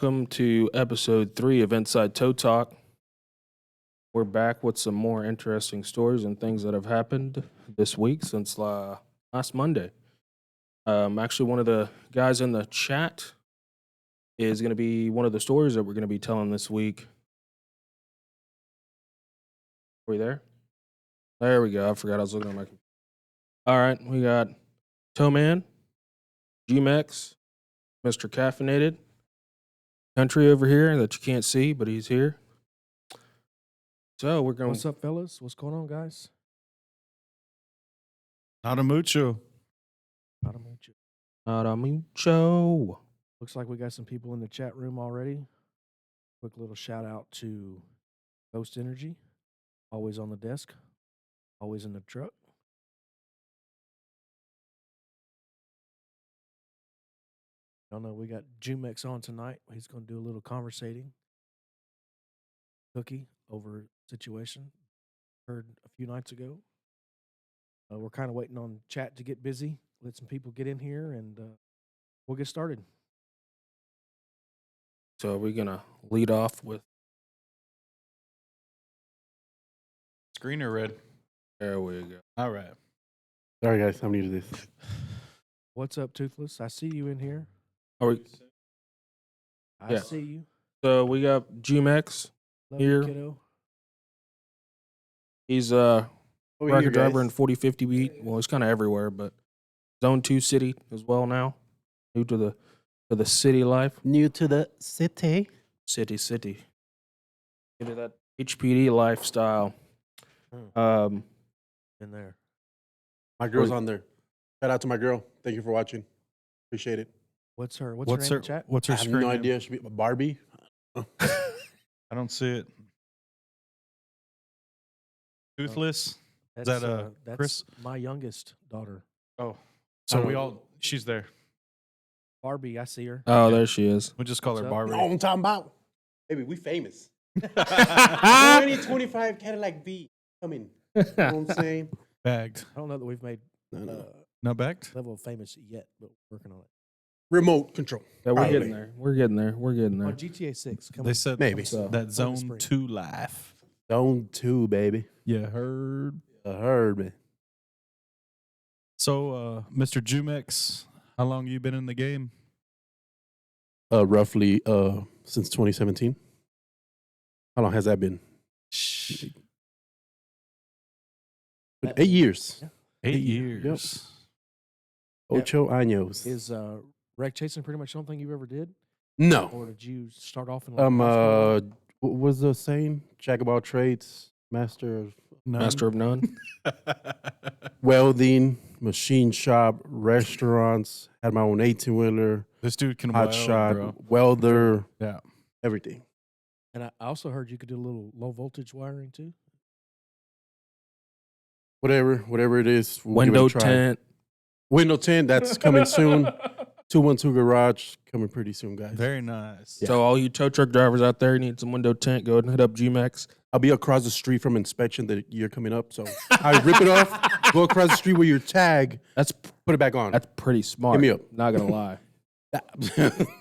welcome to episode 3 of Inside Toe Talk. We're back with some more interesting stories and things that have happened this week since last Monday. Actually, one of the guys in the chat is going to be one of the stories that we're going to be telling this week. Are we there? There we go. I forgot I was looking at my computer. All right, we got Toe Man, G-Mex, Mr. Caffeinated, Country over here that you can't see, but he's here. So we're going. What's up, fellas? What's going on, guys? Nada mucho. Not a mucho. Nada mucho. Looks like we got some people in the chat room already. Quick little shout out to Ghost Energy, always on the desk, always in the truck. Don't know, we got Jumex on tonight. He's going to do a little conversating. Cookie over situation. Heard a few nights ago. We're kind of waiting on chat to get busy. Let some people get in here, and we'll get started. So we're going to lead off with. Screen or red? There we go. All right. Sorry, guys. I'm new to this. What's up, Toothless? I see you in here. Are we, I Yeah. see you. so we got G-Mex. Love Here. you, kiddo. He's Over record here, driver guys. in 4050 beat. Well, he's kind of everywhere, but Zone 2 City as well now. New to the city life. New to the city. City. Into that HPD lifestyle. In there. My girl's on there. Shout out to my girl. Thank you for watching. Appreciate it. What's her name What's in her the chat? What's her I have screen? no name? idea. Should be Barbie. I don't see it. Toothless. That's, that, that's Chris? my youngest daughter. Oh, so I we don't- all. She's there. Barbie, I see her. Oh, there she is. We just call What's her up? Barbie. No, I'm talking about. Baby, we famous. 2025 Cadillac V coming. You know what I'm saying? Bagged. I don't know that we've made No. No bagged. level of famous yet, but we're working on it. Remote control. Yeah, we're Probably. getting there. We're getting there. Oh, GTA 6. They said Maybe. So, that Zone spring. 2 life. Zone 2, baby. Yeah, heard. I heard me. So, Mr. Jumex, how long you been in the game? Roughly since 2017. How long has that been? 8 years. Yeah. 8 Yep. years. Ocho años. Is wreck chasing pretty much something you ever did? No. Or did you start off in like high school? What was the saying? Jack of all trades, master of Master of none. welding, machine shop, restaurants, had my own 18-wheeler, This dude can hot weld, shot, bro. welder, Yeah. everything. And I also heard you could do a little low voltage wiring too. Whatever it is. we'll give it a Window try. tint. Window tint, that's coming soon. 212 Garage, coming pretty soon, guys. Very nice. Yeah. So all you tow truck drivers out there need some window tint, go ahead and hit up G-Mex. I'll be across the street from inspection the year coming up, so I rip it off, go across the street with your tag, That's put it back on. that's pretty smart. me up. Not gonna lie.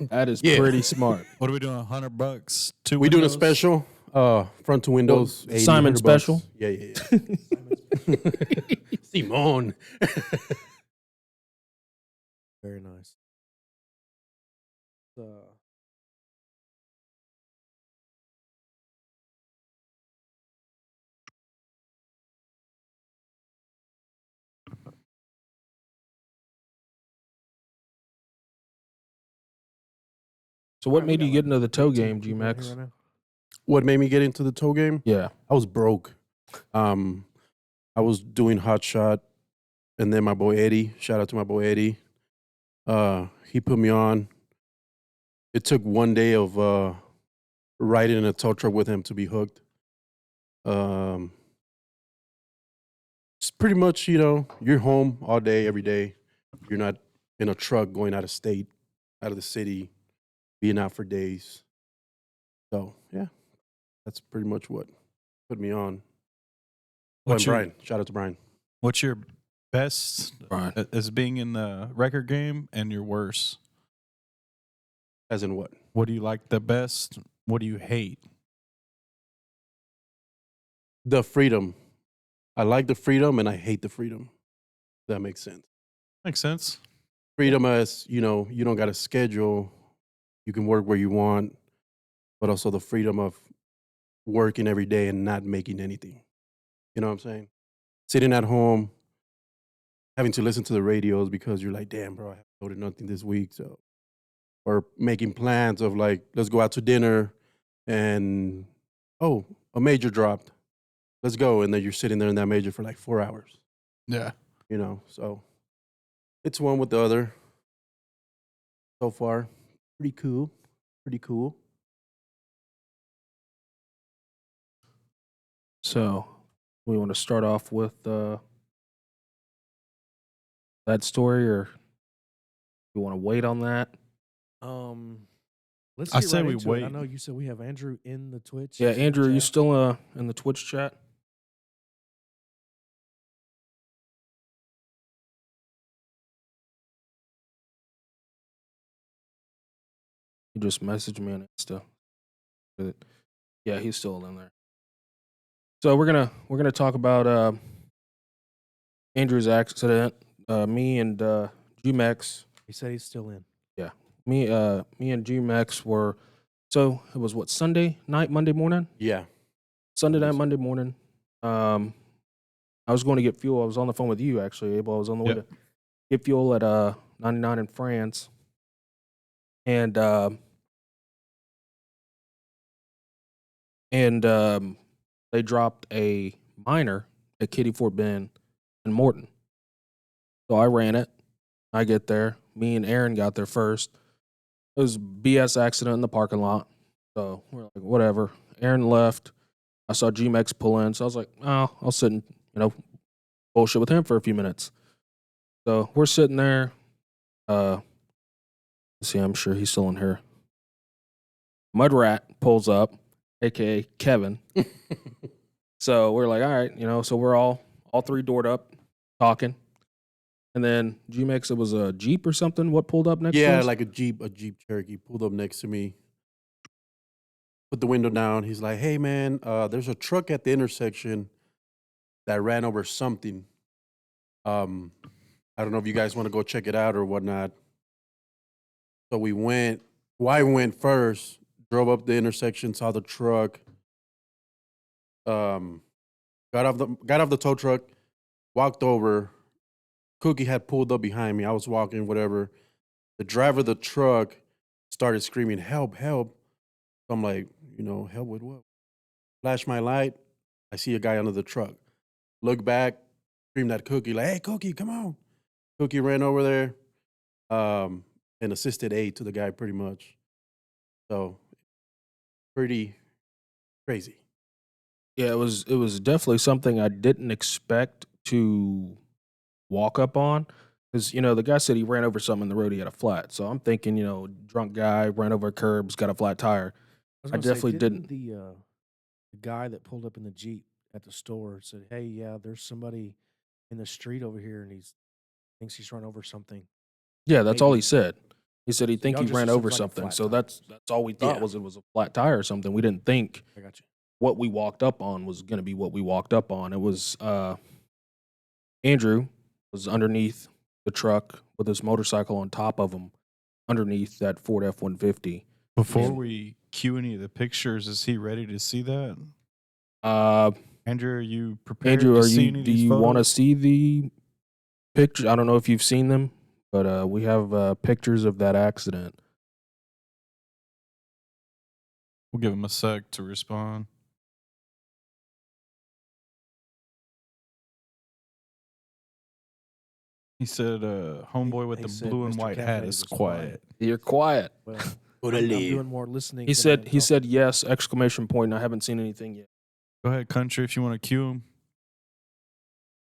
That is Yeah. pretty smart. What are we doing? $100? Two We doing a windows? special, front to windows. 80, Simon 100 bucks. special? Yeah. Simon. Very nice. So what Alright, made we you got get into the tow 18 game, people in here G-Mex? right now. What made me get into the tow game? Yeah. I was broke. I was doing hot shot, and then my boy Eddie. Shout out to my boy Eddie. He put me on. It took one day of riding in a tow truck with him to be hooked. It's pretty much, you're home all day, every day. You're not in a truck going out of state, out of the city, being out for days. So yeah, that's pretty much what put me on. Oh, and What's your, Brian. Shout out to Brian. what's your best Brian. as being in the record game and your worst? As in what? What do you like the best? What do you hate? The freedom. I like the freedom and I hate the freedom. That makes sense. Makes sense. Freedom as, you know, you don't got a schedule. You can work where you want, but also the freedom of working every day and not making anything. You know what I'm saying? Sitting at home, having to listen to the radios because you're like, damn, bro, I haven't loaded nothing this week. So, or making plans of like, let's go out to dinner and, oh, a major dropped. Let's go. And then you're sitting there in that major for like 4 hours, Yeah. you know? So it's one with the other so far. Pretty cool. Pretty cool. So we want to start off with that story, or you want to wait on that? Let's I get say right we into it. I wait. know you said we have Andrew in the Twitch. Yeah, super Andrew, are you chat. still in the Twitch chat? He just messaged me on Insta. But yeah, he's still in there. So we're gonna talk about Andrew's accident. Me and GMX. He said he's still in. Me and GMX were. So it was what, Sunday night, Monday morning. Yeah. Sunday night, Yes. Monday morning. I was going to get fuel. I was on the phone with you actually, Abel. I was on the way Yep. to get fuel at 99 in France, and they dropped a minor at Kitty Fort Bend and Morton. So I ran it. I get there. Me and Aaron got there first. It was a BS accident in the parking lot. So we're like, whatever. Aaron left. I saw GMX pull in. So I was like, oh, I'll sit and, bullshit with him for a few minutes. So we're sitting there. Let's see, I'm sure he's still in here. Mud Rat pulls up, aka Kevin. So we're like, all right, so we're all three doored up, talking. And then GMX, it was a Jeep or something. What pulled up next to Yeah, us? like a Jeep Cherokee pulled up next to me. Put the window down. He's like, hey, man, there's a truck at the intersection that ran over something. I don't know if you guys want to go check it out or whatnot. So we went. Well, I went first, drove up the intersection, saw the truck. Got off the tow truck, walked over. Cookie had pulled up behind me. I was walking, whatever. The driver of the truck started screaming, help, help. So I'm like, help with what? Flash my light. I see a guy under the truck. Look back, screamed at Cookie, like, hey, Cookie, come on. Cookie ran over there and assisted aid to the guy pretty much. So pretty crazy. Yeah, it was definitely something I didn't expect to walk up on. Because, the guy said he ran over something in the road, he had a flat. So I'm thinking, drunk guy, ran over curbs, got a flat tire. was I gonna say, definitely didn't. The guy that pulled up in the Jeep at the store said, "Hey, yeah, there's somebody in the street over here, and he thinks he's run over something." Yeah, that's all he Maybe. said. He said he So think y'all he just ran assumed over it's like a something. flat So tire. that's all we thought Yeah. was it was a flat tire or something. We didn't think I got you. what we walked up on was going to be what we walked up on. It was Andrew was underneath the truck with his motorcycle on top of him, underneath that Ford F-150. Before And- we cue any of the pictures, is he ready to see that? Uh, Andrew, are you prepared Andrew, to see any of do these you want to photos? see the picture? I don't know if you've seen them, but we have pictures of that accident. We'll give him a sec to respond. He said, homeboy with He the said blue and Mr. white Caffeinated hat is is quiet. You're quiet. Well, I'm Orale. doing more listening. He than I am said talking. yes, exclamation point. I haven't seen anything yet. Go ahead, country, if you want to cue him.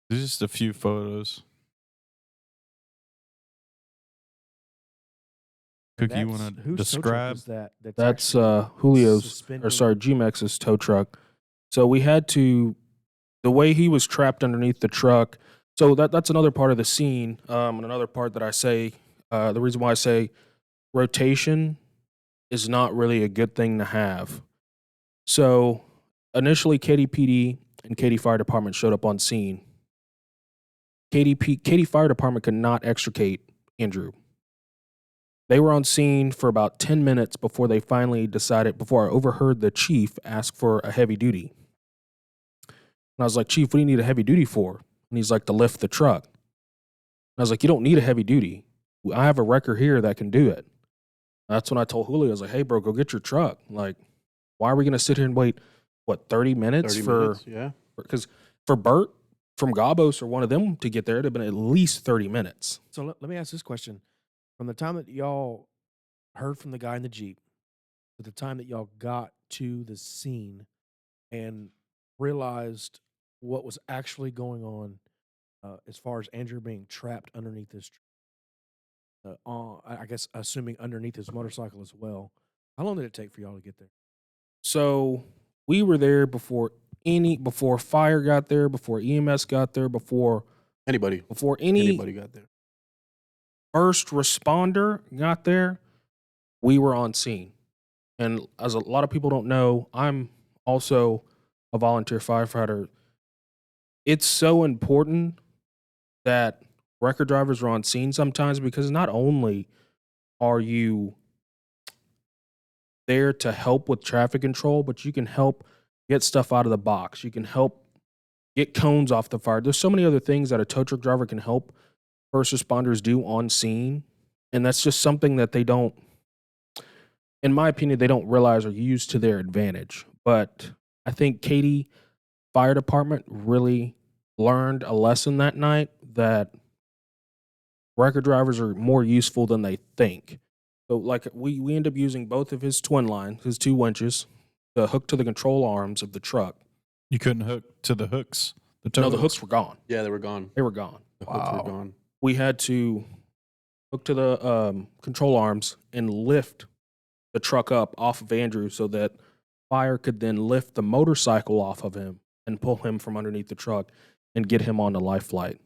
There's just a few photos. And Cookie, you that's- want to whose tow truck describe? is that? That's That's actually Julio's, or suspending- sorry, GMX's tow truck. So we had to, the way he was trapped underneath the truck. So that's another part of the scene, and another part that I say, the reason why I say rotation is not really a good thing to have. So initially, KDPD and Katy Fire Department showed up on scene. Katy Fire Department could not extricate Andrew. They were on scene for about 10 minutes before they finally decided, before I overheard the chief ask for a heavy duty. And I was like, Chief, what do you need a heavy duty for? And he's like, to lift the truck. And I was like, you don't need a heavy duty. I have a wrecker here that can do it. That's when I told Julio, I was like, hey, bro, go get your truck. Like, why are we going to sit here and wait, 30 minutes 30 for, minutes, yeah. because for Bert from Gabos or one of them to get there, it'd have been at least 30 minutes. So let me ask this question. From the time that y'all heard from the guy in the Jeep to the time that y'all got to the scene and realized what was actually going on as far as Andrew being trapped underneath this I guess assuming underneath his motorcycle as well, how long did it take for y'all to get there? So we were there before fire got there, before EMS got there, before Anybody any got there. first responder got there, we were on scene. And as a lot of people don't know, I'm also a volunteer firefighter. It's so important that record drivers are on scene sometimes, because not only are you there to help with traffic control, but you can help get stuff out of the box. You can help get cones off the fire. There's so many other things that a tow truck driver can help first responders do on scene. And that's just something that they don't, in my opinion, they don't realize or use to their advantage. But I think Katy Fire Department really learned a lesson that night, that record drivers are more useful than they think. So like we end up using both of his twin lines, his 2 winches, to hook to the control arms of the truck. You couldn't hook to the hooks. No, the hooks were gone. Yeah, they were gone. They were gone. The hooks Wow. were gone. We had to hook to the control arms and lift the truck up off of Andrew so that fire could then lift the motorcycle off of him and pull him from underneath the truck and get him on the life flight.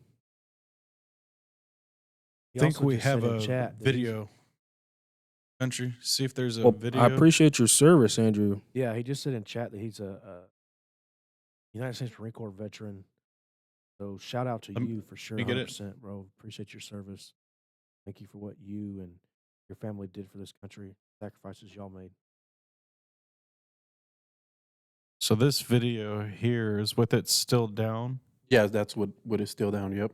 He I think also we just have said in a chat that he's- video. Country, see if there's a Well, video. I appreciate your service, Andrew. Yeah, he just said in chat that he's a United States Marine Corps veteran. So shout out to you for sure, me get it. 100%, bro. Appreciate your service. Thank you for what you and your family did for this country, sacrifices y'all made. So this video here is with it still down. Yeah, that's what is still down. Yep.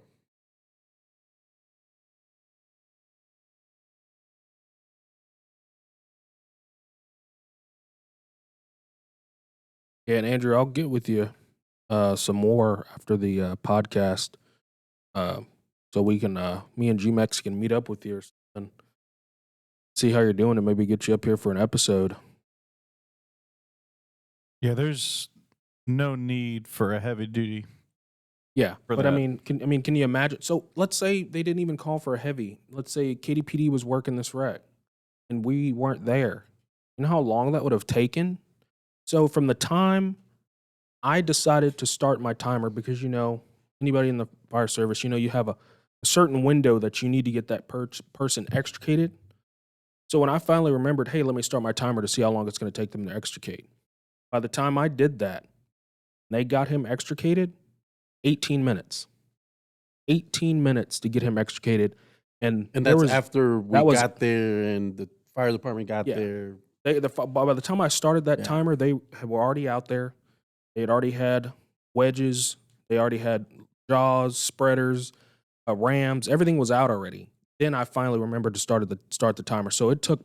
Yeah, and Andrew, I'll get with you some more after the podcast, so we can me and G-Mex can meet up with you and see how you're doing, and maybe get you up here for an episode. Yeah, there's no need for a heavy duty. Yeah, For but I that. mean, can you imagine? So let's say they didn't even call for a heavy. Let's say KDPD was working this wreck, and we weren't there. You know how long that would have taken? So from the time I decided to start my timer, because anybody in the fire service, you have a certain window that you need to get that person extricated. So when I finally remembered, hey, let me start my timer to see how long it's going to take them to extricate. By the time I did that, they got him extricated, 18 minutes. 18 minutes to get him extricated. And That's after we that was- got there and the fire department got Yeah. there. by the time I started that Yeah. timer, they were already out there. They had already had wedges. They already had jaws, spreaders, rams. Everything was out already. Then I finally remembered to start the timer. So it took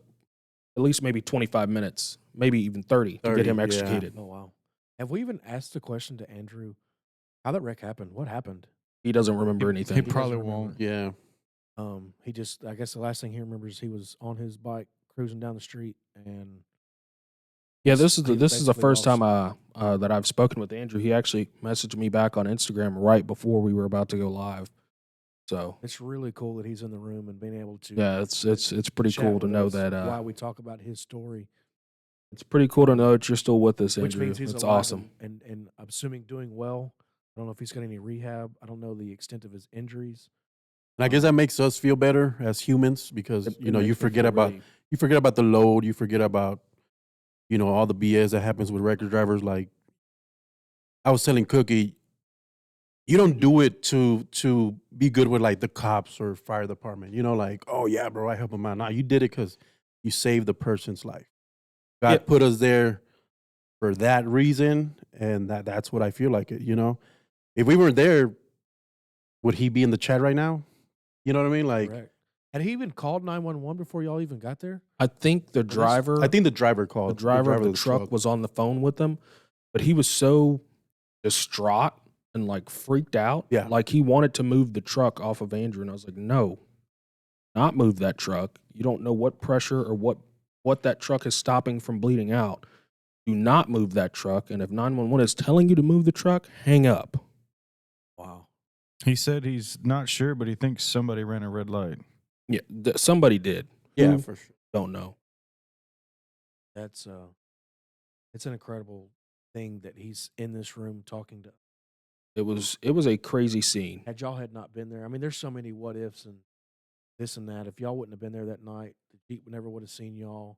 at least maybe 25 minutes, maybe even 30 to get 30, him yeah. extricated. Oh, wow. Have we even asked the question to Andrew how that wreck happened? What happened? He doesn't remember He anything. doesn't probably remember. won't. Yeah. He just, I guess the last thing he remembers, he was on his bike cruising down the street and Yeah, this is he the basically first time lost- that I've spoken with Andrew. He actually messaged me back on Instagram right before we were about to go live. So it's really cool that he's in the room and being able to. yeah, it's pretty chat cool to with know us that. why we talk about his story, It's pretty cool to know that you're still with us, which Andrew. means he's It's alive awesome. and I'm assuming doing well. I don't know if he's got any rehab. I don't know the extent of his injuries. And I guess that makes us feel better as humans because It you makes me forget feel about really- you forget about the load. You forget about, all the BS that happens with record drivers. Like I was telling Cookie, you don't do it to be good with like the cops or fire department. Like, oh yeah, bro, I help them out. Nah, you did it because you saved the person's life. God Yeah. put us there for that reason, and that's what I feel like it. If we weren't there, would he be in the chat right now? You know what I mean? Like, Correct. Had he even called 911 before y'all even got there? I think the this- driver, I think the driver the called. driver of the truck was on the phone with them, but he was so distraught and like freaked out. Yeah. Like he wanted to move the truck off of Andrew. And I was like, no, not move that truck. You don't know what pressure or what that truck is stopping from bleeding out. Do not move that truck. And if 911 is telling you to move the truck, hang up. Wow. He said he's not sure, but he thinks somebody ran a red light. Yeah, somebody did. Yeah, Who? for sure. Don't know. That's it's an incredible thing that he's in this room talking to. It was a crazy scene. Had y'all had not been there, I mean, there's so many what ifs and this and that. If y'all wouldn't have been there that night, the Jeep never would have seen y'all.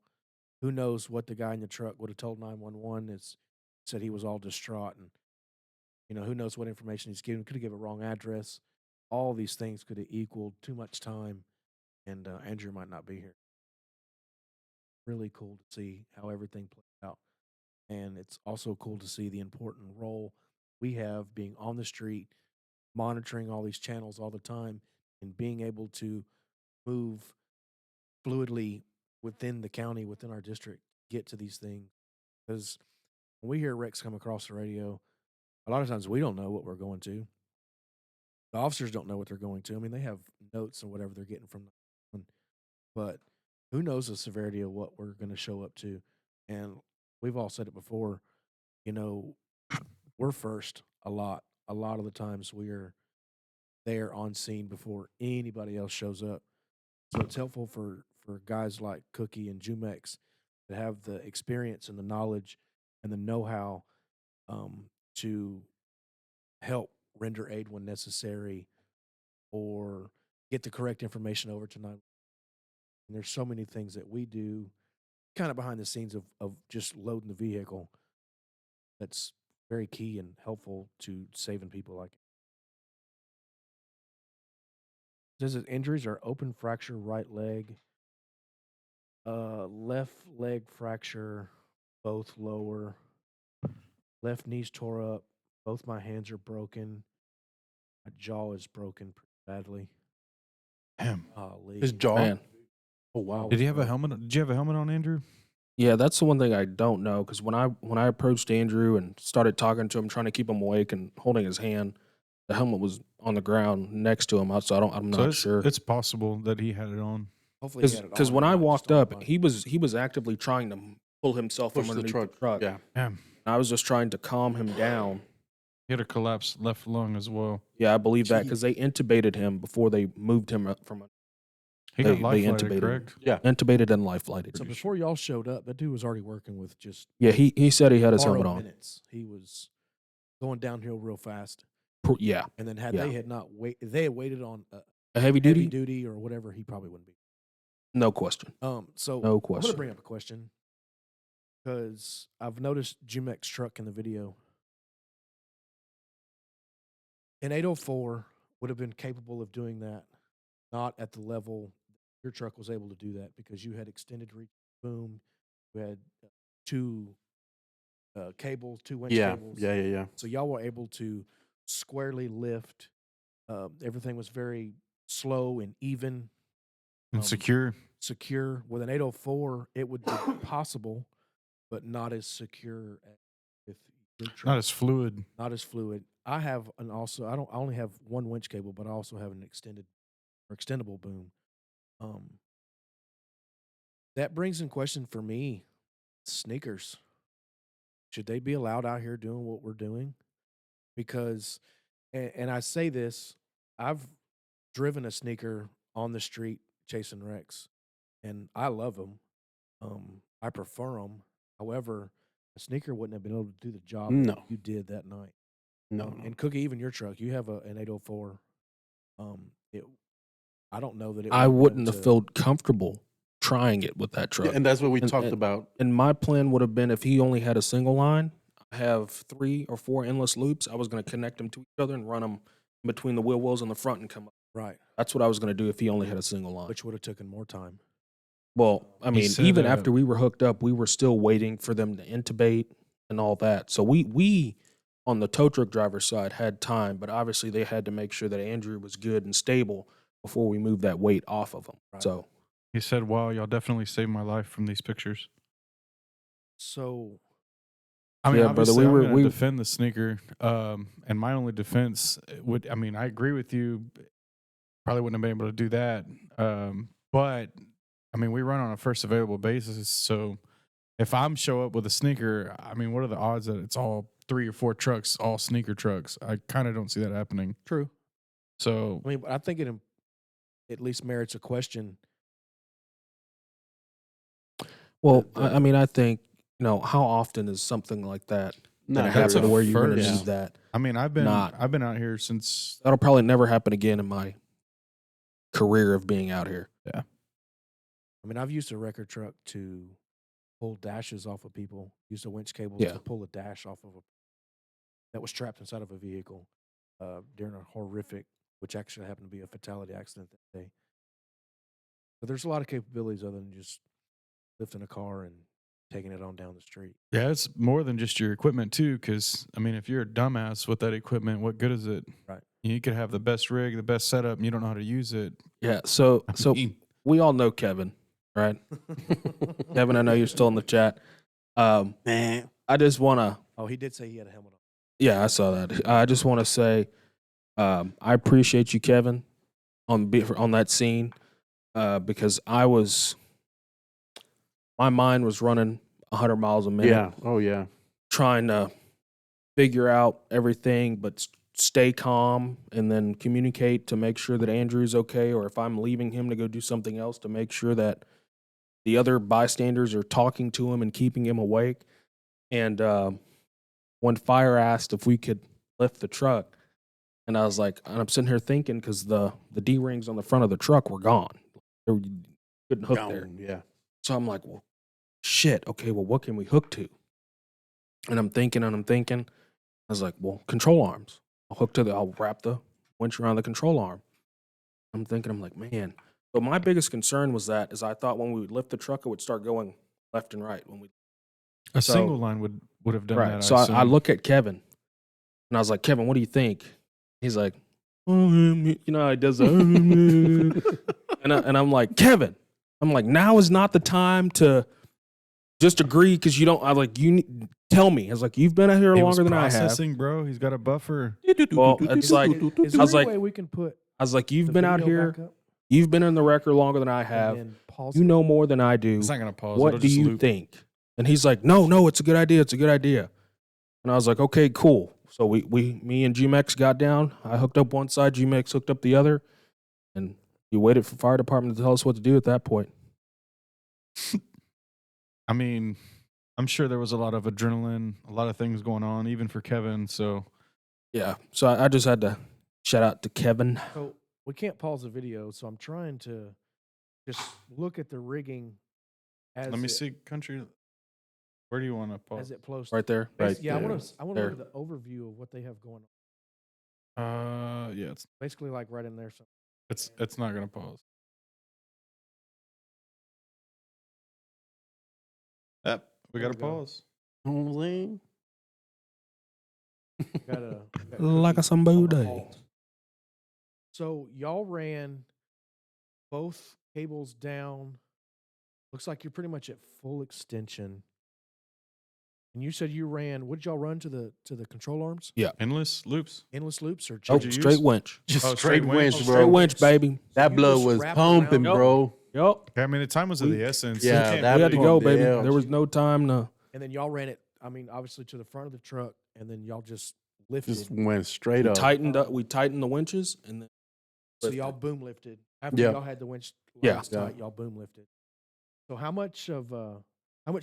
Who knows what the guy in the truck would have told 911? It's said he was all distraught, and who knows what information he's given. Could have given a wrong address. All these things could have equaled too much time, and Andrew might not be here. Really cool to see how everything played out, and it's also cool to see the important role we have being on the street, monitoring all these channels all the time, and being able to move fluidly within the county, within our district, get to these things. Because when we hear wrecks come across the radio, a lot of times we don't know what we're going to. The officers don't know what they're going to. I mean, they have notes or whatever they're getting from them, but who knows the severity of what we're going to show up to? And we've all said it before, we're first a lot. A lot of the times we are there on scene before anybody else shows up. So it's helpful for guys like Cookie and Jumex to have the experience and the knowledge and the know-how to help render aid when necessary or get the correct information over to 911. And there's so many things that we do kind of behind the scenes of just loading the vehicle that's very key and helpful to saving people like it. Says his injuries are open fracture right leg, left leg fracture, both lower, left knees tore up, both my hands are broken, my jaw is broken pretty badly. Damn. Golly. His jaw. Man. Oh wow. Did he have a helmet? Did you have a helmet on, Andrew? Yeah, that's the one thing I don't know because when I approached Andrew and started talking to him, trying to keep him awake and holding his hand, the helmet was on the ground next to him. So I'm not sure. It's possible that he had it on. Hopefully he had it Because on when and I not just walked on the up, bike. he was actively trying to pull himself Push from the underneath truck. the truck. Yeah. Damn. I was just trying to calm him down. He had a collapsed left lung as well. Yeah, I believe that Gee. because they intubated him before they moved him up from. He They- got they life flighted, intubated him. correct? Yeah. Intubated and life flighted. So before y'all showed up, that dude was already working with just Yeah, he said he had his helmet borrowed on. minutes. He was going downhill real fast, Yeah, and then had Yeah. they had not they had waited on a heavy heavy duty, duty or whatever, he probably wouldn't be. no question. So No I'm question. gonna bring up a question because I've noticed Jumek's truck in the video. An 804 would have been capable of doing that, not at the level your truck was able to do that because you had extended reach boom, you had two cables, 2 winch Yeah. cables. Yeah. So y'all were able to squarely lift. Everything was very slow and even, And secure. secure. With an 804, it would be possible, but not as secure as with your truck. Not as fluid. Not as fluid. I have I only have one winch cable, but I also have an extended or extendable boom. That brings in question for me, sneakers. Should they be allowed out here doing what we're doing? Because and I say this, I've driven a sneaker on the street chasing wrecks, and I love them. I prefer them. However, a sneaker wouldn't have been able to do the job that No. you did that night. No. And Cookie, even your truck, you have an 804. It, I don't know that it. I would wouldn't have felt comfortable trying it with that truck. Yeah, and that's what we And- talked and- about. And my plan would have been if he only had a single line, I have 3 or 4 endless loops. I was going to connect them to each other and run them between the wheel wells on the front and come up. Right. That's what I was going to do if he only had a single line. Which would have taken more time. Well, I He mean, said, even after we were hooked up, we were still waiting for them to intubate and all that. So we on the tow truck driver's side had time, but obviously they had to make sure that Andrew was good and stable before we moved that weight off of him. Right. So He said, "Wow, y'all definitely saved my life from these pictures." So I mean, Yeah, brother, obviously, I'm we going to defend the sneaker. And my only defense would, I mean, I agree with you. Probably wouldn't have been able to do that. But I mean, we run on a first available basis. So if I'm show up with a sneaker, I mean, what are the odds that it's all 3 or 4 trucks, all sneaker trucks? I kind of don't see that happening. true. So I mean, I think it at least merits a question. well, the- I mean, I think, how often is something like that Not going to That's happen a where you're going to first. need that? I mean, I've been out here since. That'll probably never happen again in my career of being out here. I mean, I've used a record truck to pull dashes off of people. Used a winch cable Yeah. to pull a dash off of a that was trapped inside of a vehicle during a horrific, which actually happened to be a fatality accident that day. But there's a lot of capabilities other than just lifting a car and taking it on down the street. Yeah, it's more than just your equipment too. Because I mean, if you're a dumbass with that equipment, what good is it? Right. You could have the best rig, the best setup, and you don't know how to use it. Yeah. So I mean, we all know Kevin, right? Kevin, I know you're still in the chat. Man, I just want to, Oh, he did say he had a helmet on. yeah, I saw that. I just want to say, I appreciate you, Kevin, on that scene, because my mind was running 100 miles a minute, yeah. Oh, yeah. trying to figure out everything, but stay calm and then communicate to make sure that Andrew's okay, or if I'm leaving him to go do something else, to make sure that the other bystanders are talking to him and keeping him awake. And when Fire asked if we could lift the truck, and I was like, and I'm sitting here thinking, because the D-rings on the front of the truck were gone. They couldn't hook there. Gone, yeah. So I'm like, well, shit, okay, well, what can we hook to? And I'm thinking. I was like, well, control arms. I'll wrap the winch around the control arm. I'm like, man. But my biggest concern was is I thought when we would lift the truck, it would start going left and right. a So- single line would have done Right. that. So I assume. look at Kevin, and I was like, Kevin, what do you think? He's like, he does that. and I'm like, Kevin, now is not the time to just agree, because you don't. Tell me. I was like, you've been out here It was longer than I have. processing, bro. He's got a buffer. Well, it's like, Is I there was any like- way we can put I was like, you've the been out video here. back up You've been in the record longer than I and have. then pause You it? know more than I do. It's not gonna pause. What It'll do just you loop. think? And he's like, no, it's a good idea. It's a good idea. And I was like, okay, cool. So me and G-Mex got down. I hooked up one side, G-Mex hooked up the other, and we waited for fire department to tell us what to do at that point. I mean, I'm sure there was a lot of adrenaline, a lot of things going on, even for Kevin. So Yeah. So I just had to shout out to Kevin. So we can't pause the video, so I'm trying to just look at the rigging as let me it, see, country. Where do you want to pause? as it flows. Right there. Right Yeah, there. I want to look at the overview of what they have going on. Yeah, Basically, like right in there. So it's not gonna pause. Yep, we There got to we go. pause. You know what I'm saying? got Like a cookie Sambo on the day. halt. So y'all ran both cables down. Looks like you're pretty much at full extension. And you said you ran. What did y'all run to the control arms? Endless loops. Endless loops or Oh, What'd you straight use? winch. Just Oh, straight straight winch, winch. bro. Straight winch, baby. That You blood just was wrapped pumping, around- bro. Yep. Okay, I mean, the time was of We- the essence. yeah, You can't- that We had to pumped go, baby. down. There was no time to. And then y'all ran it. I mean, obviously to the front of the truck, and then y'all just lifted. Just went straight We up. tightened up. We tightened the winches, and then So lifted. y'all boom lifted. After Yeah. y'all had the winch Yeah. lines tight, y'all boom lifted. So how much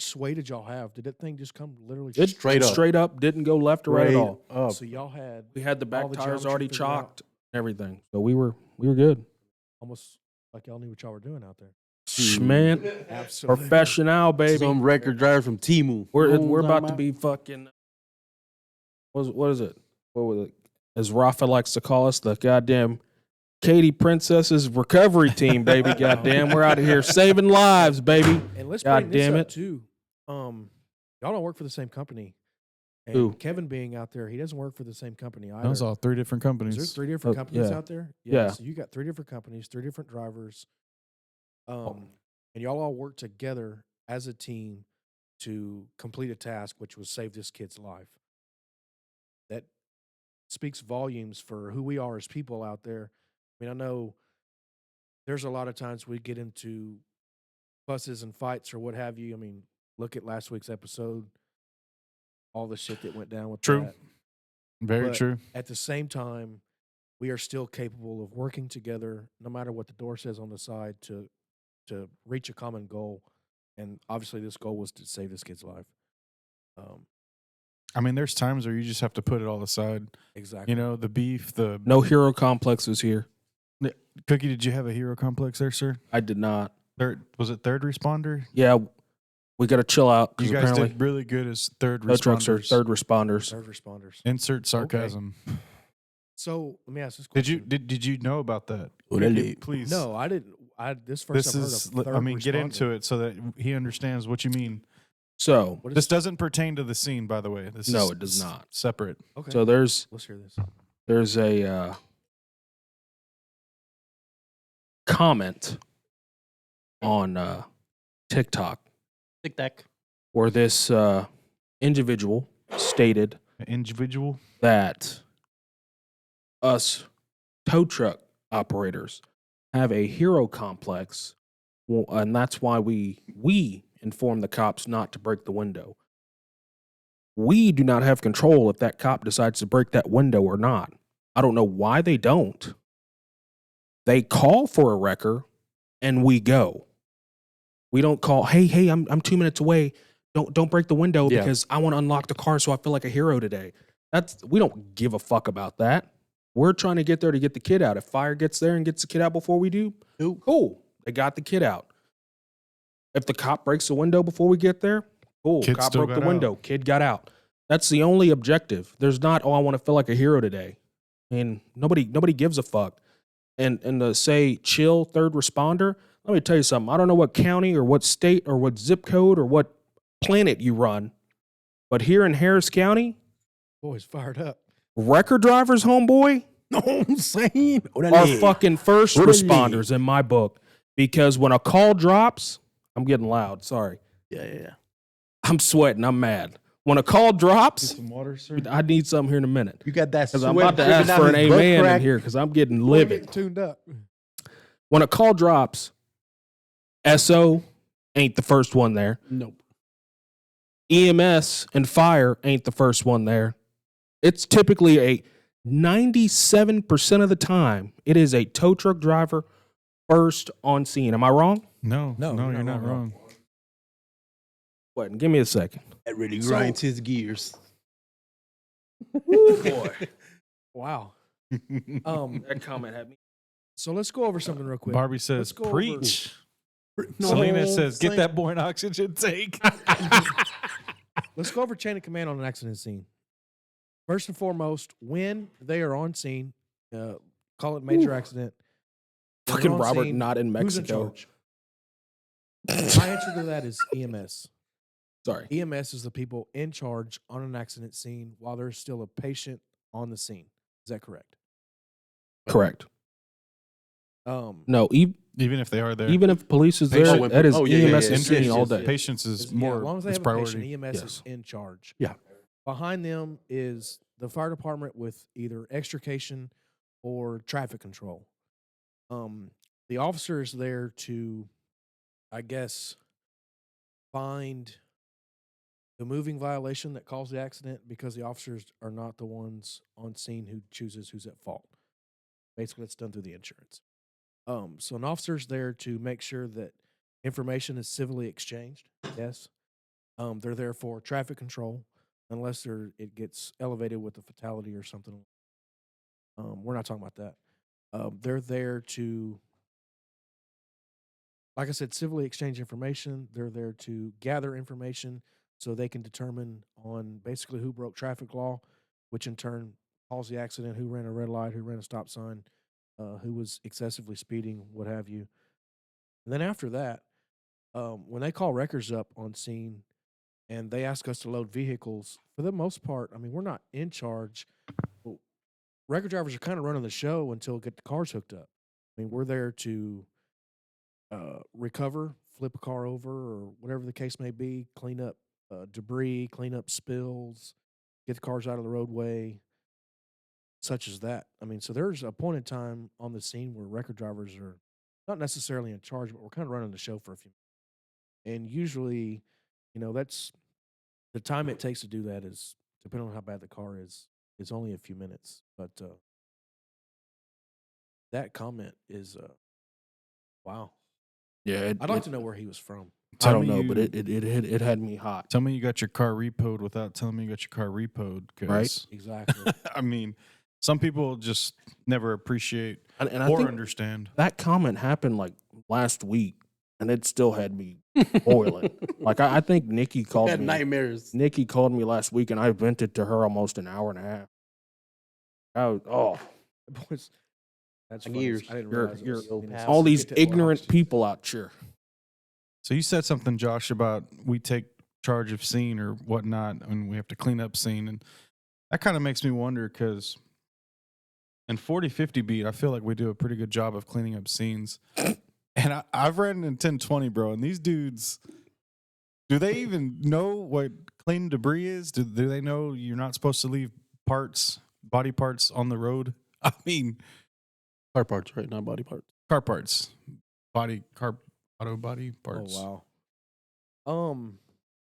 sway did y'all have? Did that thing just come literally It Straight up. straight up, didn't go left or right at Straight all. up. So y'all had We had the all back the tires geometry already figured out? chalked, everything. So we were good. almost like y'all knew what y'all were doing out there. Man, Absolutely. professional, baby. Some record driver from Timu. You know We're what we're I'm about talking to be fucking. What is it? What was it? As Rafa likes to call us, the goddamn Katie Princess's recovery team, baby. Goddamn, we're out of here saving lives, baby. And let's God bring this damn up it. too. Y'all don't work for the same company. And Who? Kevin being out there, he doesn't work for the same company either. Those all 3 different Is there companies. 3 different Oh, companies yeah. out there? Yeah. So you got 3 different companies, 3 different drivers. And y'all all work together as a team to complete a task, which was save this kid's life. That speaks volumes for who we are as people out there. I mean, I know there's a lot of times we get into fusses and fights or what have you. I mean, look at last week's episode, all the shit that went down with True. that. Very But true. At the same time, we are still capable of working together, no matter what the door says on the side, to reach a common goal. And obviously, this goal was to save this kid's life. I mean, there's times where you just have to put it all aside. Exactly. You know, the beef, the No hero complexes here. Cookie. Did you have a hero complex there, sir? I did not. Was it third responder? Yeah, we got to chill out. 'Cause You guys apparently did really good as third tow trucks are responders. third responders. Third responders. Insert sarcasm. So let me ask this Did question. you did you know about that? Really? Please. No, I didn't. This first This I've is. heard of third I mean, get responder. into it so that he understands what you mean. So, What is This doesn't pertain to the scene, by the way. This No, is it does not. Separate. okay? so there's Let's hear this. a comment on TikTok Tic Tac. where this individual stated Individual. that us tow truck operators have a hero complex, and that's why we inform the cops not to break the window. We do not have control if that cop decides to break that window or not. I don't know why they don't. They call for a wrecker, and we go. We don't call, hey, I'm 2 minutes away. Don't break the window Yeah. because I want to unlock the car so I feel like a hero today. We don't give a fuck about that. We're trying to get there to get the kid out. If fire gets there and gets the kid out before we do, cool. They got the kid out. If the cop breaks the window before we get there, cool. Kid Cop still broke the got window. Kid got out. That's the only objective. There's not, I want to feel like a hero today. And nobody gives a fuck. And to say chill third responder, let me tell you something. I don't know what county or what state or what zip code or what planet you run, but here in Harris County, Boys fired up. record drivers, homeboy, No, I'm saying. are fucking first Orderly. responders in my book. Because when a call drops, I'm getting loud. Sorry. Yeah. I'm sweating. I'm mad. When a call drops, Some water, sir. I need something here in a minute. You got that Because sweat I'm about to dripping ask down for an his butt amen in crack. here because I'm getting We're livid. getting tuned up. When a call drops, SO ain't the first one there. Nope. EMS and fire ain't the first one there. It's typically a 97% of the time, it is a tow truck driver first on scene. Am I wrong? No, No, you're not wrong. What? Give me a second. That really grinds his gears. Boy, Wow. that comment had me. So let's go over something real quick. Barbie Let's says, go over- "Preach." No, Selena says, "Get saying- that boy an oxygen tank." Let's go over chain of command on an accident scene. First and foremost, when they are on scene, call it major accident. when they're Fucking on Robert scene, not in Who's in Mexico. charge? My answer to that is EMS. Sorry. EMS is the people in charge on an accident scene while there's still a patient on the scene. Is that correct? Correct. No, Even if they are there, even if police is there, Oh, when- that is oh, yeah, yeah, EMS yeah. is scene Yes, all yes, day. yes. patience is Yeah, more as long as they is have a priority. patient, EMS Yes. is in charge. Yeah. Behind them is the fire department with either extrication or traffic control. The officer is there to, I guess, find the moving violation that caused the accident because the officers are not the ones on scene who chooses who's at fault. Basically, it's done through the insurance. So an officer's there to make sure that information is civilly exchanged. Yes. They're there for traffic control, unless it gets elevated with a fatality or something. We're not talking about that. They're there to, like I said, civilly exchange information. They're there to gather information so they can determine on basically who broke traffic law, which in turn caused the accident, who ran a red light, who ran a stop sign, who was excessively speeding, what have you. And then after that, when they call wreckers up on scene and they ask us to load vehicles, for the most part, I mean, we're not in charge. Well, record drivers are kind of running the show until get the cars hooked up. I mean, we're there to recover, flip a car over, or whatever the case may be, clean up debris, clean up spills, get the cars out of the roadway, such as that. I mean, so there's a point in time on the scene where record drivers are not necessarily in charge, but we're kind of running the show for a few. And usually, that's the time it takes to do that is depending on how bad the car is. It's only a few minutes, but that comment is wow. Yeah, I'd like to know where he was from. I Tell don't me know, but you- it had me hot. Tell me you got your car repoed without telling me you got your car repoed. 'Cause, Right. Exactly. I mean, some people just never appreciate And I or think understand. that comment happened like last week, and it still had me boiling. Like I think Nikki called Had me. nightmares. Nikki called me last week, and I vented to her almost an hour and a half. Boys, that's Like funny. years. I didn't You're- realize it you're- was- I mean, it's all to these get to more ignorant oxygen. people out here. So you said something, Josh, about we take charge of scene or whatnot, and we have to clean up scene, and that kind of makes me wonder because in 40-50 beat, I feel like we do a pretty good job of cleaning up scenes. And I've ran in 10-20, bro, and these dudes, do they even know what clean debris is? Do they know you're not supposed to leave body parts on the road? I mean, Car parts, right? Not body parts. car parts, auto body parts. Oh wow.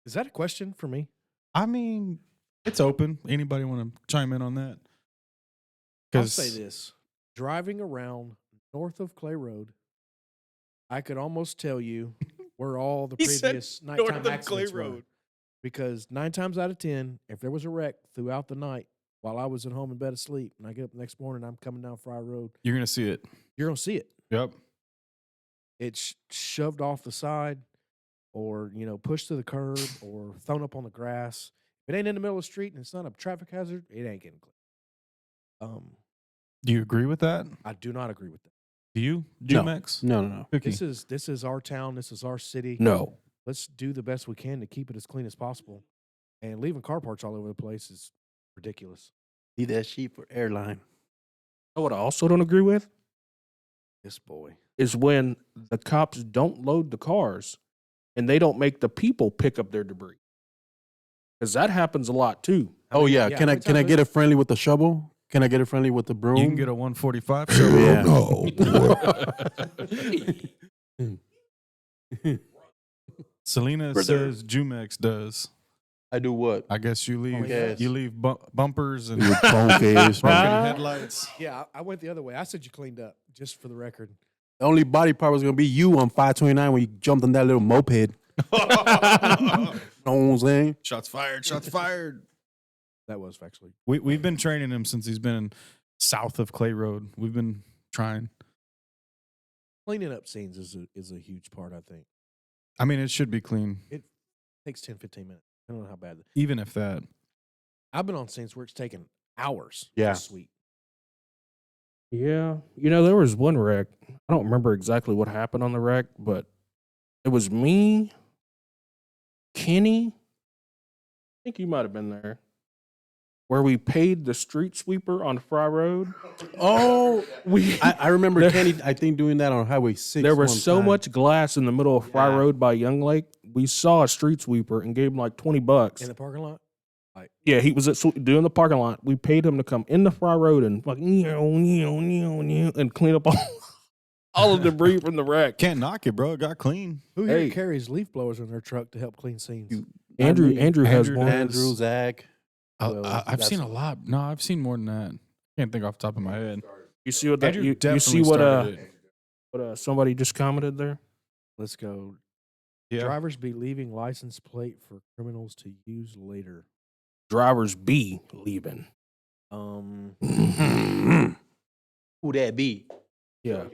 Is that a question for me? I mean, it's open. Anybody want to chime in on that? I'll say this: driving around north of Clay Road, I could almost tell you where all the He said previous north nighttime of Clay accidents were. Road. Because 9 times out of 10, if there was a wreck throughout the night while I was at home in bed asleep, and I get up the next morning, I'm coming down Fry Road, You're gonna see it. you're gonna see it. Yep. It's shoved off the side, or pushed to the curb, or thrown up on the grass. If it ain't in the middle of the street and it's not a traffic hazard, it ain't getting cleaned. Do you agree with that? I do not agree with that. Do you, No. Jumex? No. Cookie? This is our town. This is our city. No, Let's do the best we can to keep it as clean as possible. And leaving car parts all over the place is ridiculous. Need that sheet for airline. you know what I also don't agree with This boy. is when the cops don't load the cars, and they don't make the people pick up their debris, because that happens a lot too. Oh yeah. yeah, Can how I many can I times get it friendly with the shovel? Can I get it friendly with the broom? You can get a 145 show. Yeah. Selena Brother. says Jumex does. I do what? I guess you leave Yes. you leave bumpers and With phone case. broken The headlights. Yeah, I went the other way. I said you cleaned up, just for the record. only body part was gonna be you on 529 when you jumped on that little moped. You know what I'm saying? Shots fired. Shots fired. That was actually. We've been training him since he's been south of Clay Road. We've been trying. Cleaning up scenes is a huge part, I think. I mean, it should be clean, It takes 10, 15 minutes. I don't know how bad. even if that. I've been on scenes where it's taken hours Yeah. to sweep. Yeah, there was one wreck. I don't remember exactly what happened on the wreck, but it was me, Kenny. I think you might have been there, where we paid the street sweeper on Fry Road. Oh, I remember There- Kenny, I think, doing that on Highway 6. There was one so time. much glass in the middle of Fry Yeah. Road by Young Lake. We saw a street sweeper and gave him like $20. In the parking lot? Yeah, he was doing the parking lot. We paid him to come in the Fry Road and like and clean up all the debris from the wreck. Can't knock it, bro. It got clean. Who here Hey. carries leaf blowers in their truck to help clean scenes? Andrew has Andrew one. does. Andrew, Zach. Well, I've seen a that's- lot. No, I've seen more than that. Can't think off the top of my head. You see what that? Andrew You definitely see what started it. somebody just commented there? Let's go. Yeah. Drivers be leaving license plate for criminals to use later. Drivers be leaving. Um, Who that be? Yeah.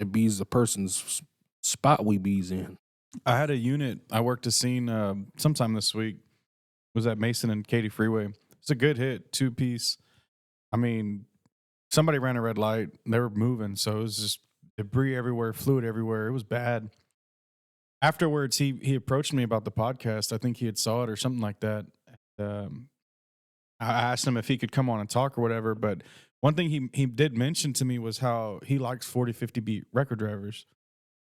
It bees the person's spot we bees in. I had a unit. I worked a scene sometime this week. Was at Mason and Katy Freeway. It's a good hit, 2-piece. I mean, somebody ran a red light. They were moving, so it was just debris everywhere, fluid everywhere. It was bad. Afterwards, he approached me about the podcast. I think he had saw it or something like that. I asked him if he could come on and talk or whatever. But one thing he did mention to me was how he likes 40, 50 beat record drivers.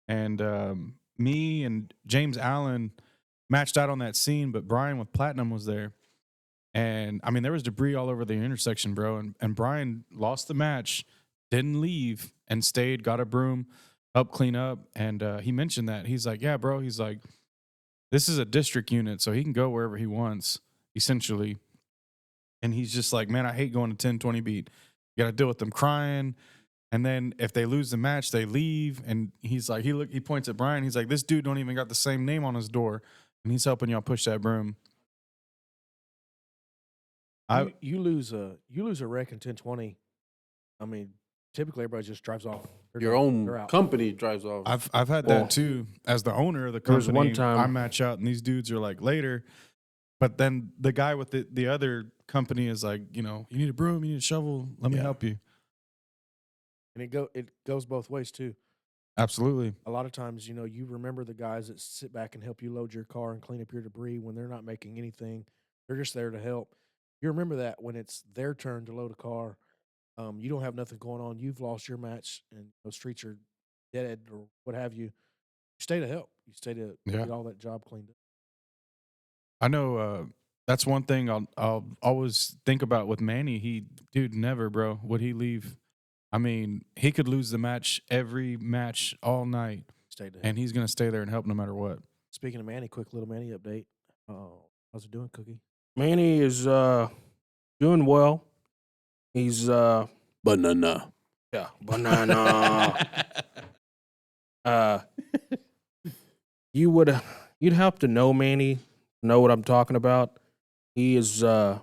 And me and James Allen matched out on that scene, but Brian with Platinum was there. And I mean, there was debris all over the intersection, bro. And Brian lost the match, didn't leave, and stayed, got a broom, helped clean up. And he mentioned that. He's like, yeah, bro. He's like, this is a district unit, so he can go wherever he wants, essentially. And he's just like, man, I hate going to 10, 20 beat. You got to deal with them crying. And then if they lose the match, they leave. And he's like, he points at Brian. He's like, this dude don't even got the same name on his door. And he's helping y'all push that broom. You lose a wreck in 1020. I mean, typically everybody just drives off. Your own company drives off. I've had that too. As the owner of the There was company, one time- I match out, and these dudes are like later. But then the guy with the other company is like, you need a broom, you need a shovel. Let me help you. And it goes both ways too. Absolutely. A lot of times, you remember the guys that sit back and help you load your car and clean up your debris when they're not making anything. They're just there to help. You remember that when it's their turn to load a car, you don't have nothing going on. You've lost your match and those streets are dead or what have you. You stay to help. You stay to get all that job cleaned up. I know that's one thing I'll always think about with Manny. Never, bro, would he leave. I mean, he could lose the match every match all night, and he's going to stay there and help no matter what. Speaking of Manny, quick little Manny update. How's it doing, Cookie? Manny is doing well. He's Banana. yeah, banana. You'd have to know Manny, know what I'm talking about. He is how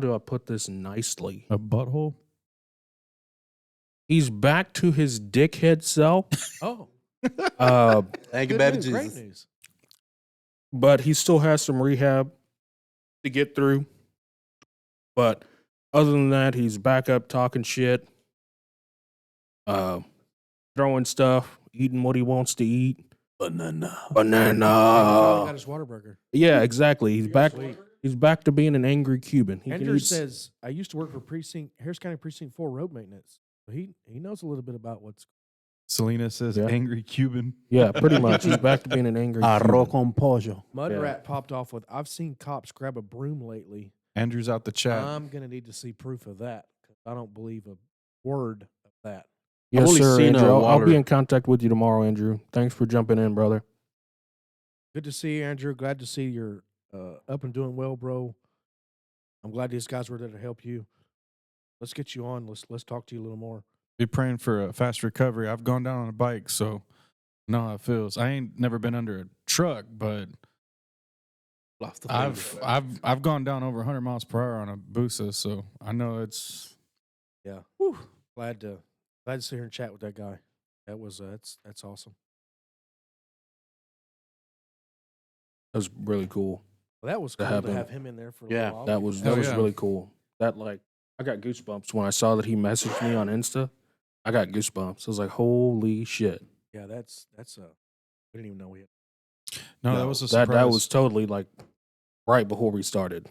do I put this nicely? A butthole? He's back to his dickhead self. Oh, Thank you, good baby news, great Jesus. news. But he still has some rehab to get through. But other than that, he's back up talking shit, throwing stuff, eating what he wants to eat. Banana. Banana. Got his water burger. Yeah, exactly. He's back. Sweet. He's back to being an angry Cuban. He can Andrew eat says, I used to work for Harris County Precinct 4 road maintenance. So he knows a little bit about what's. Selena says Yeah. angry Cuban. Yeah, pretty much. He's back to being an angry Arroz Cuban. con pollo. Mud Yeah. Rat popped off with, I've seen cops grab a broom lately. Andrew's out the chat. I'm going to need to see proof of that because I don't believe a word of that. Yes, only sir, seen, Andrew. I'll Waller. be in contact with you tomorrow, Andrew. Thanks for jumping in, brother. Good to see you, Andrew. Glad to see you're up and doing well, bro. I'm glad these guys were there to help you. Let's get you on. Let's talk to you a little more. Be praying for a fast recovery. I've gone down on a bike, so I know how it feels. I ain't never been under a truck, but Lost the I've gone down over 100 miles per hour on a Busa, so I know it's. Yeah. Glad to sit here and chat with that guy. That was that's awesome. That was really cool. Well, that was To cool have to him. have him in there for a Yeah, little while. That was Hell yeah. really cool. That I got goosebumps when I saw that he messaged me on Insta. I got goosebumps. I was like, holy shit. Yeah, that's we didn't even know we had. No, that was a surprise. That was totally like right before we started.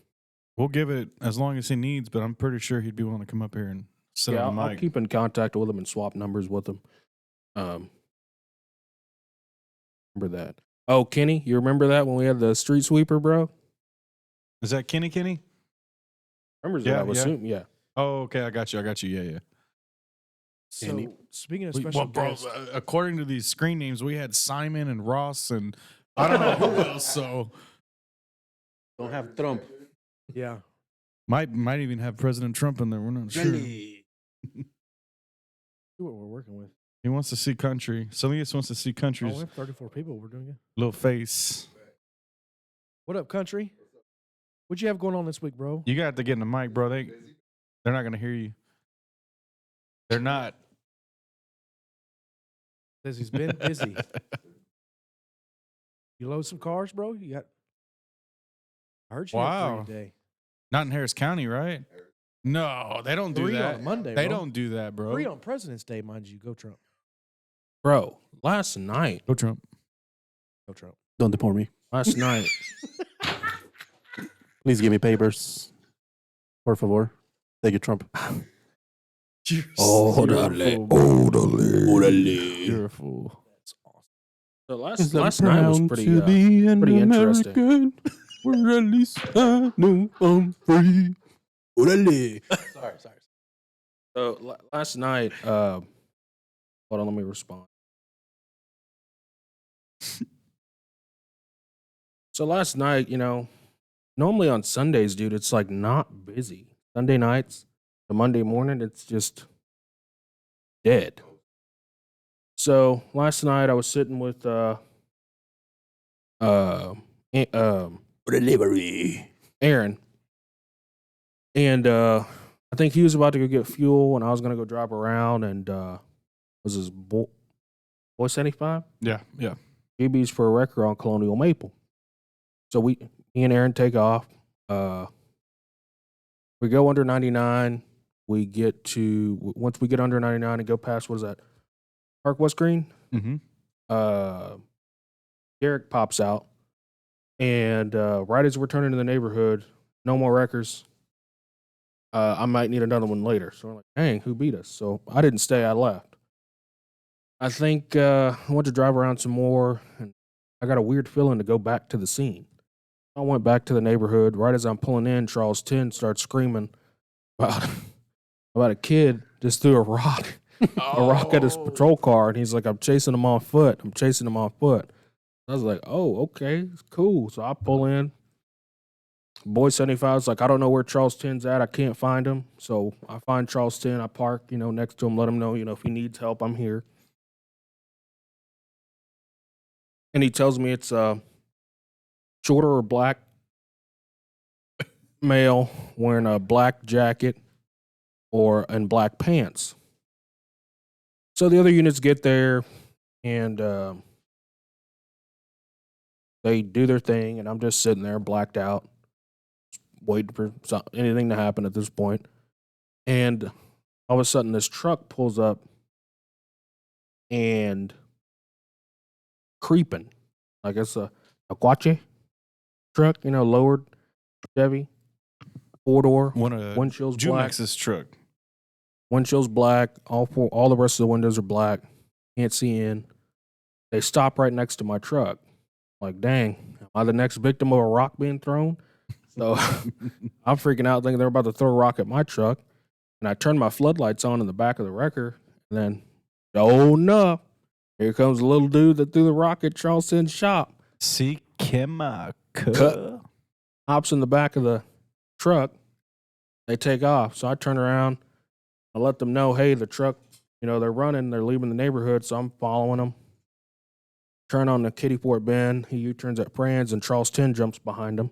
We'll give it as long as he needs, but I'm pretty sure he'd be willing to come up here and sit Yeah, on the I'll mic. keep in contact with him and swap numbers with him. Remember that. Oh, Kenny, you remember that when we had the street sweeper, bro? Is that Kenny? Remember that? Yeah, I would yeah. assume, yeah. Oh, okay. I got you. Yeah. So Andy? speaking of We- special well, bro, guests, according to these screen names, we had Simon and Ross and I don't know who else. So Don't have Trump. yeah, might even have President Trump in there. We're not sure. Jelly. see what we're working with. He wants to see country. Salinas wants to see Oh, country's we have 34 people. We're doing it. little face. What up, country? What you have going on this week, bro? You got to get in the mic, bro. They're not gonna hear you. They're not. Says he's been busy. You load some cars, bro? You got. I heard you had Wow. 3 today. Not in Harris County, right? No, they don't do 3 that. on a Monday. They bro. don't do that, bro. 3 on President's Day, mind you. Go Trump. Bro, last night, Go Trump. Go Trump. Don't deport me. last night, Please give me papers. Por favor. Thank you, Trump. Orderly. Orderly. You're a fool. That's awesome. so Yes, I'm last night was proud pretty, to be an pretty interesting. American, where at least I know I'm free. Orderly. Sorry. So last night, hold on, let me respond. So last night, normally on Sundays, dude, it's like not busy. Sunday nights, the Monday morning, it's just dead. So last night I was sitting with Delivery. Aaron, and I think he was about to go get fuel, and I was gonna go drive around, and was his boy 75? Yeah. GB's for a wrecker on Colonial Maple. So me and Aaron take off. We go under 99. We get to once we get under 99 and go past, what is that? Park West Green. Mm-hmm. Derek pops out, and right as we're turning to the neighborhood, no more wreckers. I might need another one later. So we're like, dang, who beat us? So I didn't stay. I left. I think I went to drive around some more, and I got a weird feeling to go back to the scene. I went back to the neighborhood. Right as I'm pulling in, Charles 10 starts screaming about a kid just threw a rock at his patrol car, and he's like, I'm chasing him on foot. I was like, oh, okay, it's cool. So I pull in. Boy 75 is like, I don't know where Charles 10's at. I can't find him. So I find Charles 10. I park, next to him, let him know, if he needs help, I'm here. And he tells me it's a shorter or black male wearing a black jacket and black pants. So the other units get there, and they do their thing, and I'm just sitting there blacked out, waiting for anything to happen at this point. And all of a sudden, this truck pulls up and creeping, like it's a Quache truck, lowered Chevy, 4-door, One of windshield's black. Jumex's truck. Windshield's black. All the rest of the windows are black. Can't see in. They stop right next to my truck. Like, dang, am I the next victim of a rock being thrown? So I'm freaking out, thinking they're about to throw a rock at my truck. And I turn my floodlights on in the back of the wrecker. And then, oh no, here comes the little dude that threw the rock at Charleston's shop. See, Cut. Hops in the back of the truck. They take off. So I turn around. I let them know, hey, the truck, they're running. They're leaving the neighborhood. So I'm following them. Turn on the Kittyport Bend. He U-turns at Franz, and Charles 10 jumps behind him.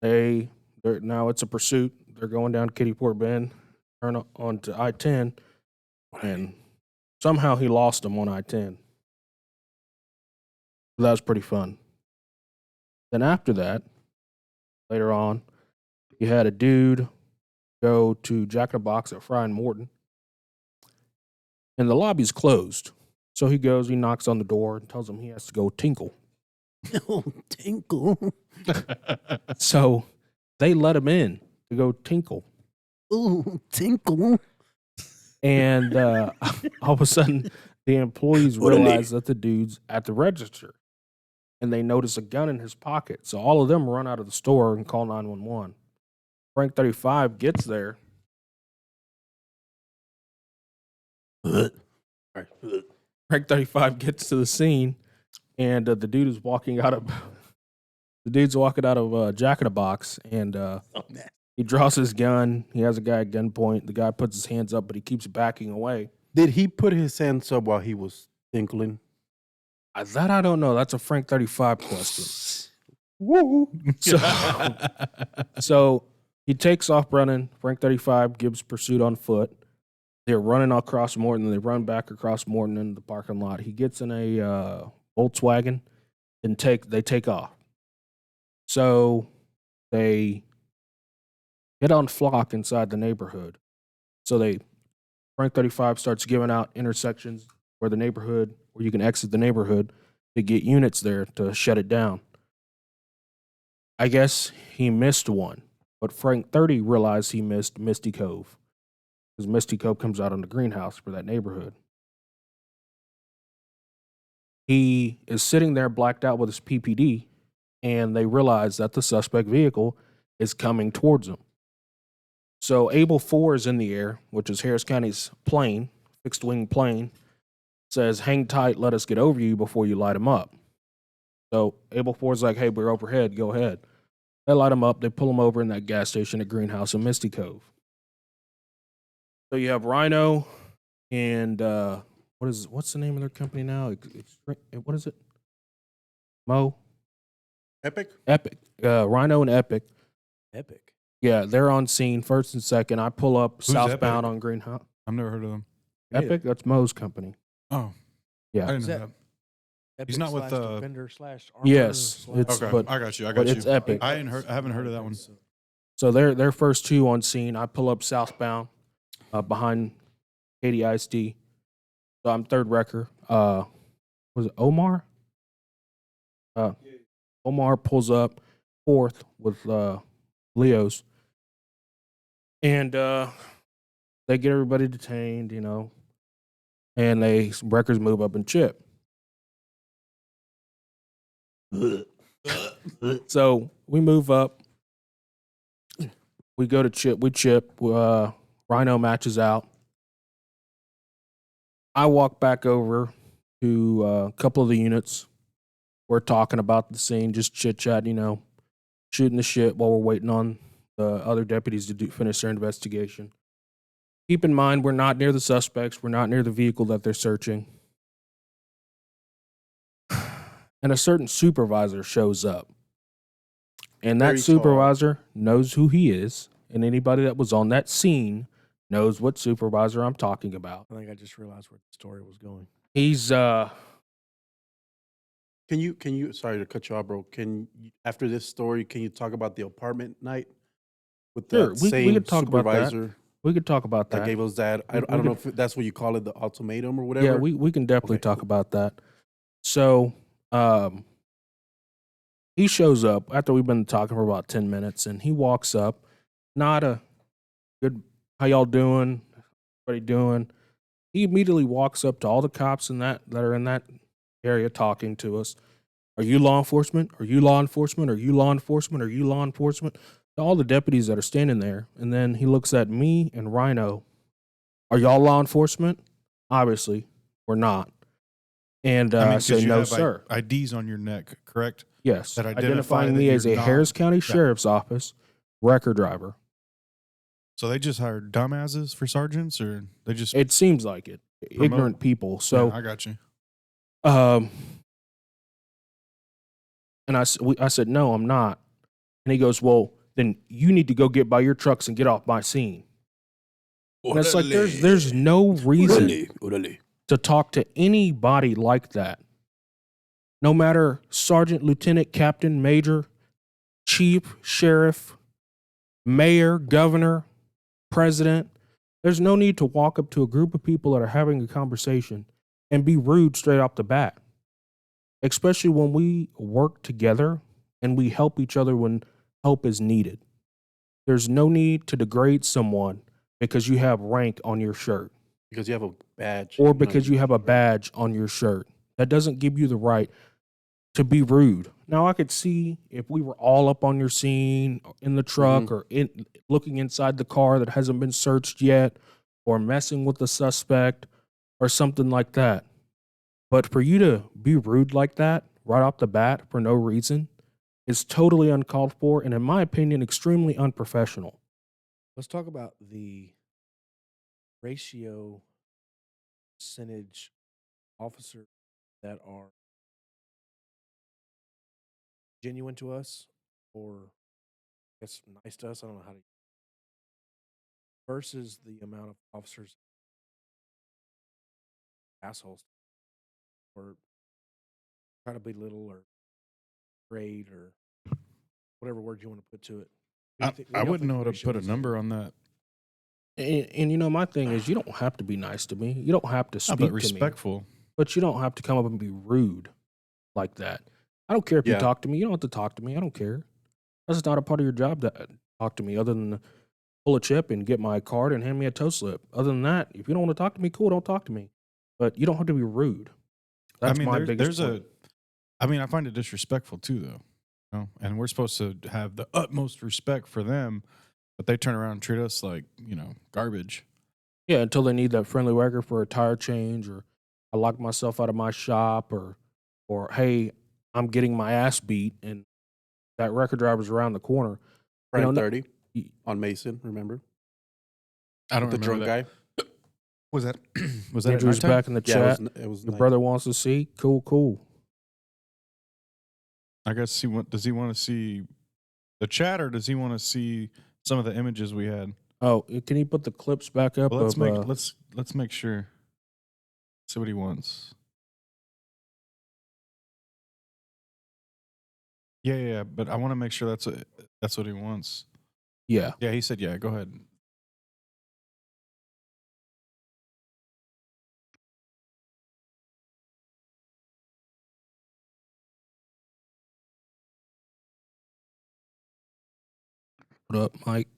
Now it's a pursuit. They're going down Kittyport Bend, turn on to I-10, and somehow he lost them on I-10. That was pretty fun. Then after that, later on, you had a dude go to Jack in the Box at Fry and Morton, and the lobby's closed. So he goes, he knocks on the door and tells him he has to go tinkle. Oh, tinkle. So they let him in to go tinkle. Oh, tinkle. And all of a sudden, the employees realize that the dude's at the register. And they notice a gun in his pocket. So all of them run out of the store and call 911. Frank 35 gets there. Frank 35 gets to the scene, and the dude's walking out of Jack in the Box, and he draws his gun. He has a guy at gunpoint. The guy puts his hands up, but he keeps backing away. Did he put his hands up while he was tinkling? That I don't know. That's a Frank 35 question. Woo. So he takes off running. Frank 35 gives pursuit on foot. They're running across Morton. They run back across Morton in the parking lot. He gets in a Volkswagen and they take off. So they get on flock inside the neighborhood. So Frank 35 starts giving out intersections where you can exit the neighborhood to get units there to shut it down. I guess he missed one, but Frank 30 realized he missed Misty Cove because Misty Cove comes out on the greenhouse for that neighborhood. He is sitting there blacked out with his PPD, and they realize that the suspect vehicle is coming towards them. So Able 4 is in the air, which is Harris County's plane, fixed wing plane, says, hang tight, let us get over you before you light him up. So Able 4 is like, hey, we're overhead, go ahead. They light him up, they pull him over in that gas station at Greenhouse in Misty Cove. So you have Rhino and what's the name of their company now? What is it? Mo? Epic? Epic. Rhino and Epic. Epic. Yeah, they're on scene first and second. I pull up Who's southbound Epic? on Greenhouse. I've never heard of them. Epic, that's Mo's company. Oh, Yeah. I didn't Is know that- that. Epic not with, Defender / Armor Yes, / it's- Okay, but- I got you. but it's Epic. I haven't heard of that one. So they're first two on scene. I pull up southbound behind Katie ISD. So I'm third wrecker. Was it Omar? Omar pulls up fourth with Leo's. And they get everybody detained, and wreckers move up and chip. So we move up. We go to chip. We chip. Rhino matches out. I walk back over to a couple of the units. We're talking about the scene, just chit chat, shooting the shit while we're waiting on the other deputies to finish their investigation. Keep in mind, we're not near the suspects. We're not near the vehicle that they're searching. And a certain supervisor shows up. And that Very tall. supervisor knows who he is. And anybody that was on that scene knows what supervisor I'm talking about. I think I just realized where the story was going. He's Can you? Sorry to cut you off, bro. After this story, can you talk about the apartment night with Sure, that we same could talk about that. supervisor we could talk about that that. gave us that? I We don't know could- if that's what you call it, the ultimatum or whatever. Yeah, we can definitely Okay, talk cool. about that. So, he shows up after we've been talking for about 10 minutes, and he walks up. Not a good, how y'all doing? Everybody doing? He immediately walks up to all the cops that are in that area talking to us. Are you law enforcement? Are you law enforcement? Are you law enforcement? Are you law enforcement? To all the deputies that are standing there. And then he looks at me and Rhino. Are y'all law enforcement? Obviously, we're not. And I 'cause say, you no, have sir. IDs on your neck, correct? Yes. that identify Identifying that me as a you're not- Harris County Sheriff's Office wrecker driver. So they just hired dumbasses for sergeants, or they just? It seems like it. Ignorant people. So, Yeah, I got you. And I said, no, I'm not. And he goes, well, then you need to go get by your trucks and get off my scene. And it's like, there's no reason to talk to anybody like that. No matter sergeant, lieutenant, captain, major, chief, sheriff, mayor, governor, president. There's no need to walk up to a group of people that are having a conversation and be rude straight off the bat. Especially when we work together and we help each other when help is needed. There's no need to degrade someone because you have rank on your shirt Because you have a badge. or because you have a badge on your shirt. That doesn't give you the right to be rude. Now, I could see if we were all up on your scene in the truck or looking inside the car that hasn't been searched yet or messing with the suspect or something like that. But for you to be rude like that right off the bat for no reason is totally uncalled for and, in my opinion, extremely unprofessional. Let's talk about the ratio percentage officers that are genuine to us or I guess nice to us. I don't know how to versus the amount of officers assholes or try to belittle or grade or whatever word you want to put to it. I wouldn't know how to put a number on that. And you know, my thing is, you don't have to be nice to me. You don't have to speak But to me. respectful. But you don't have to come up and be rude like that. I don't care if you Yeah. talk to me. You don't have to talk to me. I don't care. That's not a part of your job to talk to me other than pull a chip and get my card and hand me a tow slip. Other than that, if you don't want to talk to me, cool, don't talk to me. But you don't have to be rude. That's my biggest point. I find it disrespectful too, though. You know? And we're supposed to have the utmost respect for them, but they turn around and treat us like, garbage. Yeah, until they need that friendly record for a tire change, or I locked myself out of my shop, or hey, I'm getting my ass beat, and that record driver's around the corner. Frank no- 30 on Mason, remember? I don't With the remember drunk that. guy. Was that at Andrew's nighttime? back in the Yeah, chat. it was Your nice. brother wants to see. Cool. I guess does he want to see the chat, or does he want to see some of the images we had? Oh, can you put the clips back up? Well, of, let's make sure. See what he wants. Yeah. But I want to make sure that's what he wants. yeah. Yeah, he said yeah. Go ahead. What up, Mike?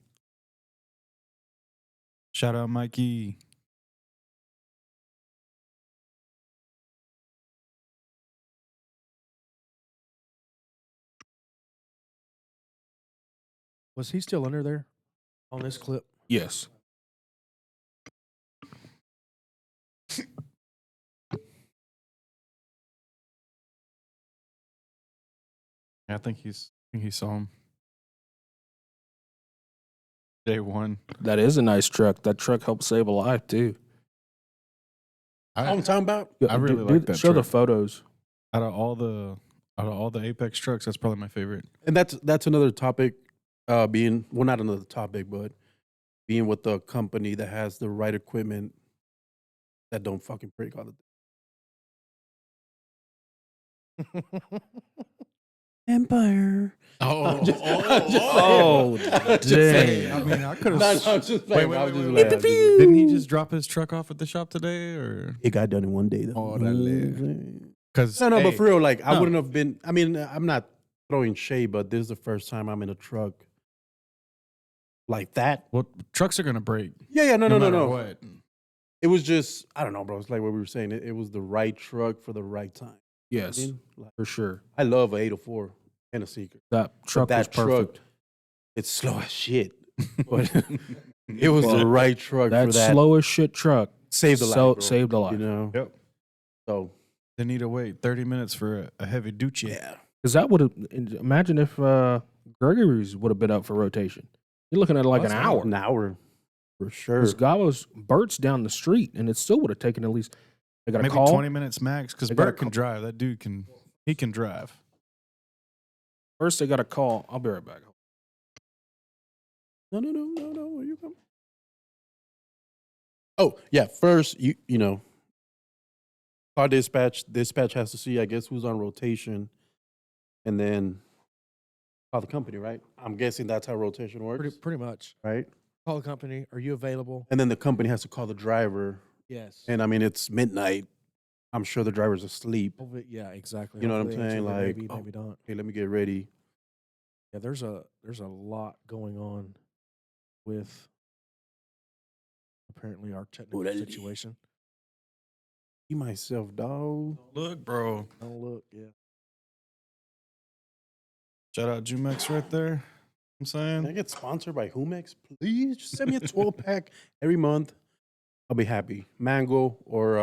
Shout out, Mikey. Was he still under there on this clip? Yes. Yeah, I think he saw him. Day one. That is a nice truck. That truck helped save a life too. I'm talking about. I really like that Show the truck. photos. Out of all the Apex trucks, that's probably my favorite. And that's another topic, being, well, not another topic, but being with the company that has the right equipment that don't fucking break all the Empire. Oh, Dang. I mean, I could have. No, I'm just playing. I'm just wait. laughing. Didn't he just drop his truck off at the shop today, or? It got done in one day, though. Órale. Because No, but for real, like, I no. wouldn't have been. I mean, I'm not throwing shade, but this is the first time I'm in a truck like that. well, trucks are gonna break. Yeah, no. matter what. It was just, I don't know, bro. It's like what we were saying. It was the right truck for the right time. You know what Yes, I mean? Like, for sure. I love an 804 and a Seeker. That truck That was perfect. truck, it's slow as shit, but it was the right truck That for that. slow as shit truck Saved a life, bro. saved a life. You know. Yep. So They need to wait 30 minutes for a heavy duche. yeah, Because that would have, imagine if Gregory's would have been up for rotation. You're looking at like an hour. an hour for sure. Because Bert's down the street, and it still would have taken at least, they got to Maybe call. 20 minutes max, because They gotta Bert can drive. That dude can drive. First, they got to call. I'll be right back. No. Where you come? Oh yeah. First, you know, call dispatch. Dispatch has to see, I guess, who's on rotation, and then call the company. Right. I'm guessing that's how rotation works. Pretty much. Right. Call the company. Are you available? And then the company has to call the driver. Yes. And I mean, it's midnight. I'm sure the driver's asleep. Yeah, exactly. You know what I'm Hopefully they saying? answer, Like, maybe, oh. maybe not. Hey, let me get ready. Yeah, there's a lot going on with apparently our technical Orale. situation. See myself, dog. Look, bro. Oh, look, yeah. Shout out Jumex right there. I'm saying. Can I get sponsored by Humex? Please just send me a 12-pack every month. I'll be happy. Mango or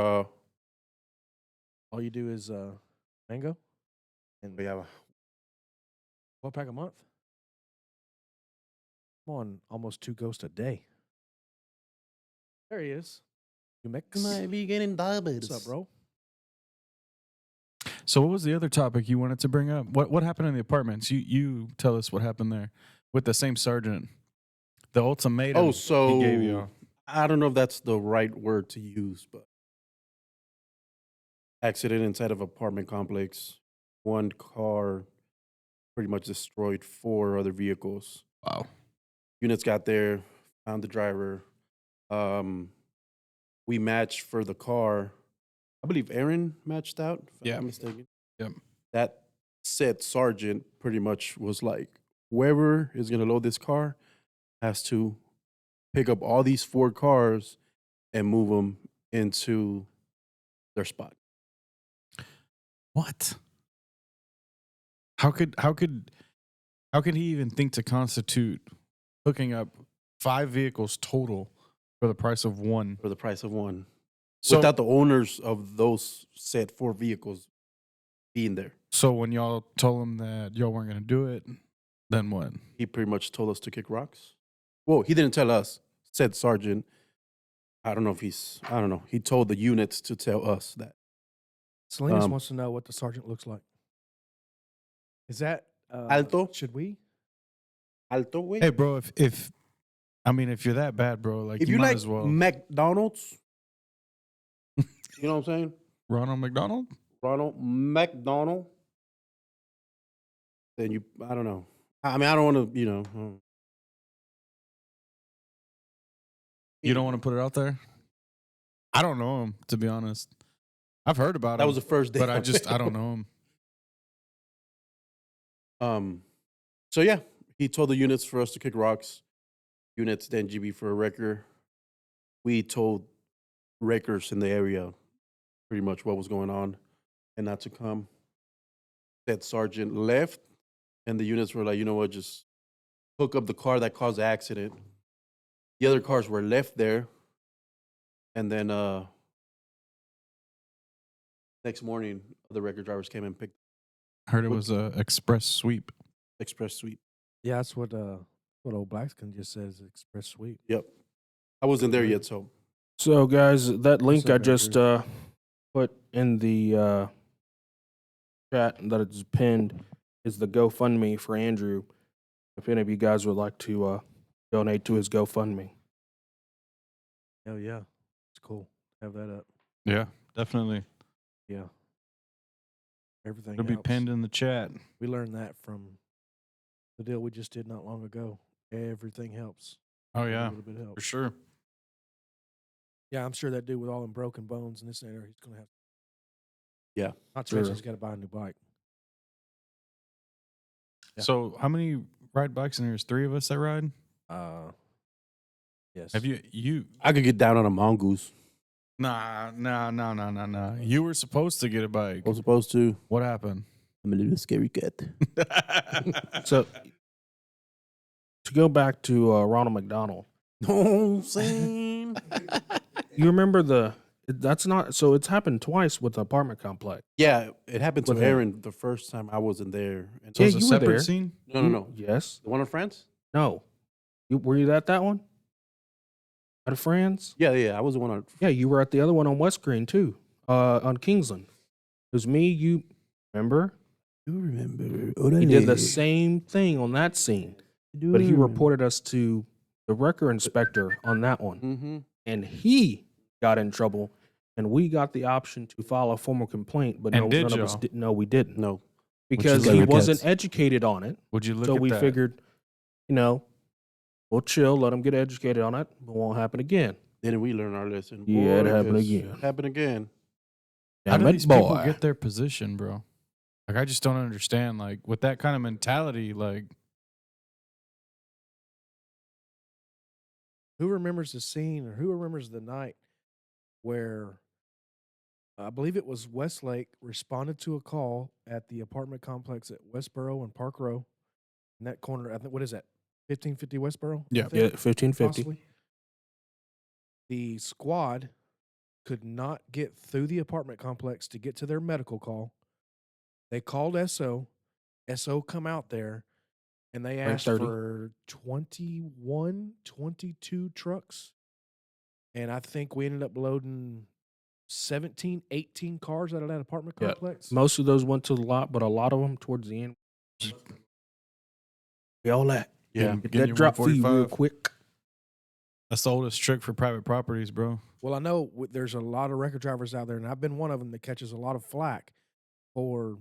All you do is mango and we have 12-pack a month. I'm on almost 2 ghosts a day. There he is. You mix. might be getting diabetes. What's up, bro? So what was the other topic you wanted to bring up? What happened in the apartments? You tell us what happened there with the same sergeant. The ultimatum Oh, so he gave you. I don't know if that's the right word to use, but accident inside of an apartment complex. One car pretty much destroyed 4 other vehicles. Wow. Units got there, found the driver. We matched for the car. I believe Aaron matched out, if I'm Yeah. not mistaken. Yep. That said sergeant pretty much was like, whoever is going to load this car has to pick up all these 4 cars and move them into their spot. What? How could he even think to constitute hooking up 5 vehicles total for the price of one? For the price of one. So, Without the owners of those said 4 vehicles being there. so when y'all told him that y'all weren't gonna do it, then what? He pretty much told us to kick rocks. Well, he didn't tell us, said sergeant. I don't know. He told the units to tell us that. Salinas Um, wants to know what the sergeant looks like. Is that Alto? Should we? Alto, güey. Hey, bro, if you're that bad, bro, like If you you might like as well. McDonald's, you know what I'm saying? Ronald McDonald? Ronald McDonald, then I don't know. I mean, I don't want to, You don't want to put it out there? I don't know him, to be honest. I've heard about That him, was the first day. but I don't know him. So yeah, he told the units for us to kick rocks. Units then GB for a wrecker. We told wreckers in the area pretty much what was going on and not to come. That sergeant left, and the units were like, you know what, just hook up the car that caused the accident. The other cars were left there, and then next morning, the wrecker drivers came and picked Heard it was a express sweep. express sweep. Yeah, that's what old Blackskin just says. Express sweep. Yep, I wasn't there yet, so So, guys, that link up, I just Andrew? put in the chat that is pinned is the GoFundMe for Andrew. If any of you guys would like to donate to his GoFundMe. Oh yeah, it's cool. Have that up. Yeah, definitely. Yeah. Everything It'll be helps. pinned in the chat. We learned that from the deal we just did not long ago. Everything helps. Oh, Every yeah, little bit for helps. sure. Yeah, I'm sure that dude with all them broken bones and this and that, he's gonna have. Yeah, Not to mention sure. he's got to buy a new bike. Yeah. So, how many ride bikes in here? There's 3 of us that ride? Yes. Have you? I could get down on a mongoose. Nah. You were supposed to get a bike. I was supposed to. What happened? I'm a little scary cat. So, to go back to Ronald McDonald, No, Sam. you remember that's not, so it's happened twice with the apartment complex. Yeah, it happened to With him. Aaron the first time I wasn't there. And So Yeah, it's a you were separate there. scene? no. Yes. The one on France? No. Were you at that one? At a friend's? Yeah. I was the one on. Yeah, you were at the other one on West Green too, on Kingsland. It was me, you, remember? You remember? He did the same thing on that scene, but he reported us to the wrecker inspector on that one, Mm-hmm. and he got in trouble, and we got the option to file a formal complaint, but And did none of us y'all? did. No, we didn't, No. because like he the wasn't cats. educated on it. Would you look So at we that? figured, we'll chill, let him get educated on it. It won't happen again. Then we learned our lesson. Yeah, it Boy, happened 'cause again. It happened again. How do Damn it, these people boy. get their position, bro? Like, I just don't understand. Like, with that kind of mentality, like, Who remembers the scene or who remembers the night where I believe it was Westlake responded to a call at the apartment complex at Westboro and Park Row in that corner. I think, what is that? 1550 Westboro? I Yeah. think, Yeah, 1550. possibly. The squad could not get through the apartment complex to get to their medical call. They called SO. SO come out there and they asked 30. for 21, 22 trucks. And I think we ended up loading 17, 18 cars out of that apartment Yeah. complex. Most of those went to the lot, but a lot of them towards the end. We all that. Yeah. Get Getting that you drop fee real 145. quick. That's the oldest trick for private properties, bro. Well, I know there's a lot of record drivers out there, and I've been one of them that catches a lot of flack for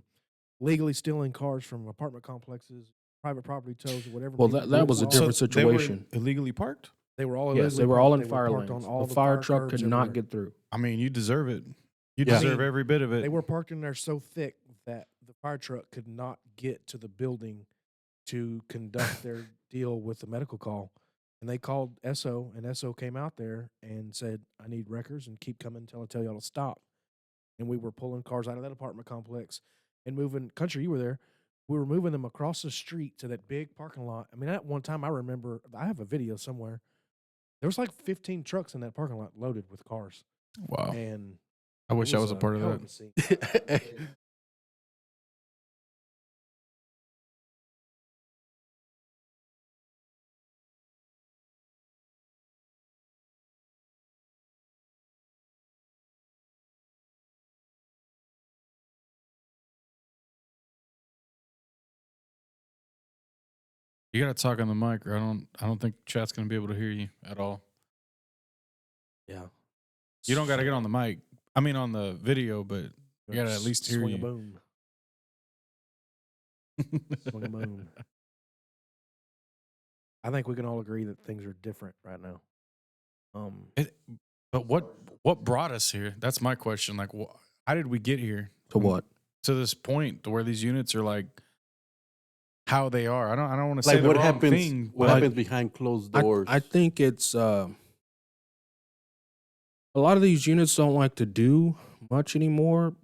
legally stealing cars from apartment complexes, private property tows, or whatever. Well, people that do. was a All- different They were situation. illegally parked? They were all Yes, illegally they were parked. all in They fire parked lanes. on all The fire fire truck curbs could not everywhere. get through. I mean, you deserve it. You Yeah. deserve I mean, every bit of it. They were parked in there so thick that the fire truck could not get to the building to conduct their deal with the medical call. And they called SO, and SO came out there and said, I need records and keep coming until I tell y'all to stop. And we were pulling cars out of that apartment complex and moving, Country, you were there. We were moving them across the street to that big parking lot. I mean, at one time, I remember, I have a video somewhere. There was like 15 trucks in that parking lot loaded with cars. Wow. And I wish it I was a part of hell that. a scene. You gotta talk on the mic, or I don't think chat's gonna be able to hear you at all. Yeah. You don't gotta get on the mic. I mean, on the video, but you gotta at least hear Swing you. a boom. Swing a boom. I think we can all agree that things are different right now. But what brought us here? That's my question. Like, how did we get here? To what? To this point to where these units are like how they are. I don't want to say Like the what wrong happens? thing. What but happens behind closed doors? I think it's a lot of these units don't like to do much anymore,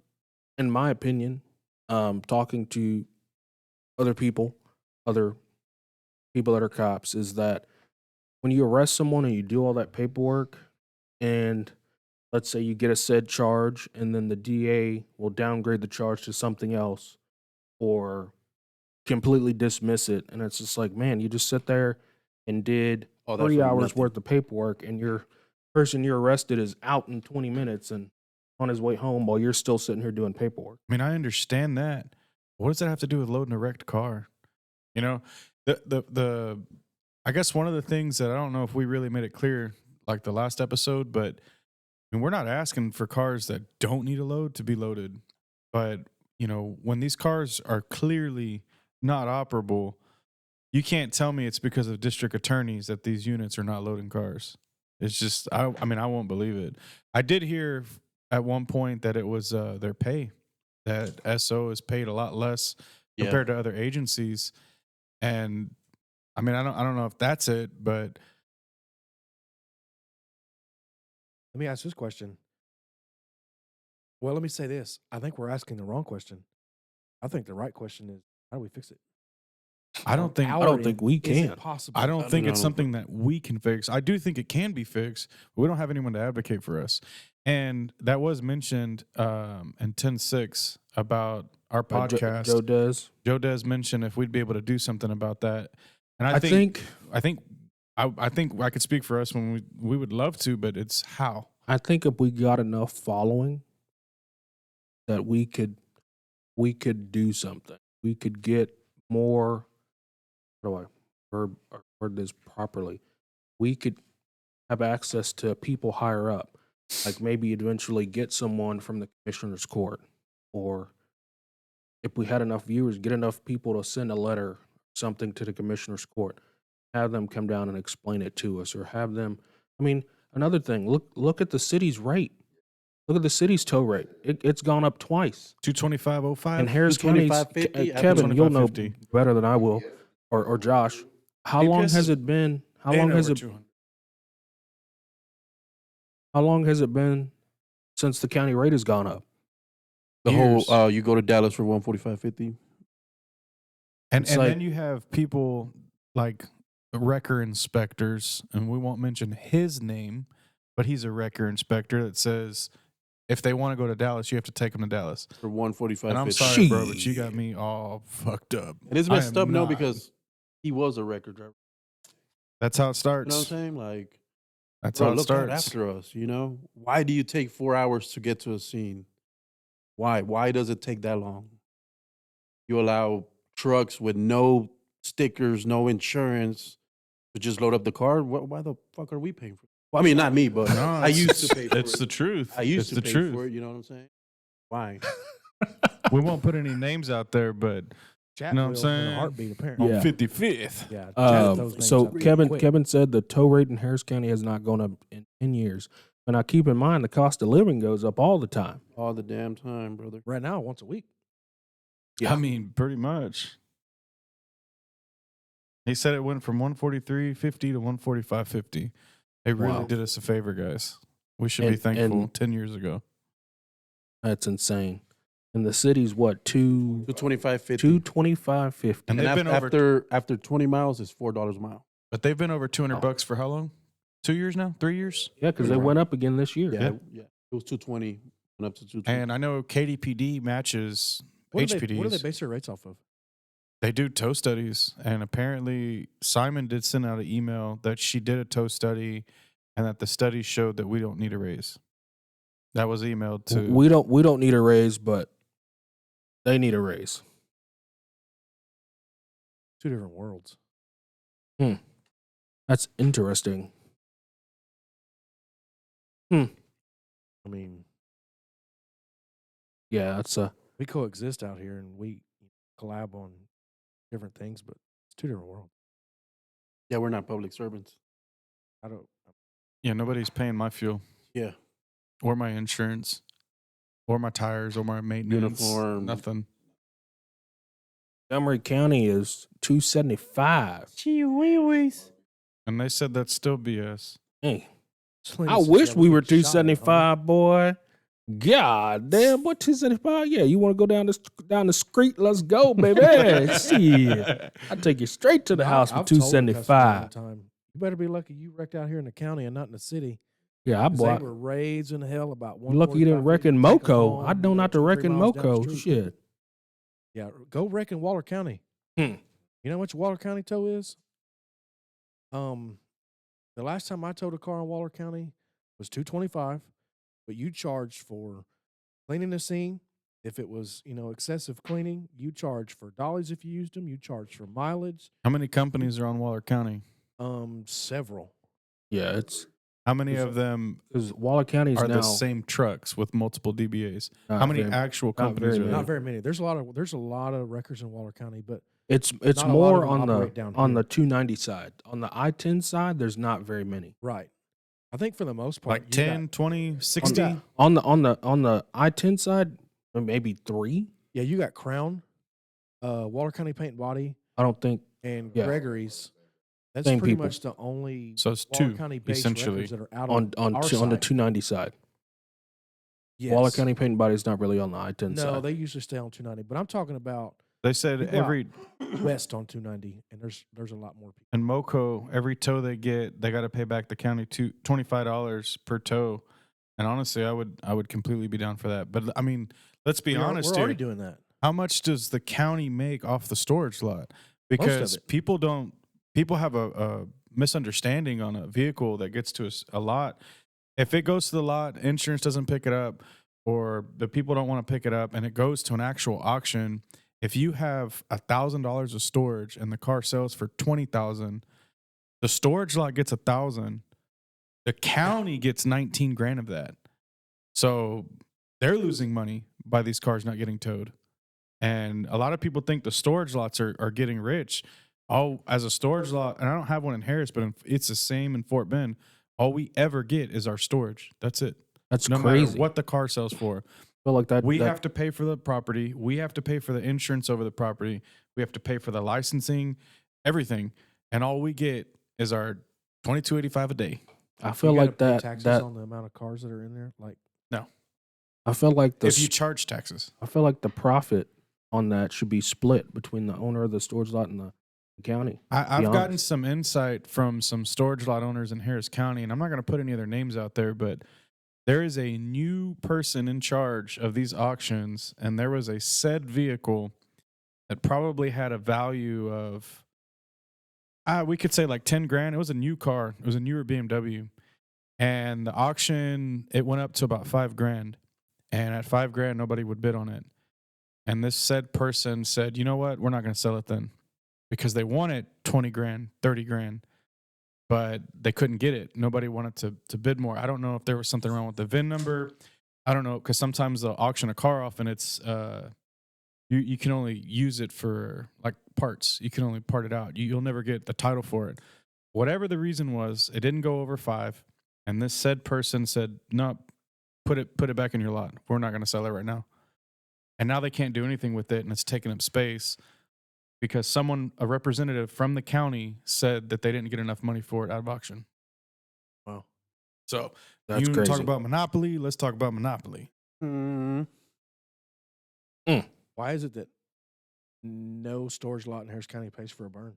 in my opinion. Talking to other people that are cops, is that when you arrest someone and you do all that paperwork, and let's say you get a said charge, and then the DA will downgrade the charge to something else or completely dismiss it, and it's just like, man, you just sit there and did All that 3 for hours nothing. worth of paperwork, and your person you're arrested is out in 20 minutes and on his way home while you're still sitting here doing paperwork. I mean, I understand that. What does that have to do with loading a wrecked car? You know, the I guess one of the things that I don't know if we really made it clear, like the last episode, but I mean, we're not asking for cars that don't need a load to be loaded. But, you know, when these cars are clearly not operable, you can't tell me it's because of district attorneys that these units are not loading cars. It's just, I mean, I won't believe it. I did hear at one point that it was their pay, that SO is paid a lot less Yeah. compared to other agencies. And I mean, I don't know if that's it, but Let me ask this question. Well, let me say this. I think we're asking the wrong question. I think the right question is, how do we fix it? I don't think I don't think we Is it can. possible? I don't think it's No. something that we can fix. I do think it can be fixed, but we don't have anyone to advocate for us. And that was mentioned in 10.6 about our podcast. Joe does. Joe Des mentioned if we'd be able to do something about that. And I think I think I could speak for us when we would love to, but it's how. I think if we got enough following, that we could do something. We could get more. How do I word this properly? We could have access to people higher up, like maybe eventually get someone from the commissioner's court, or if we had enough viewers, get enough people to send a letter, something to the commissioner's court, have them come down and explain it to us, or have them. I mean, another thing. Look at the city's rate. Look at the city's tow rate. It's gone up twice. 225.05. And Harris County, 225.50, Kevin, you'll know 225.50. better than I will, or Josh. How long DPS has is it been? How paying long has over it? 200. How long has it been since the county rate has gone up? The Years. whole you go to Dallas for 145.50. And It's like- then you have people like wrecker inspectors, and we won't mention his name, but he's a wrecker inspector that says if they want to go to Dallas, you have to take them to Dallas. For 145.50. And I'm sorry, bro, but you got me all fucked up. And it's I messed am up now not- because he was a record driver. That's how it You know starts. what I'm saying? Like, That's bro, how it look out starts. after us, you know? Why do you take 4 hours to get to a scene? Why? Why does it take that long? You allow trucks with no stickers, no insurance, To just load up the car? Why the fuck are we paying for it? Well, I mean, not me, but No, I it's- used to pay for It's it. the truth. I used it's to the pay truth. for it. You know what I'm saying? Why? We won't put any names out there, but Chat know what I'm will in saying? a heartbeat, apparently. Yeah. 55th. Yeah. Chat those names So out pretty Kevin quick. said the tow rate in Harris County has not gone up in 10 years. But now keep in mind the cost of living goes up all the time. All the damn time, brother. Right now, once a week. Yeah. I mean, pretty much. He said it went from 143.50 to 145.50. They really Wow. did us a favor, guys. We should be And- thankful. and- 10 years ago. That's insane. And the city's what, 225.50. 225.50. And And they've been over, after 20 miles, it's $4 a mile. but they've been over $200 for how long? 2 years now? 3 years? Yeah, because they went up again this year. Yeah, yeah. It was 220, went up to 220. And I know KDPD matches What do HPDs. they base their rates off of? They do tow studies, and apparently Simon did send out an email that she did a tow study, and that the study showed that we don't need a raise. That was emailed to. We don't need a raise, but they need a raise. Two different worlds. That's interesting. I mean, Yeah, that's we coexist out here and we collab on different things, but it's two different worlds. Yeah, we're not public servants. I don't. Yeah, nobody's paying my fuel Yeah. or my insurance or my tires or my maintenance. Uniform. Nothing. Montgomery County is 275. Gee whiz. And they said that's still BS. Hey, Selena I said wish that we would were get shot at, 275, boy. God damn, what 275? Yeah, you want to go down the street? Let's go, baby. Shit, I take you straight to the house for I've told the customer all 275. the time, you better be lucky you wrecked out here in the county and not in the city. Yeah, I 'Cause bought. they were raising hell about You lucky you didn't 145, wreck in 50, take 'em Moco. home, I don't have to 2-3 wreck in miles down the Moco. street. Shit. Yeah, go wreck in Waller County. Hmm. You know how much Waller County tow is? The last time I towed a car in Waller County was $225, but you charged for cleaning the scene. If it was, excessive cleaning, you charge for dollies if you used them. You charge for mileage. How many companies are on Waller County? Several. Yeah, it's How many of them because Waller County is are now the same trucks with multiple DBAs? not How many very- actual companies very are many. there? Not very many. There's a lot of wreckers in Waller County, but It's Not a lot more of on them the operate down on here. the 290 side. On the I-10 side, there's not very many. right. I think for the most part, Like you got- 10, 20, 60? got- On the I-10 side, maybe 3. yeah, you got Crown, Waller County Paint and Body, I don't think. and Yeah. Gregory's. That's Same pretty people. much the only So it's Waller two, County based essentially. wreckers that are out on our the side. 290 side. Yes. Waller County Paint and Body is not really on the I-10 No, side. they usually stay on 290, but I'm talking about They said You go out. every west on 290, and there's a lot more people. in Moco, every tow they get, they got to pay back the county $25 per tow. And honestly, I would completely be down for that. But I mean, let's be honest we're here. already doing that. How much does the county make off the storage lot? Because it. people have a misunderstanding on a vehicle that gets to a lot. If it goes to the lot, insurance doesn't pick it up, or the people don't want to pick it up, and it goes to an actual auction. If you have $1,000 of storage and the car sells for $20,000, the storage lot gets $1,000. The county gets 19 grand of that. So they're losing money by these cars not getting towed. And a lot of people think the storage lots are getting rich. All as a storage lot, and I don't have one in Harris, but it's the same in Fort Bend. All we ever get is our storage. That's it. That's No crazy. matter what the car sells for. I feel like that. We that- have to pay for the property. We have to pay for the insurance over the property. We have to pay for the licensing, everything. And all we get is our $22.85 a day. I feel You gotta like pay that. taxes That on the amount of cars that are in there. Like I feel like If you charge taxes. I feel like the profit on that should be split between the owner of the storage lot and the county. I've be gotten honest. some insight from some storage lot owners in Harris County, and I'm not going to put any of their names out there, but there is a new person in charge of these auctions, and there was a said vehicle that probably had a value of, we could say like 10 grand. It was a new car. It was a newer BMW. And the auction, it went up to about 5 grand. And at 5 grand, nobody would bid on it. And this said person said, you know what? We're not going to sell it then. Because they wanted 20 grand, 30 grand. but they couldn't get it. Nobody wanted to bid more. I don't know if there was something wrong with the VIN number. I don't know, because sometimes they'll auction a car off and it's you can only use it for like parts. You can only part it out. You'll never get the title for it. Whatever the reason was, it didn't go over 5. And this said person said, no, put it back in your lot. We're not going to sell it right now. And now they can't do anything with it, and it's taking up space because a representative from the county said that they didn't get enough money for it out of auction. Wow. So That's you crazy. talk about monopoly. Let's talk about monopoly. Mm. Why is it that no storage lot in Harris County pays for a burn?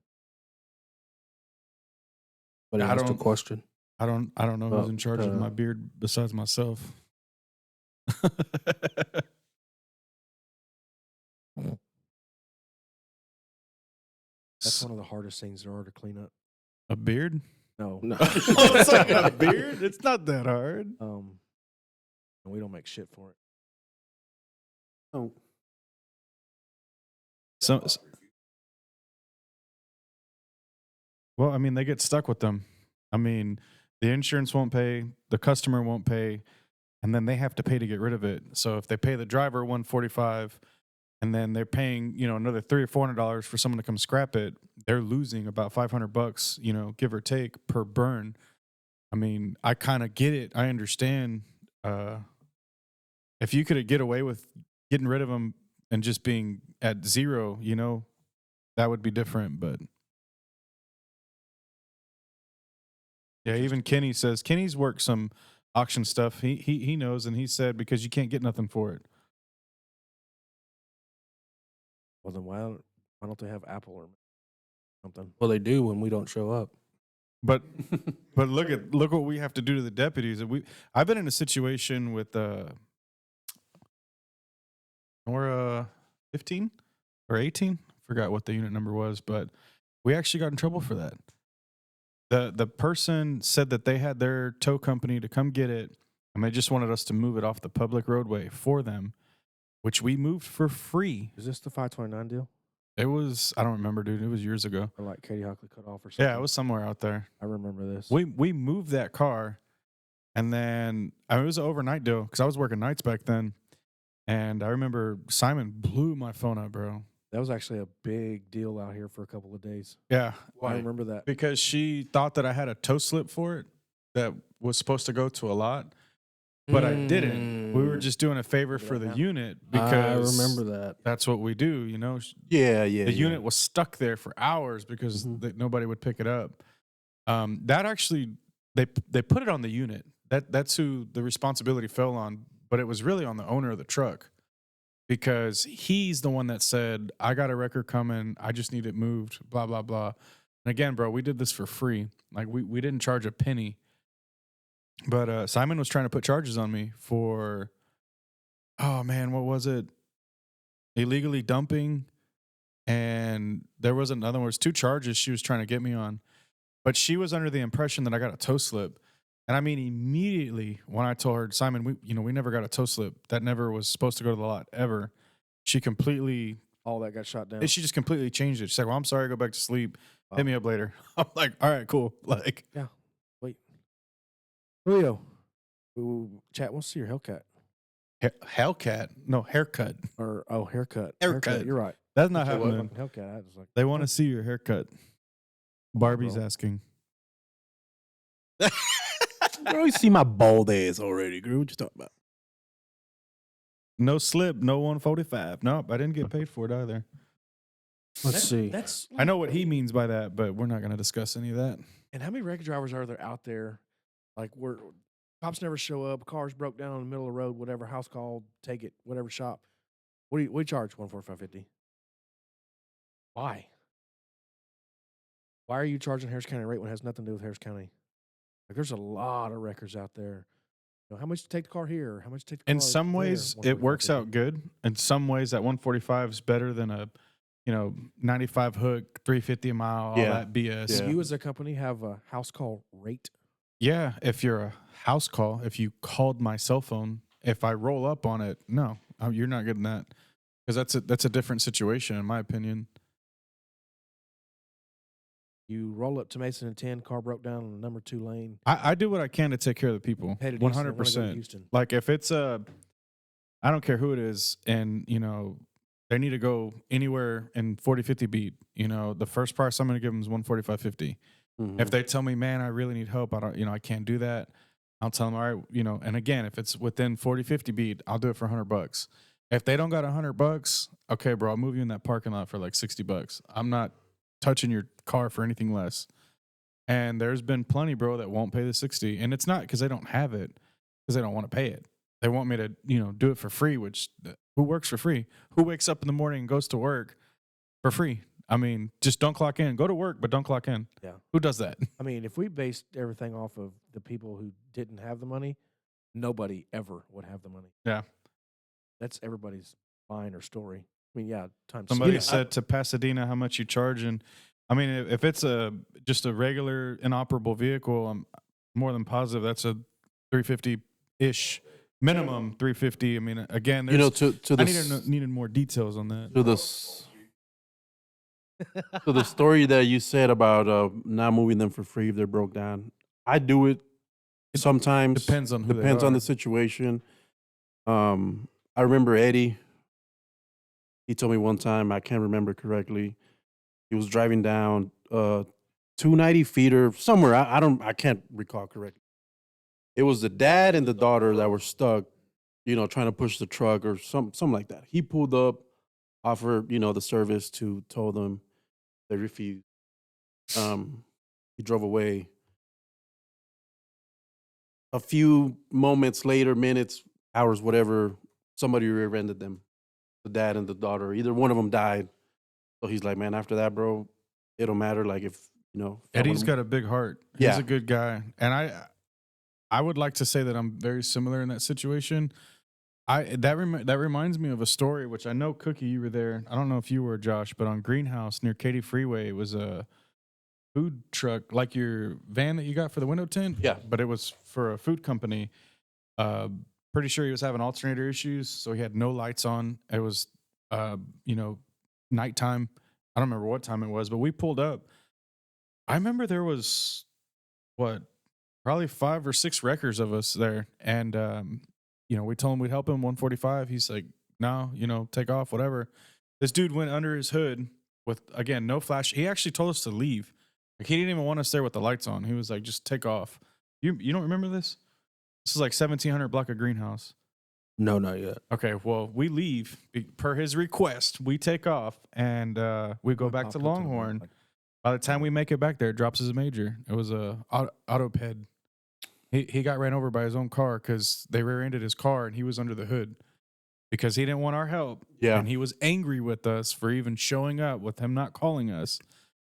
But he I asked a don't- question. I don't know who's in charge of my beard besides myself. That's one of the hardest things there are to clean up. A beard? No. No. It's like a beard. It's not that hard. And we don't make shit for it. Oh. Well, I mean, they get stuck with them. I mean, the insurance won't pay, the customer won't pay, and then they have to pay to get rid of it. So if they pay the driver $145, and then they're paying, another $300 or $400 for someone to come scrap it, they're losing about $500, give or take, per burn. I mean, I kind of get it. I understand. If you could get away with getting rid of them and just being at 0, that would be different. But yeah, even Kenny says Kenny's worked some auction stuff. He knows, and he said because you can't get nothing for it. Well, then why don't they have Apple or something? Well, they do when we don't show up. But look what we have to do to the deputies. I've been in a situation with or 15 or 18, forgot what the unit number was, but we actually got in trouble for that. The person said that they had their tow company to come get it, and they just wanted us to move it off the public roadway for them, which we moved for free. Is this the 529 deal? It was, I don't remember, dude. It was years ago. Or like Katie Hockley cut off or something? Yeah, it was somewhere out there. I remember this. We moved that car, and then it was an overnight deal because I was working nights back then. And I remember Simon blew my phone up, bro. That was actually a big deal out here for a couple of days. Yeah, I remember that. because she thought that I had a tow slip for it that was supposed to go to a lot, but I didn't. We were just doing a favor for the unit because I remember that. that's what we do, Yeah. The unit was stuck there for hours because nobody would pick it up. That actually, they put it on the unit. That's who the responsibility fell on, but it was really on the owner of the truck because he's the one that said, I got a record coming. I just need it moved, blah, blah, blah. And again, bro, we did this for free. Like we didn't charge a penny. But Simon was trying to put charges on me for, oh man, what was it? Illegally dumping. And there was another one. There was 2 charges she was trying to get me on. But she was under the impression that I got a tow slip. And I mean, immediately when I told her, Simon, we never got a tow slip. That never was supposed to go to the lot ever. She completely, All that got shot down. she just completely changed it. She said, well, I'm sorry, go back to sleep. Hit me up later. I'm like, all right, cool. Like, Wait. Julio. Chat wants to see your Hellcat. Hellcat? No, haircut. Or, haircut. Haircut. You're right. That's not Fucking happening. Hellcat. I was like, They want to see your haircut. Barbie's bro. asking. Bro, you see my bald ass already, girl. What you talking about? No slip, no 145. Nope, I didn't get paid for it either. Let's see. That's I know what he means by that, but we're not going to discuss any of that. And how many record drivers are there out there? Like, where cops never show up, cars broke down in the middle of the road, whatever, house call, take it, whatever shop. What do you charge? $145.50. Why? Why are you charging Harris County rate when it has nothing to do with Harris County? Like, there's a lot of records out there. How much to take the car here? How much to take the car In some there? ways, it works $145.50. out good. In some ways, that 145 is better than a, 95 hook, 350 a mile, all Yeah. that BS. Yeah. You as a company have a house call rate? Yeah, if you're a house call, if you called my cell phone, if I roll up on it, no, you're not getting that because that's a different situation in my opinion. You roll up to Mason and 10, car broke down on the number 2 lane. I do what I can to take care of the people. Headed east, and I wanna go to 100%. Houston. Like if it's I don't care who it is, and they need to go anywhere in 40, 50 beat. The first price I'm going to give them is 145.50. Mhm. If they tell me, man, I really need help, I can't do that. I'll tell them, all right, and again, if it's within 40, 50 beat, I'll do it for $100. If they don't got $100, okay, bro, I'll move you in that parking lot for like $60. I'm not touching your car for anything less. And there's been plenty, bro, that won't pay the 60. And it's not because they don't have it, because they don't want to pay it. They want me to, do it for free, which who works for free? Who wakes up in the morning and goes to work for free? I mean, just don't clock in. Go to work, but don't clock in. Yeah. Who does that? I mean, if we based everything off of the people who didn't have the money, nobody ever would have the money. Yeah. That's everybody's line or story. I mean, yeah, times Somebody said to Pasadena how much you charge, and I mean, if it's just a regular inoperable vehicle, I'm more than positive that's a 350 ish minimum 350. I mean, again, there's, to I needed more details on that. to this to the story that you said about not moving them for free if they're broke down. I do it sometimes. Depends on who they Depends on are. the situation. I remember Eddie. He told me one time, I can't remember correctly. He was driving down 290 feet or somewhere. I can't recall correctly. It was the dad and the daughter that were stuck, trying to push the truck or something like that. He pulled up, offered, the service to tow them. They refused. He drove away. A few moments later, minutes, hours, whatever, somebody rear-ended them. The dad and the daughter, either one of them died. So he's like, man, after that, bro, it don't matter. Like if Eddie's got a big heart. He's Yeah. a good guy, and I would like to say that I'm very similar in that situation. That reminds me of a story, which I know, Cookie, you were there. I don't know if you were, Josh, but on Greenhouse near Katy Freeway, it was a food truck, like your van that you got for the window tint. Yeah. But it was for a food company. Pretty sure he was having alternator issues, so he had no lights on. It was, nighttime. I don't remember what time it was, but we pulled up. I remember there was probably 5 or 6 wreckers of us there, and we told him we'd help him 145. He's like, no, take off, whatever. This dude went under his hood with, again, no flash. He actually told us to leave. Like, he didn't even want us there with the lights on. He was like, just take off. You don't remember this? This is like 1700 block of Greenhouse. No, not yet. Okay, well, we leave per his request. We take off and we go back to Longhorn. By the time we make it back there, it drops as a major. It was a autoped. He got ran over by his own car because they rear-ended his car and he was under the hood because he didn't want our help. Yeah. And he was angry with us for even showing up with him not calling us.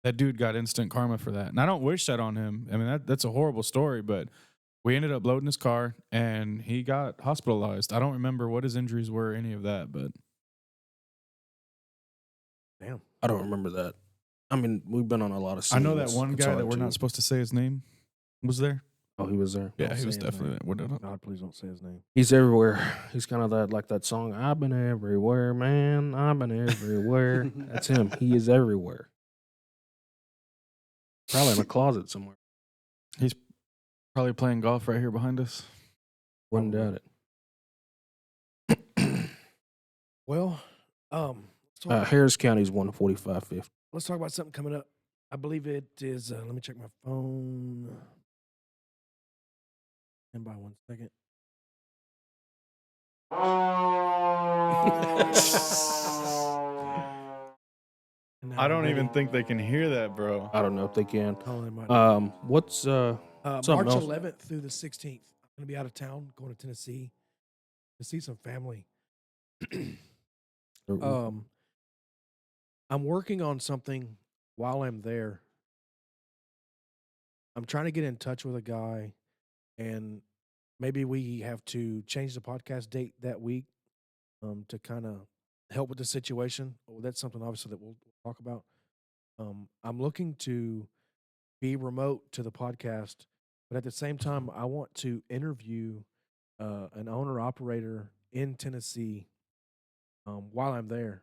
That dude got instant karma for that. And I don't wish that on him. I mean, that's a horrible story, but we ended up loading his car and he got hospitalized. I don't remember what his injuries were, any of that, but Damn. I don't remember that. I mean, we've been on a lot of I scenes. know that one It's guy hard that we're to- not supposed to say his name was there. Oh, he was there. Yeah, Don't he was say his definitely name. there. We're not- God, please don't say his name. He's everywhere. He's kind of that song. I've been everywhere, man. I've been everywhere. That's him. He is everywhere. Probably in a closet somewhere. Probably playing golf right here behind us. Wouldn't doubt it. Well, let's Harris County's 145.50. let's talk about something coming up. I believe it is. Let me check my phone. And by 1 second. I don't even think they can hear that, bro. I don't know if they can. Oh, they might. What's March something else? 11th through the 16th. I'm going to be out of town, going to Tennessee to see some family. I'm working on something while I'm there. I'm trying to get in touch with a guy, and maybe we have to change the podcast date that week to kind of help with the situation. Oh, that's something obviously that we'll talk about. I'm looking to be remote to the podcast, but at the same time, I want to interview an owner operator in Tennessee while I'm there,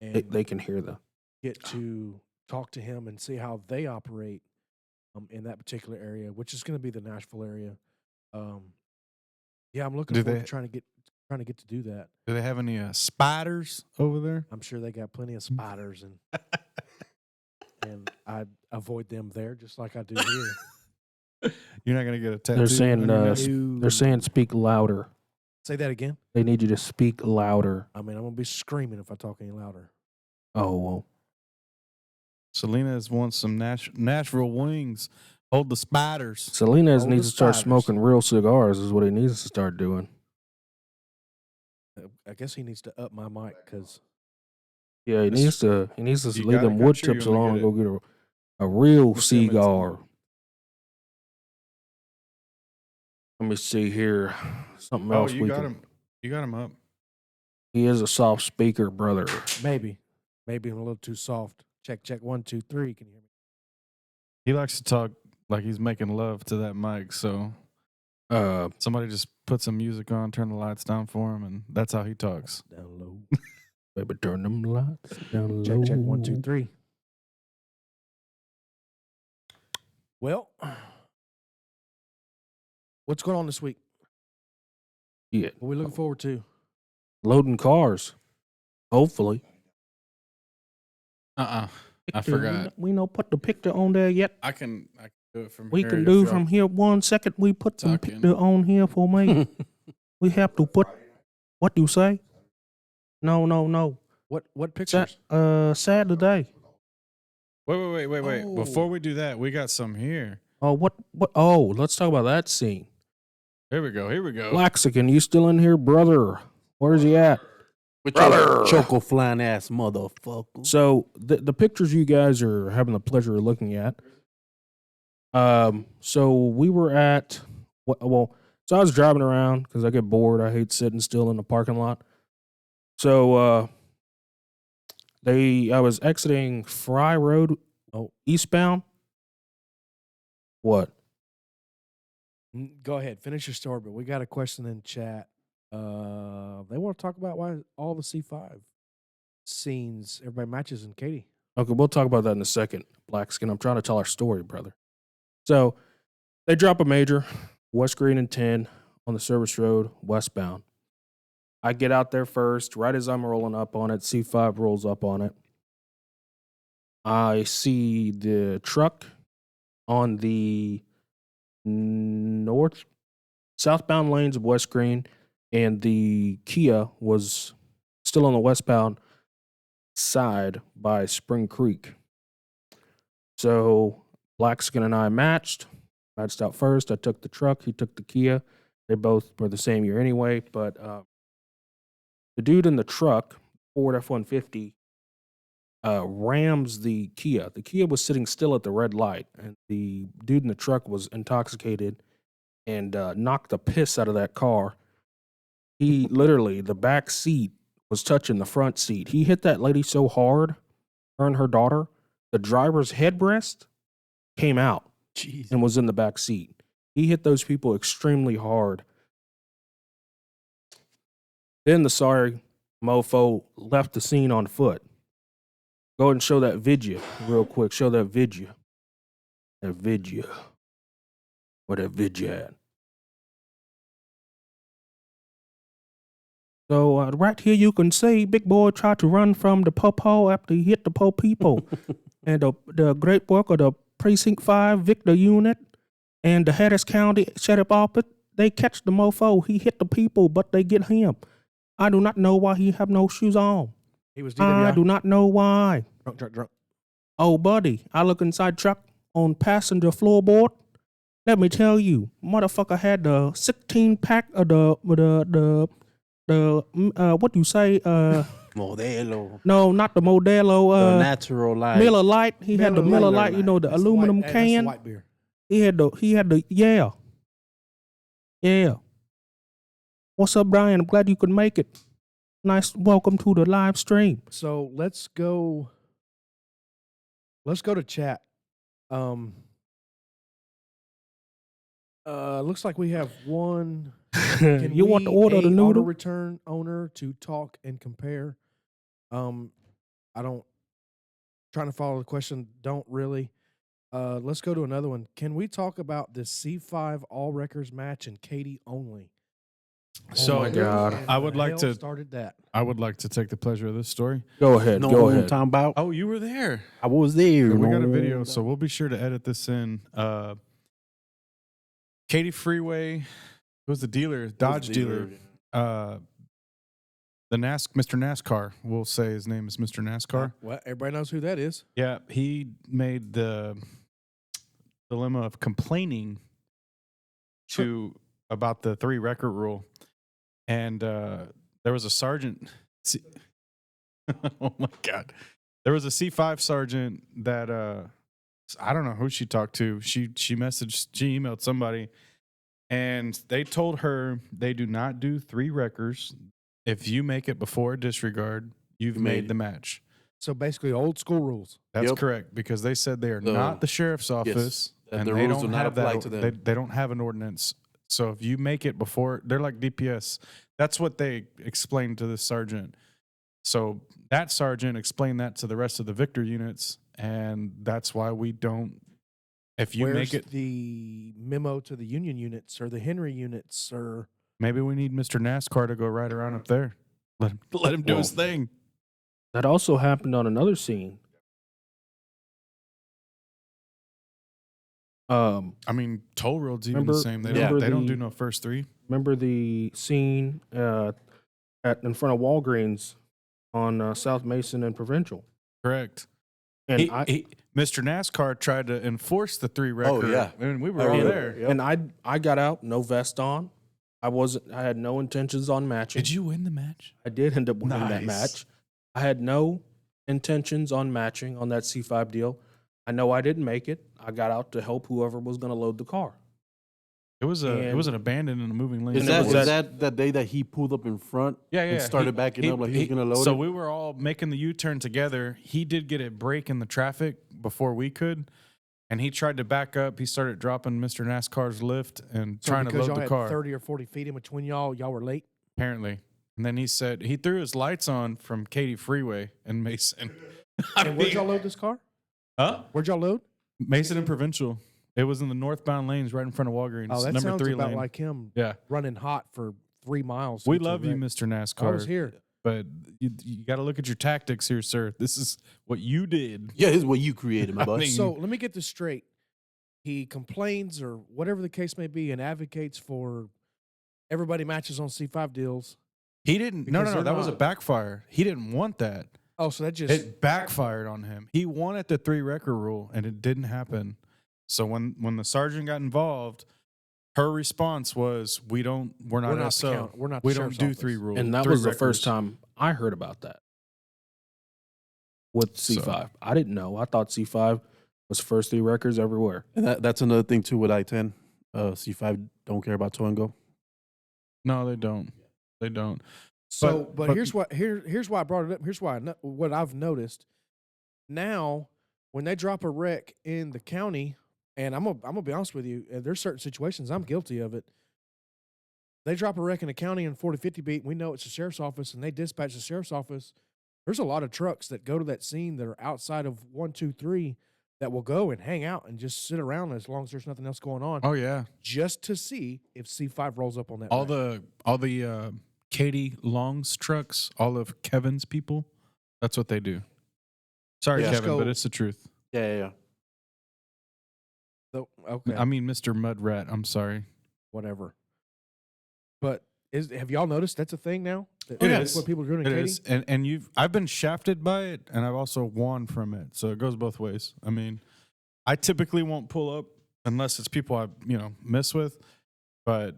and They can hear that. get to talk to him and see how they operate in that particular area, which is going to be the Nashville area. Yeah, I'm looking Do forward they- to trying to get to do that. Do they have any spiders over there? I'm sure they got plenty of spiders, and I avoid them there just like I do here. You're not gonna get a tattoo. They're saying on your neck? they're saying speak louder. Say that again. They need you to speak louder. I mean, I'm gonna be screaming if I talk any louder. Oh well. Selena's wants some Nashville wings. Hold the spiders. Salinas Hold needs the to start spiders. smoking real cigars. Is what he needs to start doing. I guess he needs to up my mic because Yeah, he That's- needs to You leave got a them wood country, you chips wanna alone get and go get a real Let's see how many cigar. Let me see here. Something Oh, else you we got can. him. You got him up. He is a soft speaker, brother. maybe I'm a little too soft. Check 1 2 3. Can you hear me? He likes to talk like he's making love to that mic. So somebody just put some music on, turn the lights down for him, and that's how he talks. Down low. Baby, turn them lights down low. Check 1 2 3. Well, what's going on this week? Yeah, What are we looking forward to? loading cars. Hopefully. I forgot. We know put the picture on there yet. I can do it from We here. can if do y'all- from here 1 second. We put some Talking. picture on here for me. We have to put. What do you say? No. What pictures? Saturday. Wait. Oh. Before we do that, we got some here. Oh, what? Oh, let's talk about that scene. Here we go. Laxican, you still in here, brother? Where's he at? With Brother. your choco flying ass motherfucker. So the pictures you guys are having the pleasure of looking at. So we were at so I was driving around because I get bored. I hate sitting still in the parking lot. So I was exiting Fry Road, eastbound. What? Go ahead, finish your story. But we got a question in chat. They want to talk about why all the C5 scenes everybody matches in Katie. Okay, we'll talk about that in a second, Blackskin. I'm trying to tell our story, brother. So they drop a major, West Green and 10 on the service road, westbound. I get out there first. Right as I'm rolling up on it, C5 rolls up on it. I see the truck on the southbound lanes of West Green, and the Kia was still on the westbound side by Spring Creek. So Blackskin and I matched out first. I took the truck, he took the Kia. They both were the same year anyway, but the dude in the truck, Ford F-150, rams the Kia. The Kia was sitting still at the red light, and the dude in the truck was intoxicated and knocked the piss out of that car. He literally, the back seat was touching the front seat. He hit that lady so hard, her and her daughter, the driver's headrest came out Jeez. and was in the back seat. He hit those people extremely hard. Then the sorry mofo left the scene on foot. Go ahead and show that video real quick. Show that video. That video. Where that video at? So right here you can see Big Boy tried to run from the po after he hit the po people. And the great work of the Precinct 5 Victor Unit and the Harris County Sheriff Office, they catch the mofo. He hit the people, but they get him. I do not know why he have no shoes on. He was I DWI. do not know why. Drunk. Oh, buddy, I look inside truck on passenger floorboard. Let me tell you, motherfucker had the 16-pack of the what do you say? Modelo. No, not the Modelo. The natural light. Miller Lite. He had the Miller Miller Lite. You know, the That's aluminum white, that's the can. white beer. He had the yeah. What's up, Brian? I'm glad you could make it. Nice. Welcome to the live stream. So let's go to chat. Looks like we have one. Can You want we, to order a the auto noodle? return owner, to talk and compare? I don't. trying to follow the question. Don't really. Let's go to another one. Can we talk about the C5 All Records match and Katie only? So my God. And I would the like hell to started that. I would like to take the pleasure of this story. Go ahead. No, Go what I'm ahead. talking about. Oh, you were there. I was there. So we got a no. video, so we'll be sure to edit this in. Katy Freeway, who was the dealer? Dodge dealer. Mr. NASCAR. We'll say his name is Mr. NASCAR. Well, everybody knows who that is. Yeah, he made the dilemma of complaining about the 3 record rule, and there was a sergeant. Oh my God, there was a C5 sergeant that I don't know who she talked to. She emailed somebody, and they told her they do not do 3 wreckers. If you make it before a disregard, you've You made made it. the match. So basically, old school rules. That's Yep. correct, because they said they are So, not the sheriff's office, that and the they rules don't do not have apply that. to them. They don't have an ordinance. So if you make it before, they're like DPS. That's what they explained to this sergeant. So that sergeant explained that to the rest of the Victor units, and that's why we don't. If you Where's make it, the memo to the Union units or the Henry units or maybe we need Mr. NASCAR to go right around up there. Let him do his thing. That also happened on another scene. I mean, toll roads even the Remember- same. They remember don't do the- no first 3. Remember the scene in front of Walgreens on South Mason and Provincial? Correct. And Mr. NASCAR tried to enforce the 3 record. yeah. and we were I all remember. there. Yep. and I got out, no vest on. I had no intentions on matching. Did you win the match? I did end up winning that Nice. match. I had no intentions on matching on that C5 deal. I know I didn't make it. I got out to help whoever was going to load the car. It was And- an abandoned and a moving lane. Is And it that was that day that he pulled up in front? Yeah, yeah. And started backing up like he's gonna load So it? we were all making the U-turn together. He did get a break in the traffic before we could, and he tried to back up. He started dropping Mr. NASCAR's lift and so trying to because load y'all the had car. 30 or 40 feet in between y'all were late. Apparently, and then he said he threw his lights on from Katy Freeway and Mason. I And where'd mean- y'all load this car? Huh? Where'd y'all load? Mason and Provincial. It was in the northbound lanes right in front of Walgreens. Oh, that number sounds 3 about lane. like him Yeah. running hot for 3 miles. We since the love you, wreck. Mr. NASCAR. I was here. But you got to look at your tactics here, sir. This is what you did. Yeah, this is what you created, my I boy. mean- So let me get this straight. He complains or whatever the case may be and advocates for everybody matches on C5 deals. He didn't. Because No. they're That was a not- backfire. He didn't want that. Oh, so that just It backfired on him. He wanted the 3 record rule, and it didn't happen. So when the sergeant got involved, her response was, "We're not we're not the SO. count. We're not the We don't sheriff's do office. 3 rules." And that 3 was the records. first time I heard about that with C5. I didn't know. I thought C5 was first 3 records everywhere. And that's another thing too with I-10. C5 don't care about tow and go. No, they don't. They don't. So, But- but here's why I brought it up. Here's why what I've noticed. Now, when they drop a wreck in the county, and I'm gonna be honest with you, there's certain situations I'm guilty of it. They drop a wreck in the county in 40-50 beat. And we know it's the sheriff's office, and they dispatch the sheriff's office. There's a lot of trucks that go to that scene that are outside of 123 that will go and hang out and just sit around as long as there's nothing else going on, Oh yeah. just to see if C5 rolls up on that. All wreck. the Katie Long's trucks, all of Kevin's people, that's what they do. Sorry, Yeah. Kevin, Just but go- it's the truth. Yeah. So, okay. I mean, Mr. Mudrat, I'm sorry. Whatever. But have y'all noticed that's a thing now? It That's is. what people are doing in It Katy? is, and I've been shafted by it, and I've also won from it. So it goes both ways. I mean, I typically won't pull up unless it's people I mess with, but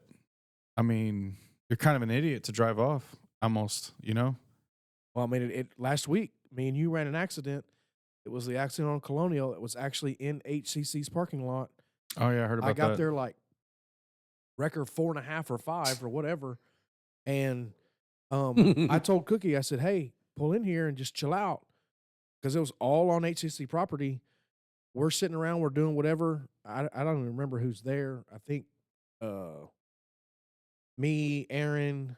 I mean, you're kind of an idiot to drive off almost. Well, I mean, it last week, me and you ran an accident. It was the accident on Colonial. It was actually in HCC's parking lot. Oh yeah, I heard about I got that. there like record 4.5 or 5 or whatever. And I told Cookie, I said, hey, pull in here and just chill out. Because it was all on HCC property. We're sitting around, we're doing whatever. I don't even remember who's there. I think me, Aaron,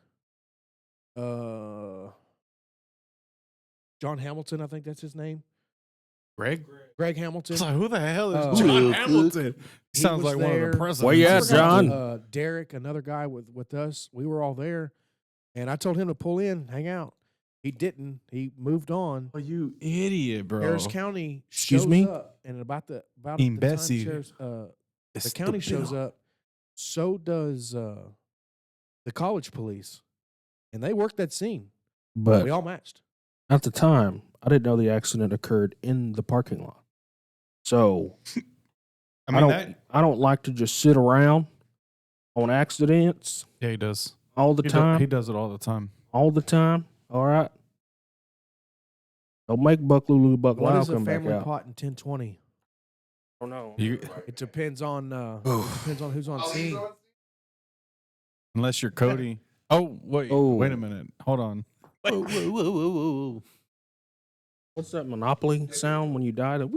John Hamilton, I think that's his name. Greg? Greg I Hamilton. was like, who the hell is Uh, John Real good. Hamilton? He Sounds was like one of there. the presidents. Where you I at, forgot, John? Derek, another guy with us. We were all there, and I told him to pull in, hang out. He didn't. He moved on. Oh, you idiot, bro. Harris County Excuse shows me? up, and about the Team time Bessie. sheriff's, the county shows up, so does the college police, and they worked that scene. But We all matched. at the time, I didn't know the accident occurred in the parking lot. So I mean, I don't like to just sit around on accidents yeah, he does. all the time. He does it all the time. All the time. All right. Don't make Buck Lulu Buck What Lyle is a come back family out. pot in 1020? I don't know. It depends on who's on scene. Unless you're Cody. Oh, wait. Oh. Wait a minute. Hold on. Whoa. What's that Monopoly sound when you die? That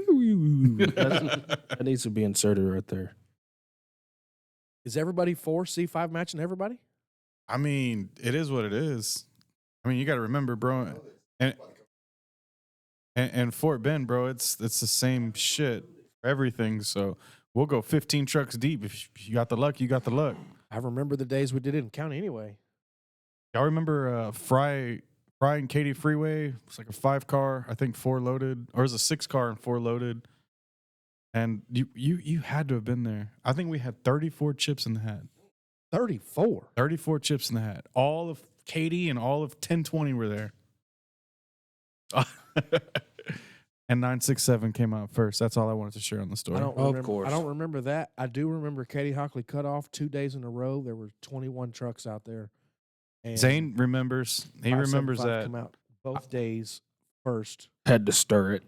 needs to be inserted right there. Is everybody for C5 matching everybody? I mean, it is what it is. I mean, you got to remember, bro. And Fort Bend, bro, it's the same shit for everything. So we'll go 15 trucks deep. If you got the luck, you got the luck. I remember the days we did it in county anyway. Y'all remember Fry and Katy Freeway? It's like a 5-car, I think 4 loaded, or is a 6-car and 4 loaded. And you had to have been there. I think we had 34 chips in the hat. 34. 34 chips in the hat. All of Katy and all of 1020 were there. And 967 came out first. That's all I wanted to share on the story. I don't Of remember. course. I don't remember that. I do remember Katie Hockley cut off 2 days in a row. There were 21 trucks out there. And Zane remembers. He remembers 575 that. come out both days first. Had to stir it.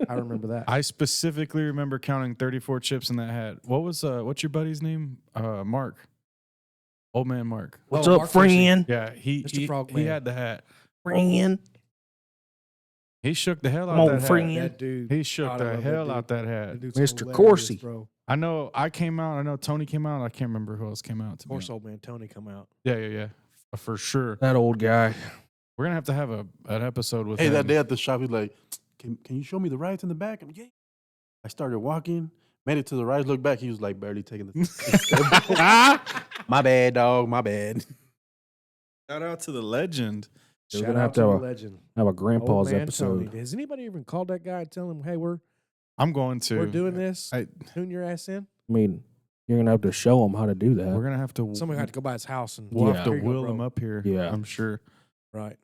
I remember that. I specifically remember counting 34 chips in that hat. What's your buddy's name? Mark. Old man Mark. What's Oh, up, Mark Fisher. friend? Yeah, he Frogman. had the hat. Friend. He shook the hell Come out on, that hat. friend. That dude. He shook God, I the love that hell dude. out that That hat. dude's Mr. hilarious, Corsi. bro. I know I came out. I know Tony came out. I can't remember who else came out. Of course, old man Tony come out. Yeah. For sure. That old guy. We're gonna have to have an episode with Hey, him. that day at the shop, he's like, can you show me the rides in the back? I'm like, yeah. I started walking, made it to the rides, looked back, he was like barely taking the My bad, dog, my bad. Shout out to the legend. We're Shout gonna out have to to the have a- legend. Have a Old grandpa's man episode. Tony. Has anybody even called that guy and tell him, hey, we're I'm going to. doing this? I- Tune your ass in? I mean, you're gonna have to show him how to do that. We're gonna have to. Somebody had to go by his house and We'll Yeah. have to Here you go, wheel bro. him up here. Yeah. I'm sure Right.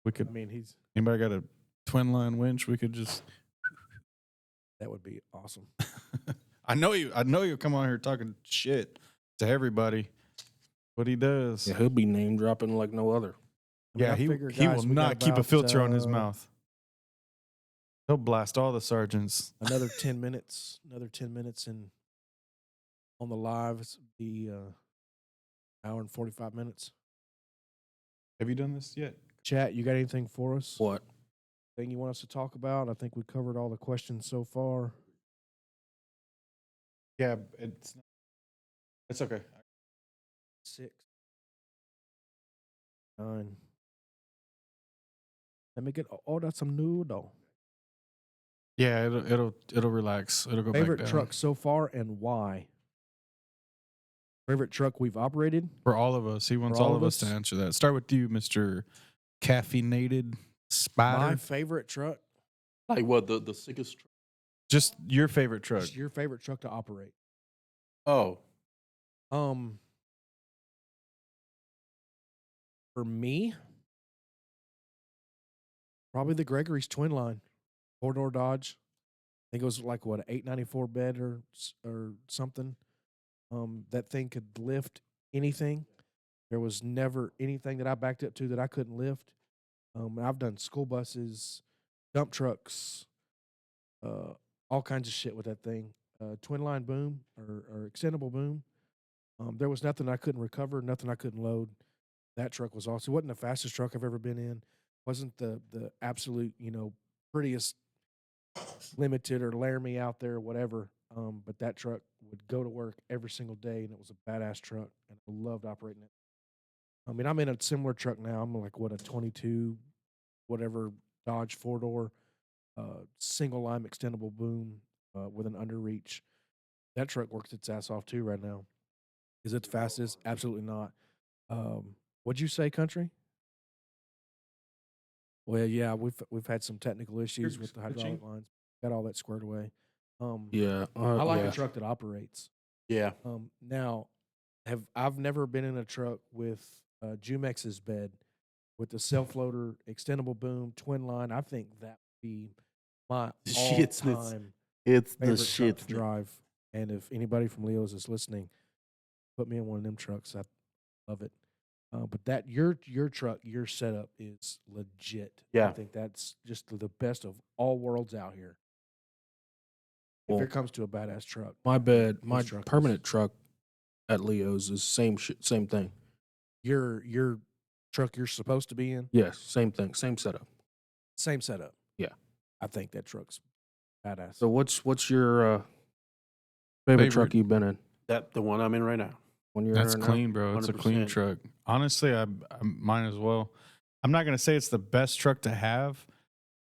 we I could. mean, he's Anybody got a twin line winch? We could just. that would be awesome. I know you'll come on here talking shit to everybody. What he does. Yeah, he'll be name dropping like no other. I mean, Yeah, I he figure, will guys, we got not keep a about, filter on his mouth. He'll blast all the sergeants. Another 10 minutes. Another 10 minutes in on the live. It's the hour and 45 minutes. Have you done this yet? Chat, you got anything for us? What? Thing you want us to talk about? I think we covered all the questions so far. Yeah, it's okay. 6, 9. Let me get order some noodle. Yeah, it'll relax. It'll go Favorite back down. truck so far and why? Favorite truck we've operated? For all of us. He wants For all all of of us to us? answer that. Start with you, Mr. Caffeinated My Spider. favorite truck. Like what, the sickest truck? Just your favorite truck. What's your favorite truck to operate? Oh, For me, probably the Gregory's twin line, 4-door Dodge. I think it was like what, an 894 bed or something. That thing could lift anything. There was never anything that I backed up to that I couldn't lift. I've done school buses, dump trucks, all kinds of shit with that thing. Twin line boom or extendable boom. There was nothing I couldn't recover, nothing I couldn't load. That truck was awesome. It wasn't the fastest truck I've ever been in. Wasn't the absolute, prettiest limited or Laramie out there or whatever. But that truck would go to work every single day, and it was a badass truck, and I loved operating it. I mean, I'm in a similar truck now. I'm like, what, a 22, whatever, Dodge 4-door. single line extendable boom with an underreach. That truck works its ass off too right now. Is it the fastest? Absolutely not. What'd you say, country? Well, yeah, we've had some technical issues with the hydraulic lines. Got all that squared away. Yeah. I like yeah. a truck that operates. Yeah. Now, I've never been in a truck with Jumex's bed with the self loader, extendable boom, twin line. I think that would be my all Shitsnitz. time It's the favorite truck shit. to drive. And if anybody from Leo's is listening, put me in one of them trucks. I love it. But that your truck, your setup is legit. Yeah. I think that's just the best of all worlds out here. Well, if it comes to a badass truck, my bed, my truck is- permanent truck at Leo's is same thing. your truck you're supposed to be in, Yes, same thing, same setup. same setup. Yeah. I think that truck's badass. So what's your favorite truck Favorite- you've been in? That the one I'm in right now. When you're That's in there now? clean, bro. It's a clean 100%. truck. Honestly, I mine as well. I'm not gonna say it's the best truck to have,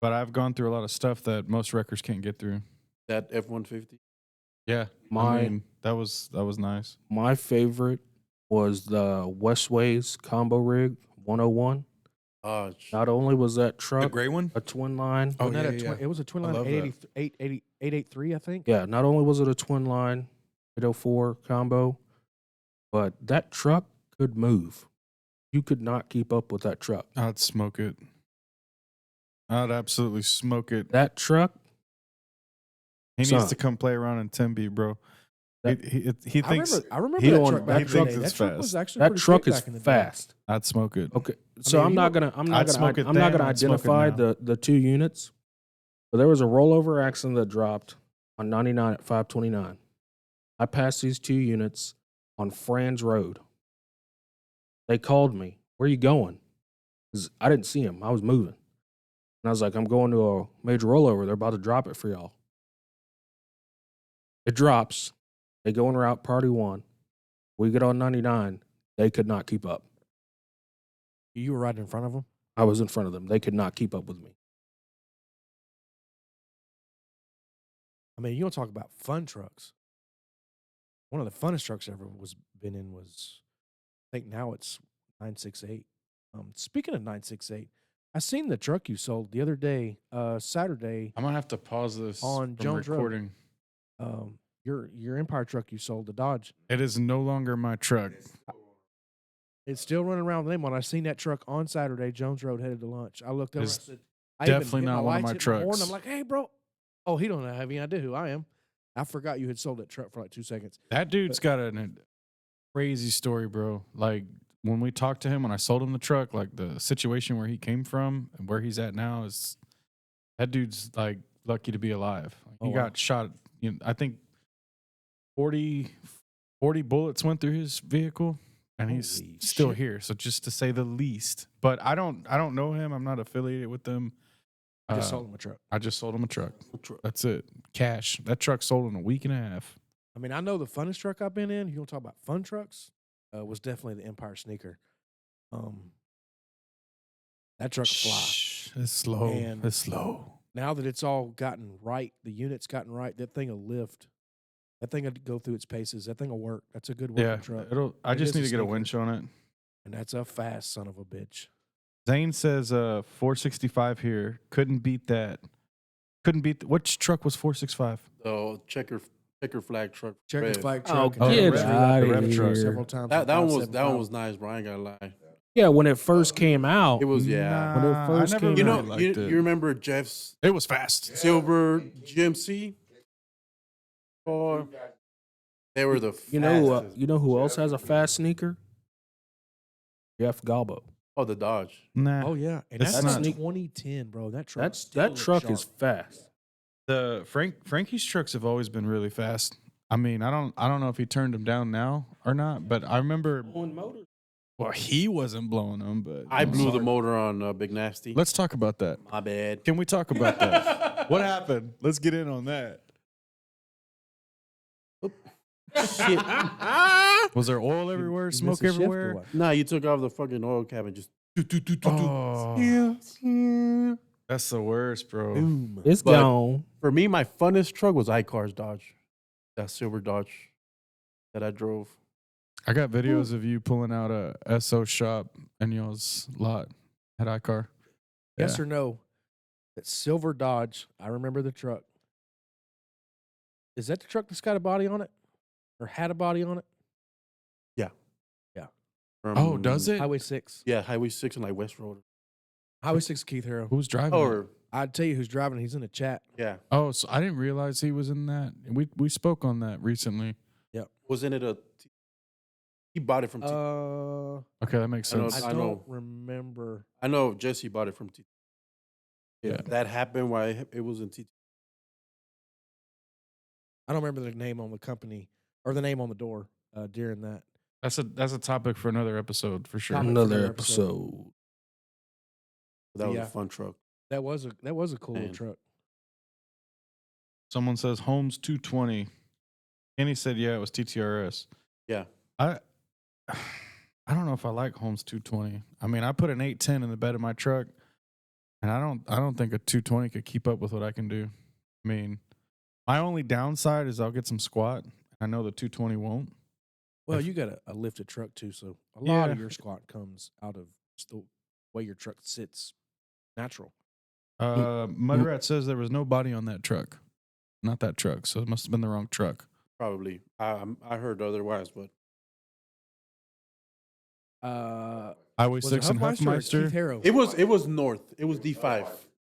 but I've gone through a lot of stuff that most wreckers can't get through. That F-150. Yeah, My I mean, that was nice. my favorite was the Westways combo rig 101. Oh, Not only was that The truck gray one. a twin line, Oh, Wasn't that yeah, a twin, yeah. it was a twin I line love 883, I think. yeah, not only was it a twin line 804 combo, but that truck could move. You could not keep up with that truck. I'd smoke it. I'd absolutely smoke it. That truck, He Son. needs to come play around in Tempe, bro. That- He thinks I remember he that don't- truck that back in the truck day. is That truck was fast. actually that pretty truck quick is back in the day. fast. I'd smoke it. Okay, so mean, I'm you not don't- gonna I'm I'd not smoke gonna it I'm not then, gonna I'd smoke it identify now. the two units, but there was a rollover accident that dropped on 99 at 529. I passed these two units on Franz Road. They called me. Where you going? 'Cause I didn't see him. I was moving, and I was like, I'm going to a major rollover. They're about to drop it for y'all. It drops. They go en route party one. We get on 99. They could not keep up. You were right in front of them. I was in front of them. They could not keep up with me. I mean, you don't talk about fun trucks. One of the funnest trucks I ever been in was, I think now it's 968. Speaking of 968, I seen the truck you sold the other day, Saturday. I'm gonna have to pause this On from Jones Road. recording. Your Empire truck you sold, the Dodge. It is no longer my truck. It's still running around with them. When I seen that truck on Saturday, Jones Road headed to lunch, I looked over. It's I said, I even definitely hit not one of lights, my hit horn. trucks. I'm like, hey, bro. Oh, he don't have any idea who I am. I forgot you had sold that truck for like 2 seconds. That dude's got a crazy story, bro. Like when we talked to him, when I sold him the truck, like the situation where he came from and where he's at now is that dude's like lucky to be alive. Oh, He wow. got shot. You know, I think 40 bullets went through his vehicle, and he's Holy still shit. here. So just to say the least. But I don't know him. I'm not affiliated with them. I just sold him a truck. I just sold him a truck. That's it. Cash. That truck sold in a week and a half. I mean, I know the funnest truck I've been in. You want to talk about fun trucks? Was definitely the Empire Sneaker. That truck fly. Shh, it's slow. And- It's slow. Now that it's all gotten right, the unit's gotten right. That thing will lift. That thing will go through its paces. That thing will work. That's a good working Yeah, truck, I It just is need a to get a sneaker. winch on it. and that's a fast son of a bitch. Zane says 465 here. Couldn't beat that. Which truck was 465? The checker flag truck. Checker red. flag Oh, truck. Oh, and get the outta rev truck here. several times. That for one was 575. nice, bro. I ain't gonna lie. Yeah, when it first came out, It was yeah. When it first I never came You out, know, really liked you it. remember Jeff's It was fast. silver GMC? Or they were the you know fastest. you know who else has a fast sneaker? Jeff Galbo. Oh, the Dodge. Nah. Oh yeah, and It's that's not- 2010, bro. That truck. That still looks truck sharp. is fast. The Frankie's trucks have always been really fast. I mean, I don't know if he turned them down now or not, but I remember. Well, he wasn't blowing them, but I blew the motor on Big Nasty. Let's talk about that. My bad. Can we talk about that? What happened? Let's get in on that. Shit. Was there oil everywhere? You Smoke missed a shift or everywhere? what? Nah, you took off the fucking oil cap and just. Oh, Yeah. That's the worst, bro. Boom. It's But- gone. For me, my funnest truck was iCar's Dodge. That silver Dodge that I drove. I got videos of you pulling out a SO shop in y'all's lot at iCar. Yes Yeah. or no? That silver Dodge. I remember the truck. Is that the truck that's got a body on it, or had a body on it? Oh, does it? Highway 6. Yeah, Highway 6 and like West Road. Highway 6, Keith Harrow. Who's driving? it? Or, I'd tell you who's driving. He's in the chat. yeah. Oh, so I didn't realize he was in that. We spoke on that recently. Wasn't it he bought it from T. Okay, that makes I know- sense. I I don't know. remember. I know Jesse bought it from T. Yeah. That happened while it was in T. I don't remember the name on the company or the name on the door during that. That's a topic for another episode for sure. Topic. Another another episode. That was Yeah. a fun truck. That was a cool little Man. truck. Someone says Holmes 220. Kenny said, yeah, it was TTRS. Yeah. I don't know if I like Holmes 220. I mean, I put an 810 in the bed of my truck, and I don't think a 220 could keep up with what I can do. I mean, my only downside is I'll get some squat. I know the 220 won't. Well, If- you got a lifted truck too, so a lot Yeah. of your squat comes out of just the way your truck sits natural. Mudrat says there was no body on that truck. Not that truck, so it must have been the wrong truck. Probably. I heard otherwise, but Highway Was 6 it and Huffmeister or Keith Huffmeister. Harrow? it was north. It was D5.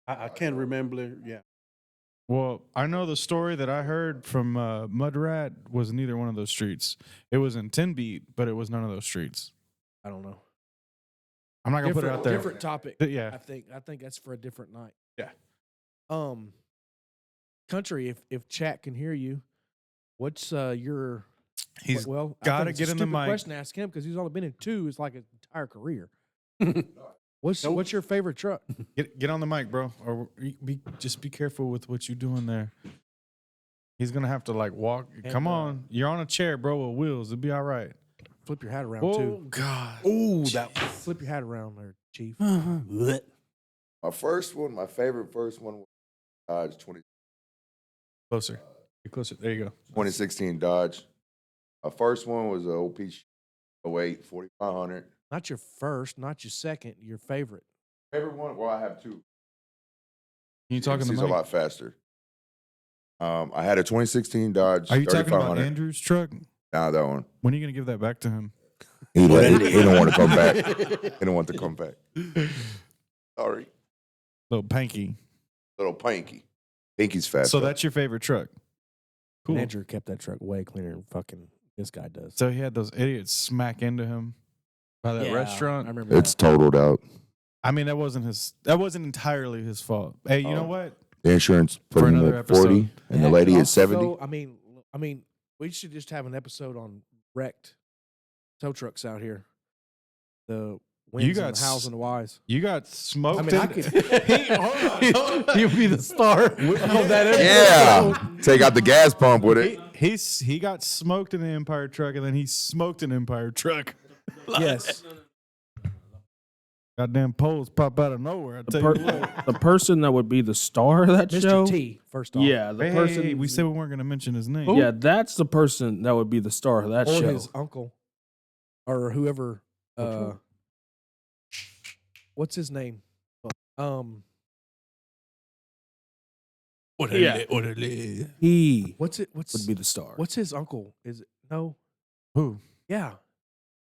I can't remember. Yeah. Well, I know the story that I heard from Mudrat was neither one of those streets. It was in 10 beat, but it was none of those streets. I don't know. I'm not gonna put it out there. Different topic. Yeah. I think that's for a different night. Yeah. Country. If chat can hear you, what's your? He's well. I gotta think it's get a in the stupid mic. Question to ask him because he's only been in 2. It's like an entire career. What's Nope. what's your favorite truck? get on the mic, bro, or just be careful with what you're doing there. He's gonna have to like walk. And, Come on, you're on a chair, bro, with wheels. It'll be all right. Flip your hat around Oh too. God. Oh, that. Flip your hat around there, Chief. Blech. My favorite first one was Dodge Closer. Get closer. There you go. 2016 Dodge. My first one was a OP 08 4500. Not your first, not your second, your favorite. Favorite one? Well, I have two. Can you talk in the She's a mic? lot faster. I had a 2016 Dodge. Are you talking about 3500. Andrew's truck? Nah, that one. When are you gonna give that back to him? He don't want to come back. He don't want to come back. Sorry. Little Panky. Little Pinky. Pinky's fast. So though. that's your favorite truck. Cool. Andrew kept that truck way cleaner than fucking this guy does. So he had those idiots smack into him by that Yeah, restaurant. I remember It's that. totaled out. I mean, that wasn't entirely his fault. Hey, you know Oh. what? The insurance put For him another at 40 episode. and the Yeah, lady but at 70. also, I mean, we should just have an episode on wrecked tow trucks out here. The wins got and the hows and the whys. You got smoked. I mean, I in- could. He'll be the star of that episode. Yeah. Take out the gas pump with it. he got smoked in the Empire truck, and then he smoked an Empire truck. Yes. Goddamn poles pop out of nowhere. I tell you what. The person that would be the star of that show. Mr. T, first off. Yeah, the Hey, person. we said we weren't going to mention his name. Yeah, that's the person that would be the star of that Or show. his uncle. Or whoever. one? What's his name? Yeah. He What's would be the star. what's his uncle? Is it no? Who? Yeah.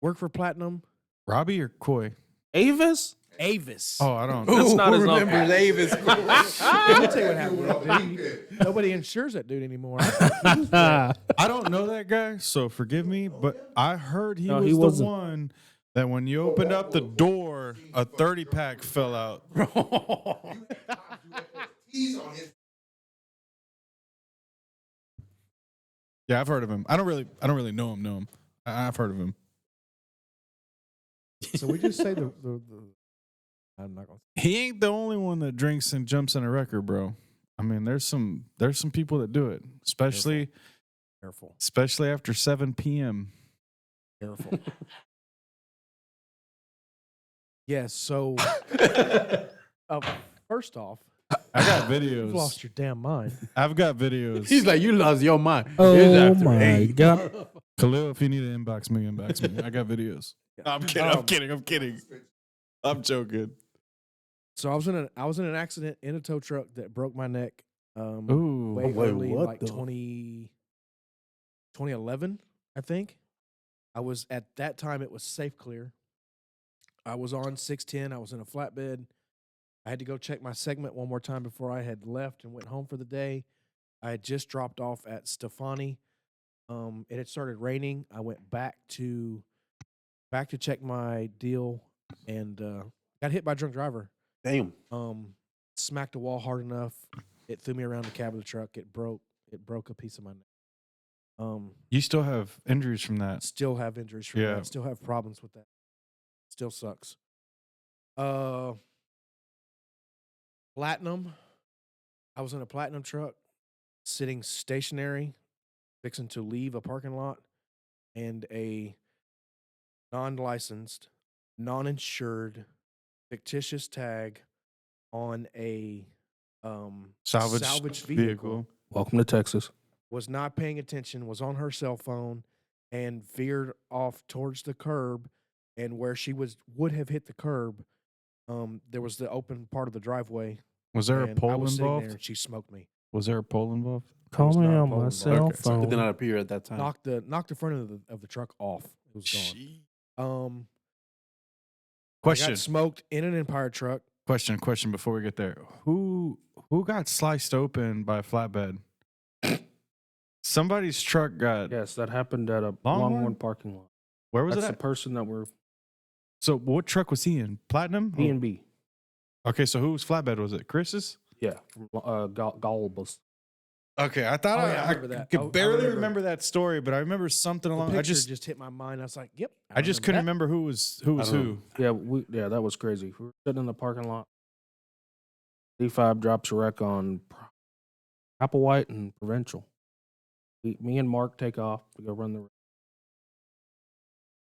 Work for Platinum. Robbie or Coy? Avis? Avis. Oh, I don't. That's not his remembers uncle. Avis? Let me tell you what happened. Dude. Nobody insures that dude anymore. I don't know that guy, so forgive me. But I heard he No, was he the wasn't. one that when you opened up the door, a 30-pack fell out. Yeah, I've heard of him. I don't really know him. I've heard of him. So we just say the I'm not gonna. He ain't the only one that drinks and jumps in a record, bro. I mean, there's some people that do it, especially Careful. after 7 p.m. Careful. Yes. So First off, I got you've lost videos. your damn mind. I've got videos. He's like, you lost your mind. It's Oh after my 8. God. Khalil, if you need to inbox me. I got videos. No, I'm kidding. I'm Um, kidding. I'm kidding. I'm joking. So I was in an accident in a tow truck that broke my neck. Ooh. Way wait, early, what like the- 2011, I think. I was at that time. It was safe clear. I was on 610. I was in a flatbed. I had to go check my segment one more time before I had left and went home for the day. I had just dropped off at Stefani. It had started raining. I went back to check my deal and got hit by a drunk driver. Damn. Smacked a wall hard enough. It threw me around the cab of the truck. It broke a piece of my neck. You still have injuries from that. Still have injuries from Yeah. that. Still have problems with that. Still sucks. Platinum. I was in a platinum truck, sitting stationary, fixing to leave a parking lot, and a non-licensed, non-insured, fictitious tag on a salvage vehicle Welcome to Texas. was not paying attention, was on her cell phone, and veered off towards the curb. And where she would have hit the curb, there was the open part of the driveway. Was there a and I pole was sitting there, involved? and she smoked me. Was there a pole involved? Call was me not a on pole my involved. cell Okay, so It did phone. not appear at that time. Knocked the front of the truck off. It was gone. I Question. got smoked in an Empire truck. Question before we get there. Who got sliced open by a flatbed? Somebody's truck got. Yes, that happened at a Longhorn? Longhorn parking lot. Where was That's it the at? person that we're So what truck was he in? Platinum? B&B. Okay, so whose flatbed was it? Chris's? Yeah, from Gallibus. Okay, I thought Oh, yeah, I remember that. could I barely remember- remember that story, but I remember something The along. picture I just hit my mind. I was like, "Yep." I just couldn't that. remember who was I don't who. Yeah, that was crazy. We were sitting in the parking lot. D5 drops a wreck on Applewhite and Provincial. Me and Mark take off to go run the wreck.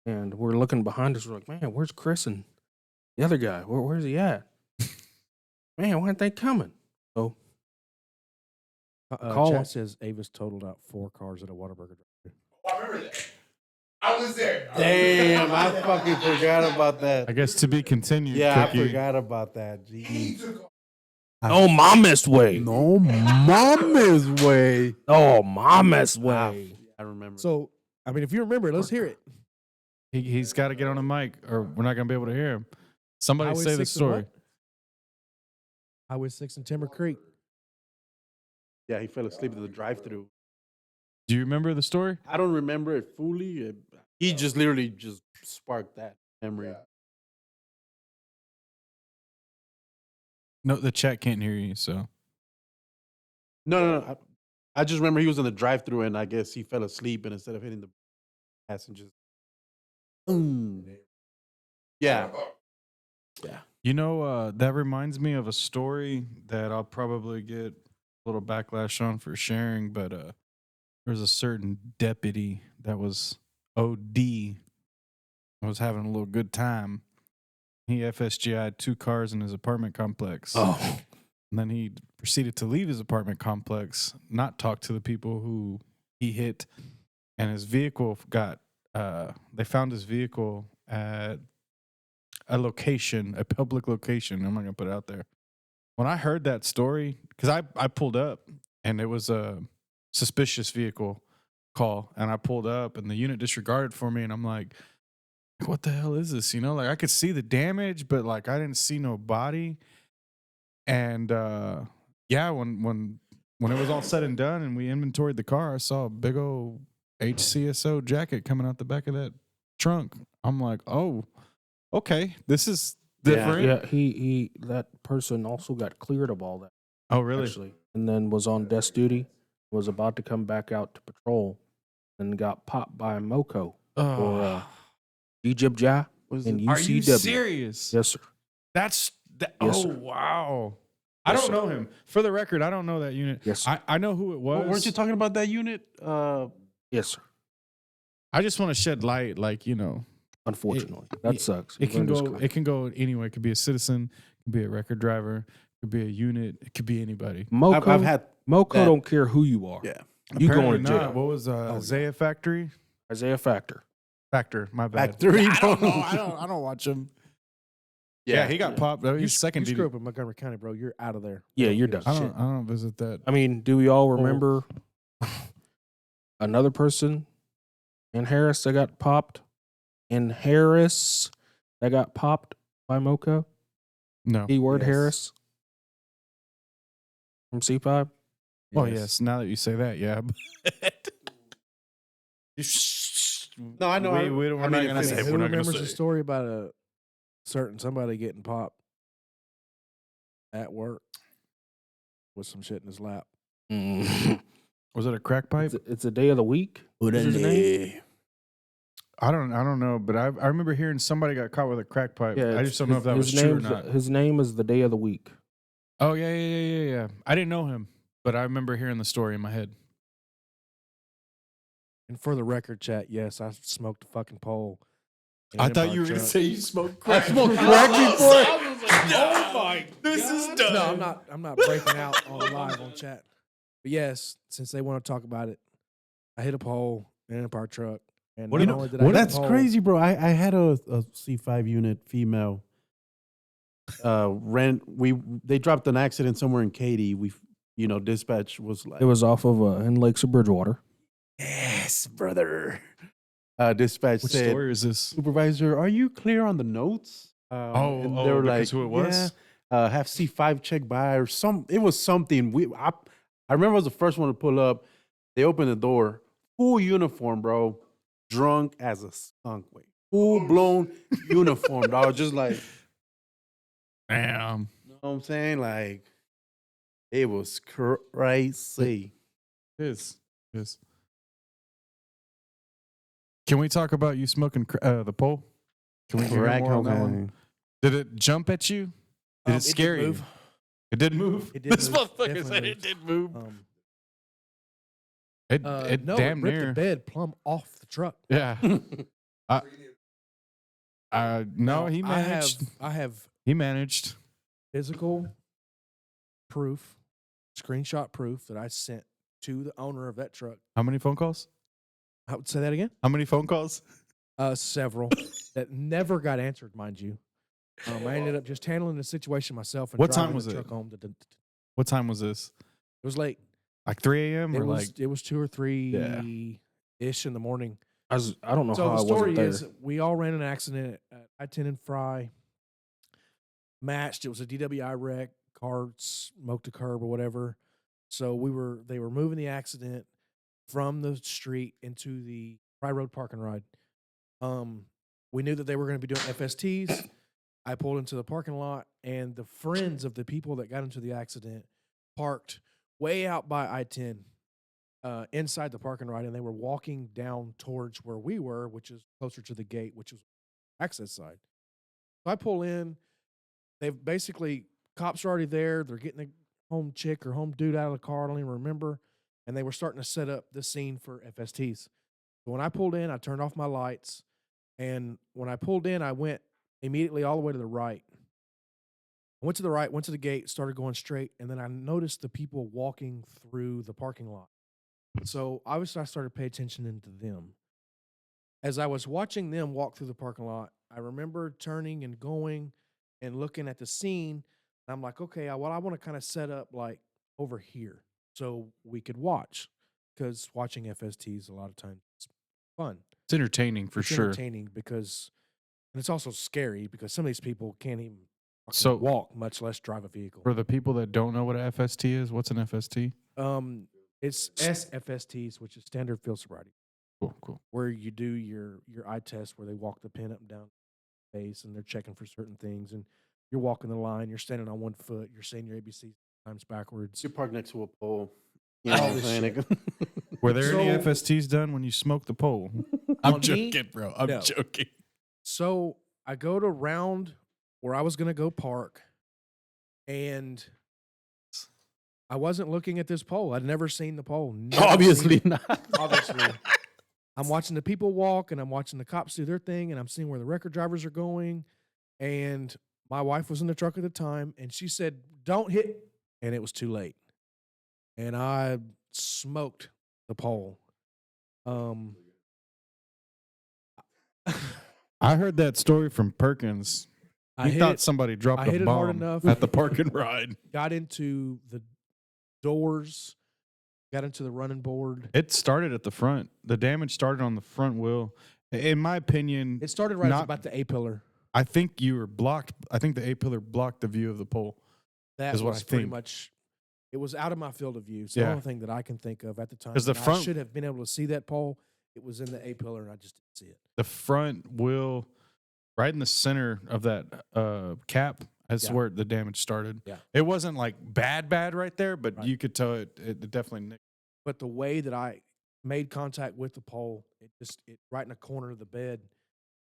And we're looking behind us. We're like, man, where's Chris and the other guy? Where's he at? Man, why aren't they coming? So call Chat him. says Avis totaled out 4 cars at a Whataburger drive. I remember that. I was there. Damn, I fucking forgot about I that. guess to be continued. Yeah, Cookie. I forgot about that. He Jeez. took Oh, mama's way. No mama's way. Oh, mama's Ah, way. I remember. So, I mean, if you remember, let's hear it. He's got to get on a mic, or we're not gonna be able to hear him. Somebody Highway say the 6 and story. what? Highway 6 and Timber Creek. Yeah, he fell asleep at the drive-through. Do you remember the story? I don't remember it fully. He just literally just sparked that memory. No, the chat can't hear you. So No. I just remember he was in the drive-through, and I guess he fell asleep, and instead of hitting the passengers, yeah. you know that reminds me of a story that I'll probably get a little backlash on for sharing, but there's a certain deputy that was OD. I was having a little good time. He FSGI'd 2 cars in his apartment complex. Oh, And then he proceeded to leave his apartment complex, not talk to the people who he hit, and his vehicle got. They found his vehicle at a location, a public location. I'm not gonna put it out there. When I heard that story, because I pulled up and it was a suspicious vehicle call, and I pulled up and the unit disregarded for me, and I'm like, what the hell is this? You know, like I could see the damage, but like I didn't see no body. And yeah, when it was all said and done and we inventoried the car, I saw a big old HCSO jacket coming out the back of that trunk. I'm like, oh, okay, this is different. yeah. He that person also got cleared of all that Oh, really? actually, and then was on desk duty. Was about to come back out to patrol, and got popped by a moco or Egypt Ja Was in it- UCW. Are you serious? Yes, sir. That's that. Yes, Oh, sir. wow. I Yes, don't sir. know him. For the record, I don't know that unit. Yes, sir. I know who it was. Weren't you talking about that unit? Yes, sir. I just want to shed light, like, you know, Unfortunately, that sucks. He it can learned his go. career. It can go anywhere. It could be a citizen. It could be a record driver. could be a unit. It could be anybody. Moco, I've had Moco that. don't care who you are. Yeah. You going Apparently to jail. not. What was Isaiah Factory? Isaiah Factor. Factor. My bad. Back 3. I don't know. I don't watch him. Yeah, he got popped. That was You, his second you screw DD. up in Montgomery County, bro. You're out of there. Yeah, you're Shit. done. I don't visit that. I mean, do we all remember another person in Harris that got popped? In Harris that got popped by Moco? No. Keyword Yes. Harris from C5? Well, yes. Now that you say that, yeah. No, I know. We're I not mean, gonna if say. it's- Who We're not gonna remembers say. a story about a certain somebody getting popped at work with some shit in his lap? Mm. Was it a crack pipe? It's a day of the week. What is his name? I don't know, but I remember hearing somebody got caught with a crack pipe. I it's- just don't know if that was his true or name's- not. His name is the day of the week. Oh yeah. I didn't know him, but I remember hearing the story in my head. And for the record, chat, yes, I smoked a fucking pole. in I an thought Empire you were gonna truck. say you smoked crack. smoked crack before. Oh my! This is done. No, I'm not breaking out on live on chat. But yes, since they want to talk about it, I hit a pole in an Empire truck. And What not do you- only did I hit a That's pole, crazy, bro. I had a C5 unit female. They dropped an accident somewhere in Katy. Dispatch was like, It was off of in Lakes of Bridgewater. yes, brother. Dispatch Which said, story is this? supervisor, are you clear on the notes? And they were because who it was? Yeah, have C5 check by or some. It was something. I remember I was the first one to pull up. They opened the door, full uniform, bro, drunk as a skunk. Full blown uniform, dog. Just like, Damn. you know what I'm saying? Like, it was crazy. Is. Can we talk about you smoking the pole? Can we hear Crack more on that one? cocaine. Did it jump at you? Did it scare did you? move. It did move. It did This move. motherfucker Definitely said it moved. did move. It No, damn it ripped near. the bed plumb off the truck. Yeah. No, he managed. I have He managed. physical proof, screenshot proof that I sent to the owner of that truck. How many phone calls? I would say that again. How many phone calls? Several that never got answered, mind you. I ended up just handling the situation myself. And What time driving was the it? truck home. It What time was this? was late. Like 3 a.m. or like It was 2 or 3 ish in the morning. I don't know So how the I story wasn't there. is, we all ran an accident at I-10 and Fry. Matched. It was a DWI wreck. Car smoked a curb or whatever. So they were moving the accident from the street into the Fry Road park and ride. We knew that they were going to be doing FSTs. I pulled into the parking lot, and the friends of the people that got into the accident parked way out by I-10 inside the parking lot, and they were walking down towards where we were, which is closer to the gate, which was access side. So I pull in. They've basically, cops are already there. They're getting the home chick or home dude out of the car. I don't even remember. And they were starting to set up the scene for FSTs. So when I pulled in, I turned off my lights. And when I pulled in, I went immediately all the way to the right. I went to the right, went to the gate, started going straight. And then I noticed the people walking through the parking lot. So obviously I started paying attention into them. As I was watching them walk through the parking lot, I remember turning and going and looking at the scene. And I'm like, okay, I want to kind of set up like over here so we could watch, because watching FSTs a lot of times is fun. it's entertaining for It's sure. entertaining because, and it's also scary because some of these people can't even fucking So- walk, much less drive a vehicle. For the people that don't know what an FST is, what's an FST? It's SFSTs, which is standard field sobriety, Cool. where you do your eye test, where they walk the pin up and down the face, and they're checking for certain things, and you're walking the line, you're standing on one foot, you're saying your ABC times backwards. You park next to a pole. You know All what I'm this saying? Were there any So- FSTs done when you smoked the pole? On I'm me? joking, bro. I'm No. joking. So I go to round where I was going to go park, and I wasn't looking at this pole. I'd never seen the pole. Never seen Obviously it. not. Obviously. I'm watching the people walk, and I'm watching the cops do their thing, and I'm seeing where the record drivers are going. And My wife was in the truck at the time, and she said, "Don't hit," and it was too late, and I smoked the pole. I heard that story from Perkins. I He hit thought it. somebody dropped I a hit it hard bomb enough. at the park and ride. Got into the doors. Got into the running board. It started at the front. The damage started on the front wheel. In my opinion, It started right not- about the A pillar. I think you were blocked. I think the A pillar blocked the view of the pole. That is what was I pretty think. much. It was out of my field of view. It's Yeah. the only thing that I can think of at the time. 'Cause the and front- I should have been able to see that pole. It was in the A pillar, and I just didn't see it. The front wheel, right in the center of that cap, that's Yeah. where the damage started. Yeah. It wasn't like bad right there, but Right. you could tell it definitely nicked. But the way that I made contact with the pole, it right in the corner of the bed,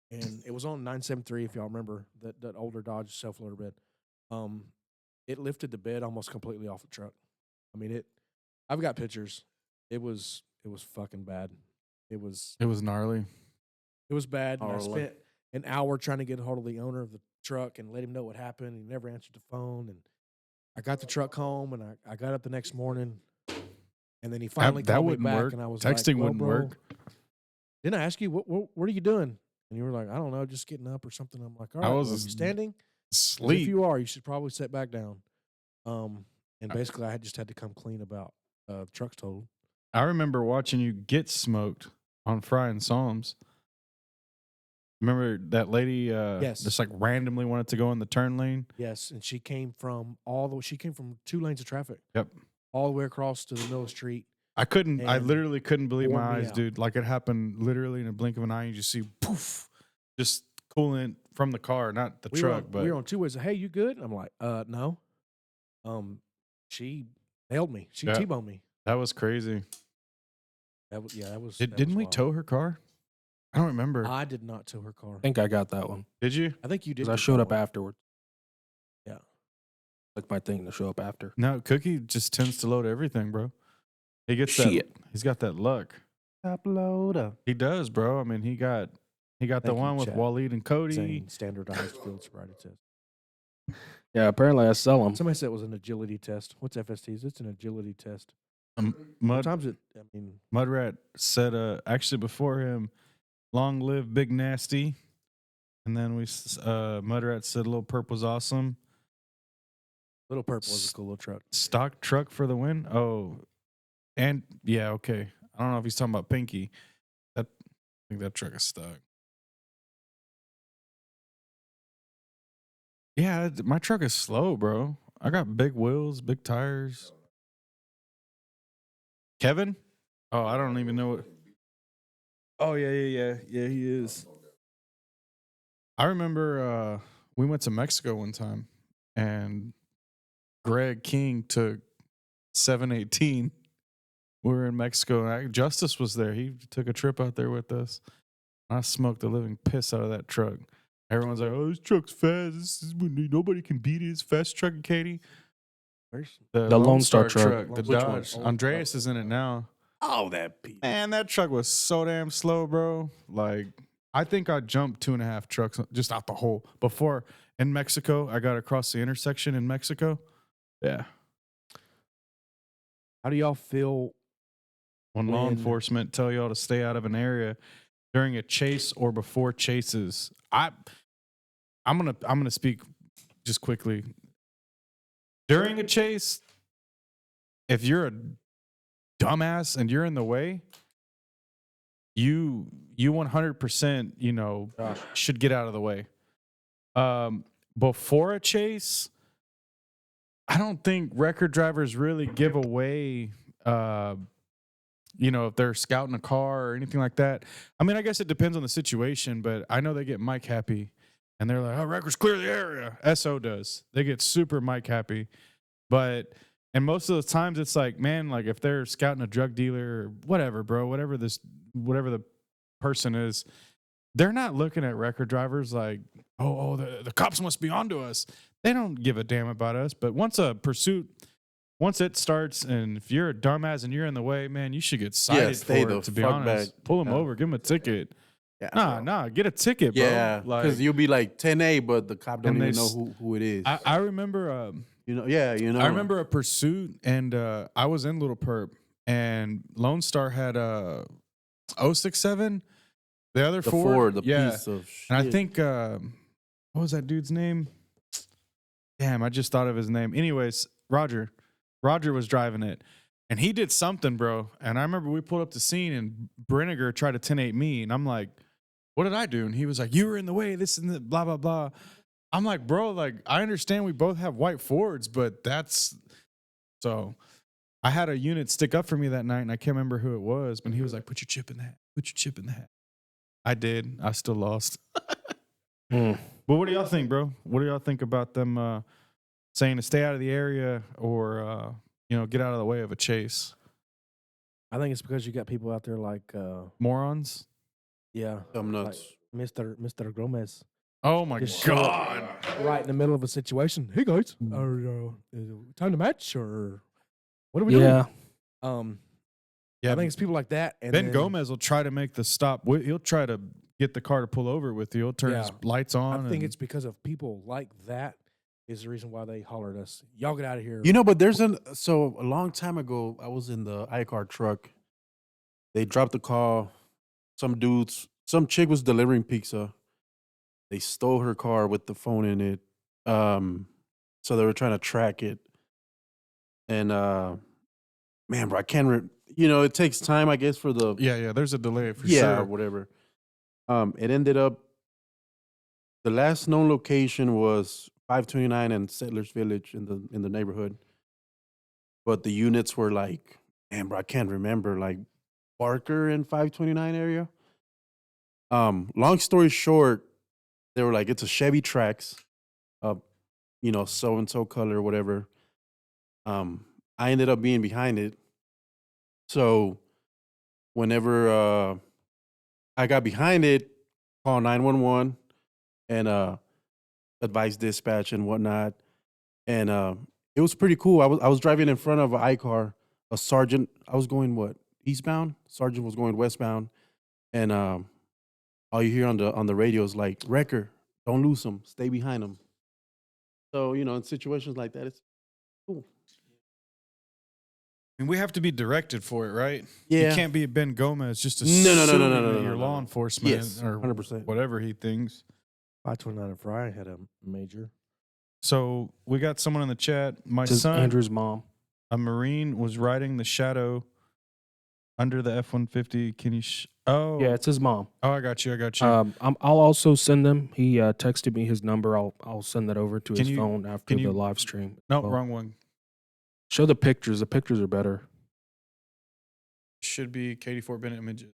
and it was on 973. If y'all remember that older Dodge self loader bed, it lifted the bed almost completely off the truck. I mean, I've got pictures. It was fucking bad. It was gnarly. bad. And I Gnarly. spent an hour trying to get a hold of the owner of the truck and let him know what happened. He never answered the phone, and I got the truck home, and I got up the next morning, and then he finally That called me wouldn't back, work. and I was Texting like, "Well, wouldn't bro, work. Didn't I ask you what are you doing?" And you were like, "I don't know, just getting up or something." I'm like, "All right, was well, you standing? 'Cause Sleep. If you are, you should probably sit back down." And basically, I just had to come clean about truck's totaled. I remember watching you get smoked on Fry and Psalms. Remember that lady Yes. just like randomly wanted to go in the turn lane? Yes, and she came from 2 lanes of traffic. Yep. All the way across to the middle of the street. I And literally couldn't believe wore my me eyes, out. dude. Like it happened literally in a blink of an eye. You just see poof, just coolant from the car, not the We truck, were but we were on 2 ways. Hey, you good? I'm like, no. She nailed me. She Yeah. T-boned me. that was crazy. That was that was. Didn't we wild. tow her car? I don't remember. I did not tow her car. I think I got that one Did you? I think you did. because I get showed that up one. afterward. Yeah. Like my thing to show up after. No, Cookie just tends to load everything, bro. He gets Shit. that. He's got that luck. Top loader. He does, bro. I mean, he got the Thank you, one with Chad. Waleed and Cody. Saying standardized field sobriety test. Yeah, apparently I sell them. Somebody said it was an agility test. What's FSTs? It's an agility test. Mud Sometimes Mudrat said, actually before him, long live Big Nasty. And then Mudrat said, Little Purple's awesome. Little Purple was a cool little truck. Stock truck for the win. Oh, and yeah, okay. I don't know if he's talking about Pinky. I think that truck is stock. Yeah, my truck is slow, bro. I got big wheels, big tires. Kevin? Oh, I don't even know what. Oh, yeah, he is. I remember we went to Mexico one time, and Greg King took 718. We were in Mexico, and Justice was there. He took a trip out there with us. I smoked the living piss out of that truck. Everyone's like, "Oh, this truck's fast. Nobody can beat it. It's fast truck, Katie." Where's The Lone Star truck. the Which one? Dodge. Andreas is in it now. oh that piece? Man, that truck was so damn slow, bro. Like, I think I jumped 2.5 trucks just out the hole. Before in Mexico, I got across the intersection in Mexico. Yeah. How do y'all feel? When law When- enforcement tell y'all to stay out of an area during a chase or before chases, I'm gonna speak just quickly. During a chase, if you're a dumbass and you're in the way, you 100% should get out of the way. Before a chase, I don't think record drivers really give away if they're scouting a car or anything like that. I mean, I guess it depends on the situation, but I know they get mic happy and they're like, "Oh, records clear the area." SO does. They get super mic happy. And most of the times it's like, man, like if they're scouting a drug dealer or whatever, bro, whatever the person is, they're not looking at record drivers like, oh, the cops must be onto us. They don't give a damn about us. But once it starts, and if you're a dumbass and you're in the way, man, you should get cited stay for the it, to be fuck honest. back. Pull them Yeah. over, give them a ticket. Yeah, Nah, get a ticket, bro. yeah, because Like, you'll be like 10A, but the cop don't And they even know s- who it is. I remember. You know, yeah, you know. I remember a pursuit, and I was in Little Perp, and Lone Star had 067. The other the Ford, Ford, the yeah. piece of shit. And I think what was that dude's name? Damn, I just thought of his name. Anyways, Roger was driving it, and he did something, bro. And I remember we pulled up the scene, and Brenniger tried to 10-8 me, and I'm like, "What did I do?" And he was like, "You were in the way. This and that, blah blah blah." I'm like, "Bro, like I understand we both have white Fords, but that's so." I had a unit stick up for me that night, and I can't remember who it was, but he was like, "Put your chip in the hat. Put your chip in the hat." I did. I still lost. Hmm. But what do y'all think, bro? What do y'all think about them saying to stay out of the area or get out of the way of a chase? I think it's because you got people out there like, Morons? yeah, I'm like nuts. Mr. Gomez, Oh my Just show God. right in the middle of a situation. Hey guys, is it time to match or what are we Yeah. doing? Yeah, I think it's people like that. And Ben then, Gomez will try to make the stop. He'll try to get the car to pull over with you. He'll turn his Yeah. lights on. I think and- it's because of people like that is the reason why they hollered us. Y'all get out of here. You know, but so a long time ago, I was in the iCar truck. They dropped the call. Some chick was delivering pizza. They stole her car with the phone in it. So they were trying to track it. And man, bro, I can't. It takes time, I guess, for the yeah, there's a delay for yeah, sure. whatever. It ended up the last known location was 529 and Settlers Village in the neighborhood. But the units were like, man, bro, I can't remember, like Barker and 529 area. Long story short, they were like, it's a Chevy Trax, so and so color, whatever. I ended up being behind it. So whenever I got behind it, call 911 and advise dispatch and whatnot. And it was pretty cool. I was driving in front of an iCar, a sergeant. I was going eastbound. Sergeant was going westbound, and all you hear on the radio is like, "Wrecker, don't lose him. Stay behind him." So in situations like that, it's cool. And we have to be directed for it, right? Yeah. You can't be Ben Gomez just No, no, assuming no, no, no, that no, you're no, law no. enforcement Yes, or 100%. whatever he thinks. 529 and Fry had a major. So we got someone in the chat. My This is son, Andrew's mom. a Marine, was riding the Shadow under the F-150. Can you? Yeah, it's his mom. Oh, I got you. I'll also send them. He texted me his number. I'll send that over to Can his you- phone after can the you- live stream. No, Well, wrong one. Show the pictures. The pictures are better. Should be Katie Fort Bennett images.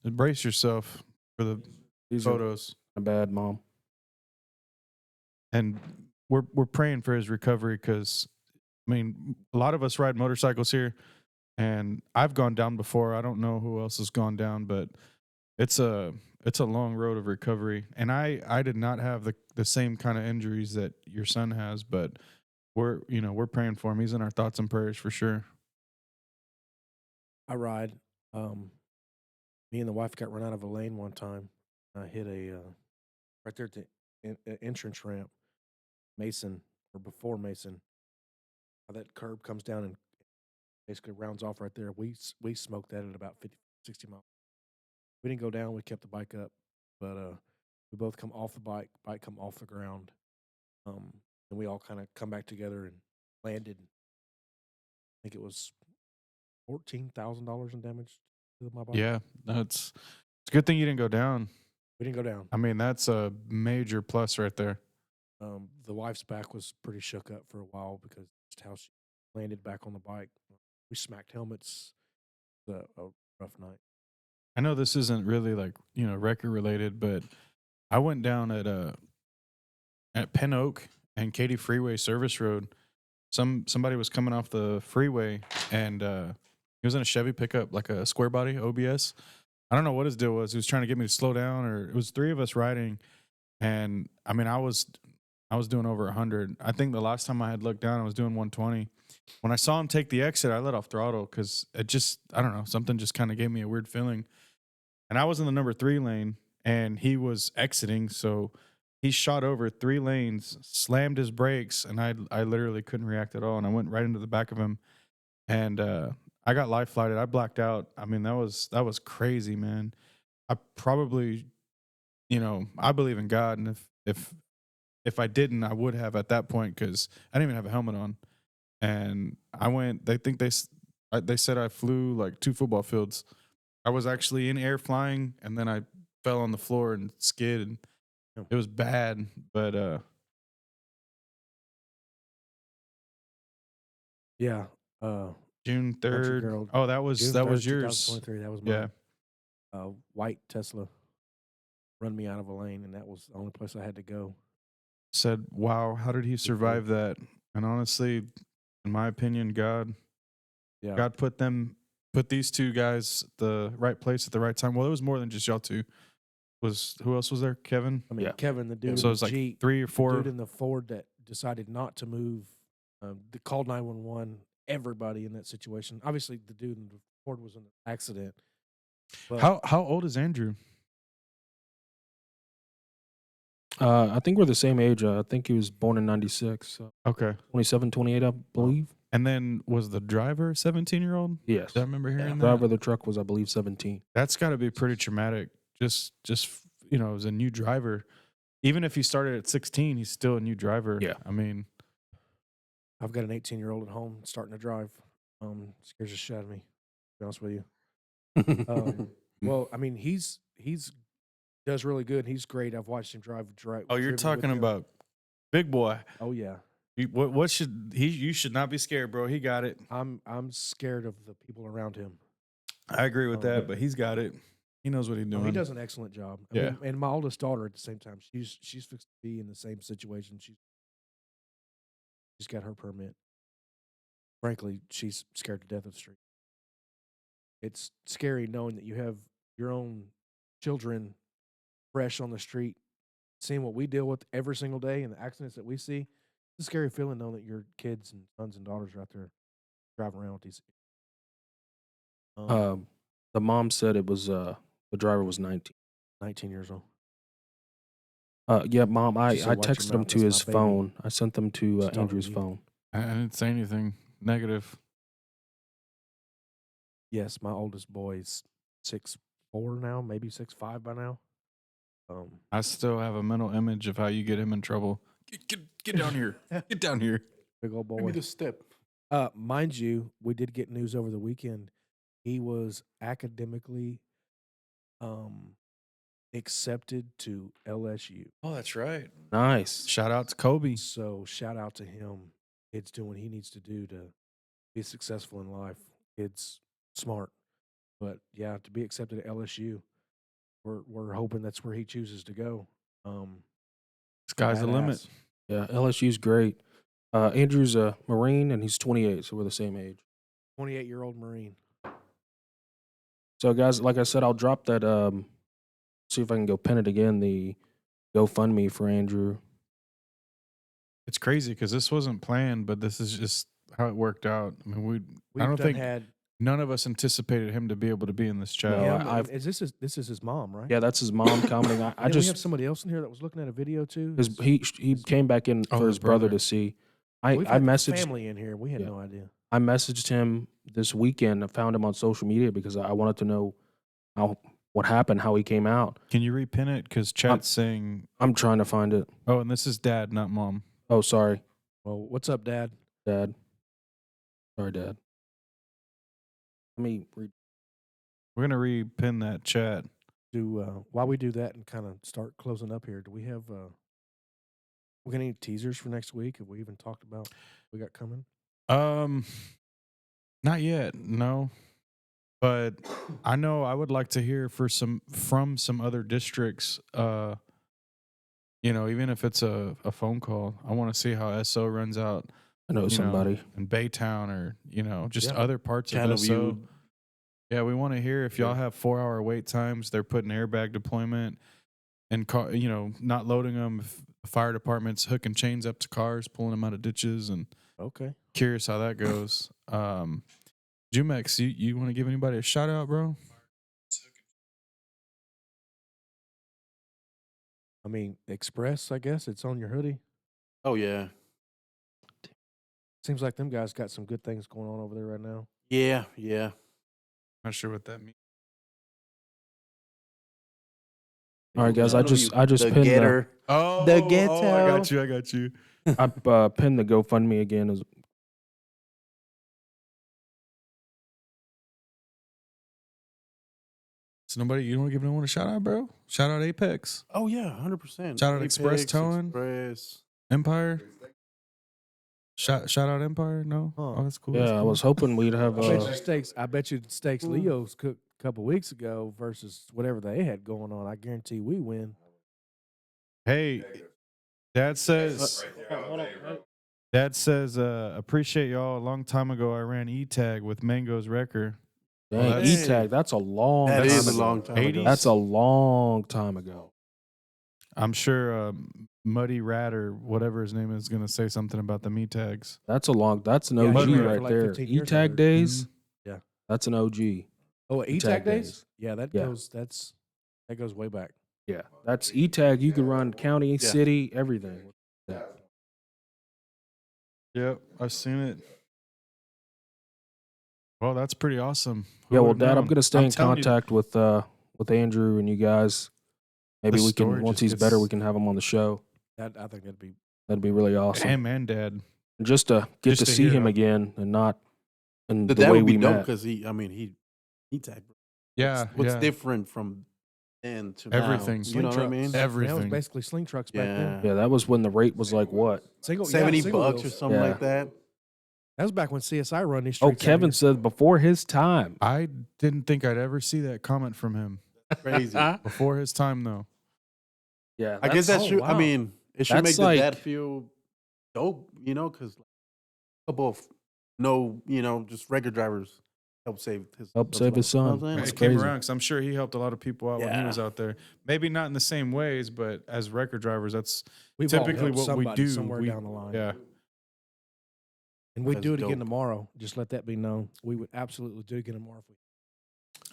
Brace yourself for the These photos. are bad, mom. And we're praying for his recovery because, I mean, a lot of us ride motorcycles here, and I've gone down before. I don't know who else has gone down, but it's a long road of recovery. And I did not have the same kind of injuries that your son has, but we're praying for him. He's in our thoughts and prayers for sure. I ride. Me and the wife got run out of a lane one time. I hit a right there at the entrance ramp, Mason or before Mason. How that curb comes down and basically rounds off right there. We smoked that at about 50, 60 miles. We didn't go down. We kept the bike up, but we both come off the bike come off the ground, and we all kind of come back together and landed. I think it was $14,000 in damage to my bike. Yeah, it's a good thing you didn't go down. We didn't go down. I mean, that's a major plus right there. The wife's back was pretty shook up for a while because just how she landed back on the bike. We smacked helmets. A rough night. I know this isn't really like, record related, but I went down at Penn Oak and Katy Freeway Service Road. Somebody was coming off the freeway and he was in a Chevy pickup, like a square body OBS. I don't know what his deal was. He was trying to get me to slow down, or it was three of us riding. And I mean, I was doing over 100. I think the last time I had looked down, I was doing 120. when I saw him take the exit, I let off throttle because it just, I don't know, something just kind of gave me a weird feeling. And I was in the number 3 lane and he was exiting. So he shot over 3 lanes, slammed his brakes, and I literally couldn't react at all. And I went right into the back of him and I got life flighted. I blacked out. I mean, that was crazy, man. I probably, I believe in God. And if I didn't, I would have at that point because I didn't even have a helmet on. And I went. They said I flew like 2 football fields. I was actually in air flying, and then I fell on the floor and skid, and it was bad. But Yeah. June Country 3rd. girl. Oh, that was June that 3rd, was yours. 2023. That was Yeah, mine. White Tesla run me out of a lane, and that was the only place I had to go. said, "Wow, how did he survive that?" And honestly, in my opinion, God Yeah. put these 2 guys the right place at the right time. Well, it was more than just y'all 2. Who else was there? Kevin. I mean, Yeah. Kevin, the dude So in it's the like Jeep, 3 or the 4. dude in the Ford that decided not to move, called 911. Everybody in that situation. Obviously, the dude in the Ford was in an accident. But How old is Andrew? I think we're the same age. I think he was born in 96. So Okay. 27, 28, I believe. And then was the driver 17-year-old? Yes. I remember hearing that. Driver of the truck was, I believe, 17. That's got to be pretty traumatic. Just as a new driver. Even if he started at 16, he's still a new driver. Yeah. I mean, I've got an 18-year-old at home starting to drive. Scares the shit out of me, to be honest with you. Well, I mean, he's does really good. He's great. I've watched him drive. oh, you're driven with talking him. about big boy. Oh yeah, What should he? You should not be scared, bro. He got it. I'm scared of the people around him. I agree with Oh. that, but he's got it. He knows what he's No, doing. he does an excellent job. I Yeah. mean, and my oldest daughter at the same time, she's fixed to be in the same situation. She's got her permit. Frankly, she's scared to death of the street. It's scary knowing that you have your own children fresh on the street, seeing what we deal with every single day and the accidents that we see. It's a scary feeling knowing that your kids and sons and daughters are out there driving around with these. The mom said it was the driver was 19. 19 years old. Yeah, Mom, I She said, "Watch your texted him mouth, to that's his my baby." phone. I sent them to She's talking to Andrew's you. phone. I didn't say anything negative. Yes, my oldest boy is 6'4" now, maybe 6'5" by now. I still have a mental image of how you get him in trouble. Get down here. Get down here. Big old Give me boy. the step. Mind you, we did get news over the weekend. He was academically accepted to LSU. Oh, that's right. Nice. Shout out to Kobe. So shout out to him. Kid's doing what he needs to do to be successful in life. Kid's smart. But yeah, to be accepted at LSU, we're hoping that's where he chooses to go. Sky's the limit. Badass. Yeah, LSU's great. Andrew's a Marine and he's 28, so we're the same age. 28-year-old Marine. So, guys, like I said, I'll drop that. See if I can go pin it again. The GoFundMe for Andrew. It's crazy because this wasn't planned, but this is just how it worked out. I mean, We've I don't think had none of us anticipated him to be able to be in this chat. No, him. I've- This is his mom, right? Yeah, that's his mom commenting. I And then we just have somebody else in here that was looking at a video too. he came back in Oh, for his his brother brother. to see. I We've had messaged family in here. We had Yeah. no idea. I messaged him this weekend. I found him on social media because I wanted to know what happened, how he came out. Can you repin it? Because chat's saying, I'm trying to find it. oh, and this is dad, not mom. Oh, sorry, Well, what's up, Dad? Dad. Sorry, Dad. Let me read. We're going to repin that chat. While we do that and kind of start closing up here, do we have we got any teasers for next week? Have we even talked about what we got coming? Not yet, no. But I know I would like to hear from some other districts. Even if it's a phone call, I want to see how SO runs out. I know somebody. In Baytown or just Yeah. other parts Channel of SO. View. Yeah, we want to hear if y'all have 4-hour wait times. They're putting airbag deployment and not loading them. If the fire department's hooking chains up to cars, pulling them out of ditches, and Okay. Curious how that goes. Jumex, you want to give anybody a shout out, bro? I mean, Express, I guess it's on your hoodie. Oh yeah, Seems like them guys got some good things going on over there right now. yeah. Not sure what that means. All right, guys. I just the pinned getter. Oh, The I ghetto. got you. I got you. I pinned the GoFundMe again. So nobody, you don't want to give no one a shout out, bro? Shout out Apex, Oh yeah, 100%. Shout out Express Towing. Express. Empire. Shout out Empire. No, Huh. oh that's cool. that's Yeah, I cool. was hoping we'd have. I bet you steaks Leo's cooked a couple weeks ago versus whatever they had going on. I guarantee we win. Hey, Dad says. Dad says, appreciate y'all. A long time ago, I ran E-Tag with Mango's Wrecker. Dang, that's- E-Tag. That's a long. That time is a ago. long time ago. 80s? That's a long time ago. I'm sure Muddy Rat or whatever his name is going to say something about the E-Tags. That's a long. That's an Yeah, OG he ran it right for like there. 15 years E-Tag over. days. Yeah. That's an OG. Oh, E-Tag E-Tag days? days. Yeah, that Yeah. goes way back. Yeah, that's E-Tag. You could run county, city, everything. Yeah. Yep, I've seen it. Well, that's pretty awesome. Yeah, well, would've Dad, I'm known? gonna stay in telling you, contact with Andrew and you guys. Maybe The we can story once just he's better, gets- we can have him on the show. I think That'd be really awesome. Him and Dad. And just to get Just to to see hear him him. again and not in the That way would we be dope met. because he tagged. Yeah, What's yeah. different from then to Everything. now? You know what I mean? That was Everything. basically sling trucks back then. Yeah, that was when the rate was like what? Single, $70 single or wheels. something Yeah. like that. That was back when CSI run these Oh, streets. out Kevin here. said before his time. I didn't think I'd ever see that comment from him. Crazy. Before his time, though. Yeah, I guess that oh, should. wow. I mean, it should That's make the like- dad feel dope, because a couple of just regular drivers help save his Help save his son. It That's came crazy. around because I'm sure he helped a lot of people out when he Yeah. was out there. Maybe not in the same ways, but as record drivers, that's We've all typically helped what we somebody do. somewhere We- down the line. Yeah. And we'd That's do it again dope. tomorrow. Just let that be known. We would absolutely do it again tomorrow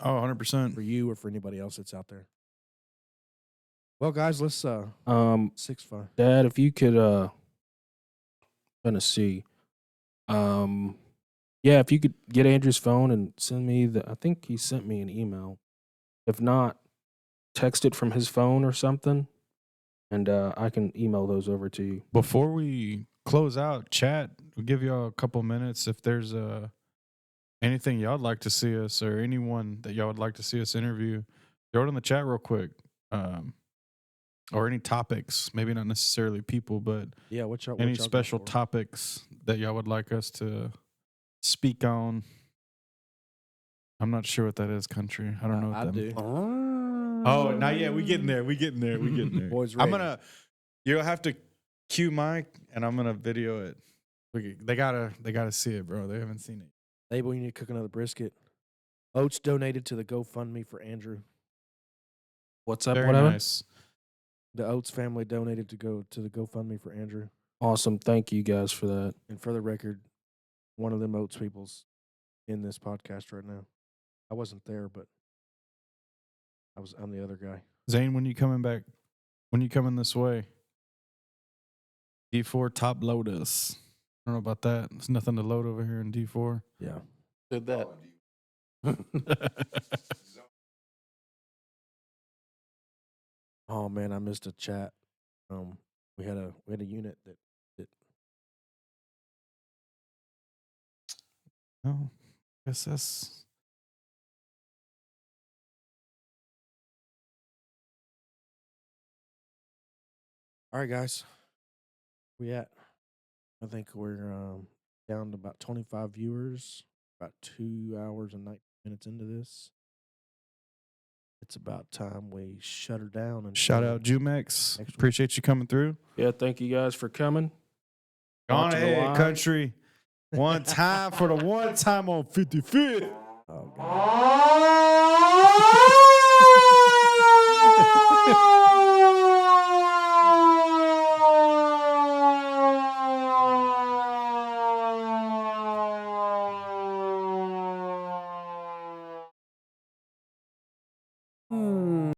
Oh, 100%. for you or for anybody else that's out there. Well, guys, let's 6-5. Dad, if you could trying to see. Yeah, if you could get Andrew's phone and send me I think he sent me an email. If not, text it from his phone or something, and I can email those over to you. Before we close out, chat, we'll give y'all a couple minutes. If there's anything y'all would like to see us or anyone that y'all would like to see us interview, throw it in the chat real quick. Or any topics, maybe not necessarily people, but Yeah, what y'all any go special for? topics that y'all would like us to speak on. I'm not sure what that is, country. I don't know what I that do. Oh, not yet. We getting there. We getting there. We getting there. Boys I'm ready. you'll have to cue Mike and I'm gonna video it. They gotta see it, bro. They haven't seen it. Abel, we need to cook another brisket. Oats donated to the GoFundMe for Andrew. What's up? Very Whatever. nice. The Oats family donated to the GoFundMe for Andrew. Awesome. Thank you guys for that. And for the record, one of them Oats people's in this podcast right now. I wasn't there, but I'm the other guy. Zane, when you coming back? When you coming this way? D4 top load us. I don't know about that. There's nothing to load over here in D4. Yeah. Did that. Oh man, I missed a chat. We had a unit that Oh, guess that's All right, guys. We at? I think we're down to about 25 viewers. About 2 hours and 19 minutes into this. It's about time we shut her down and shout out Jumex. Next one. Appreciate you coming through. Yeah, thank you guys for coming. On Watching the ahead, live. country. One time for the one time on 55th. Oh, God.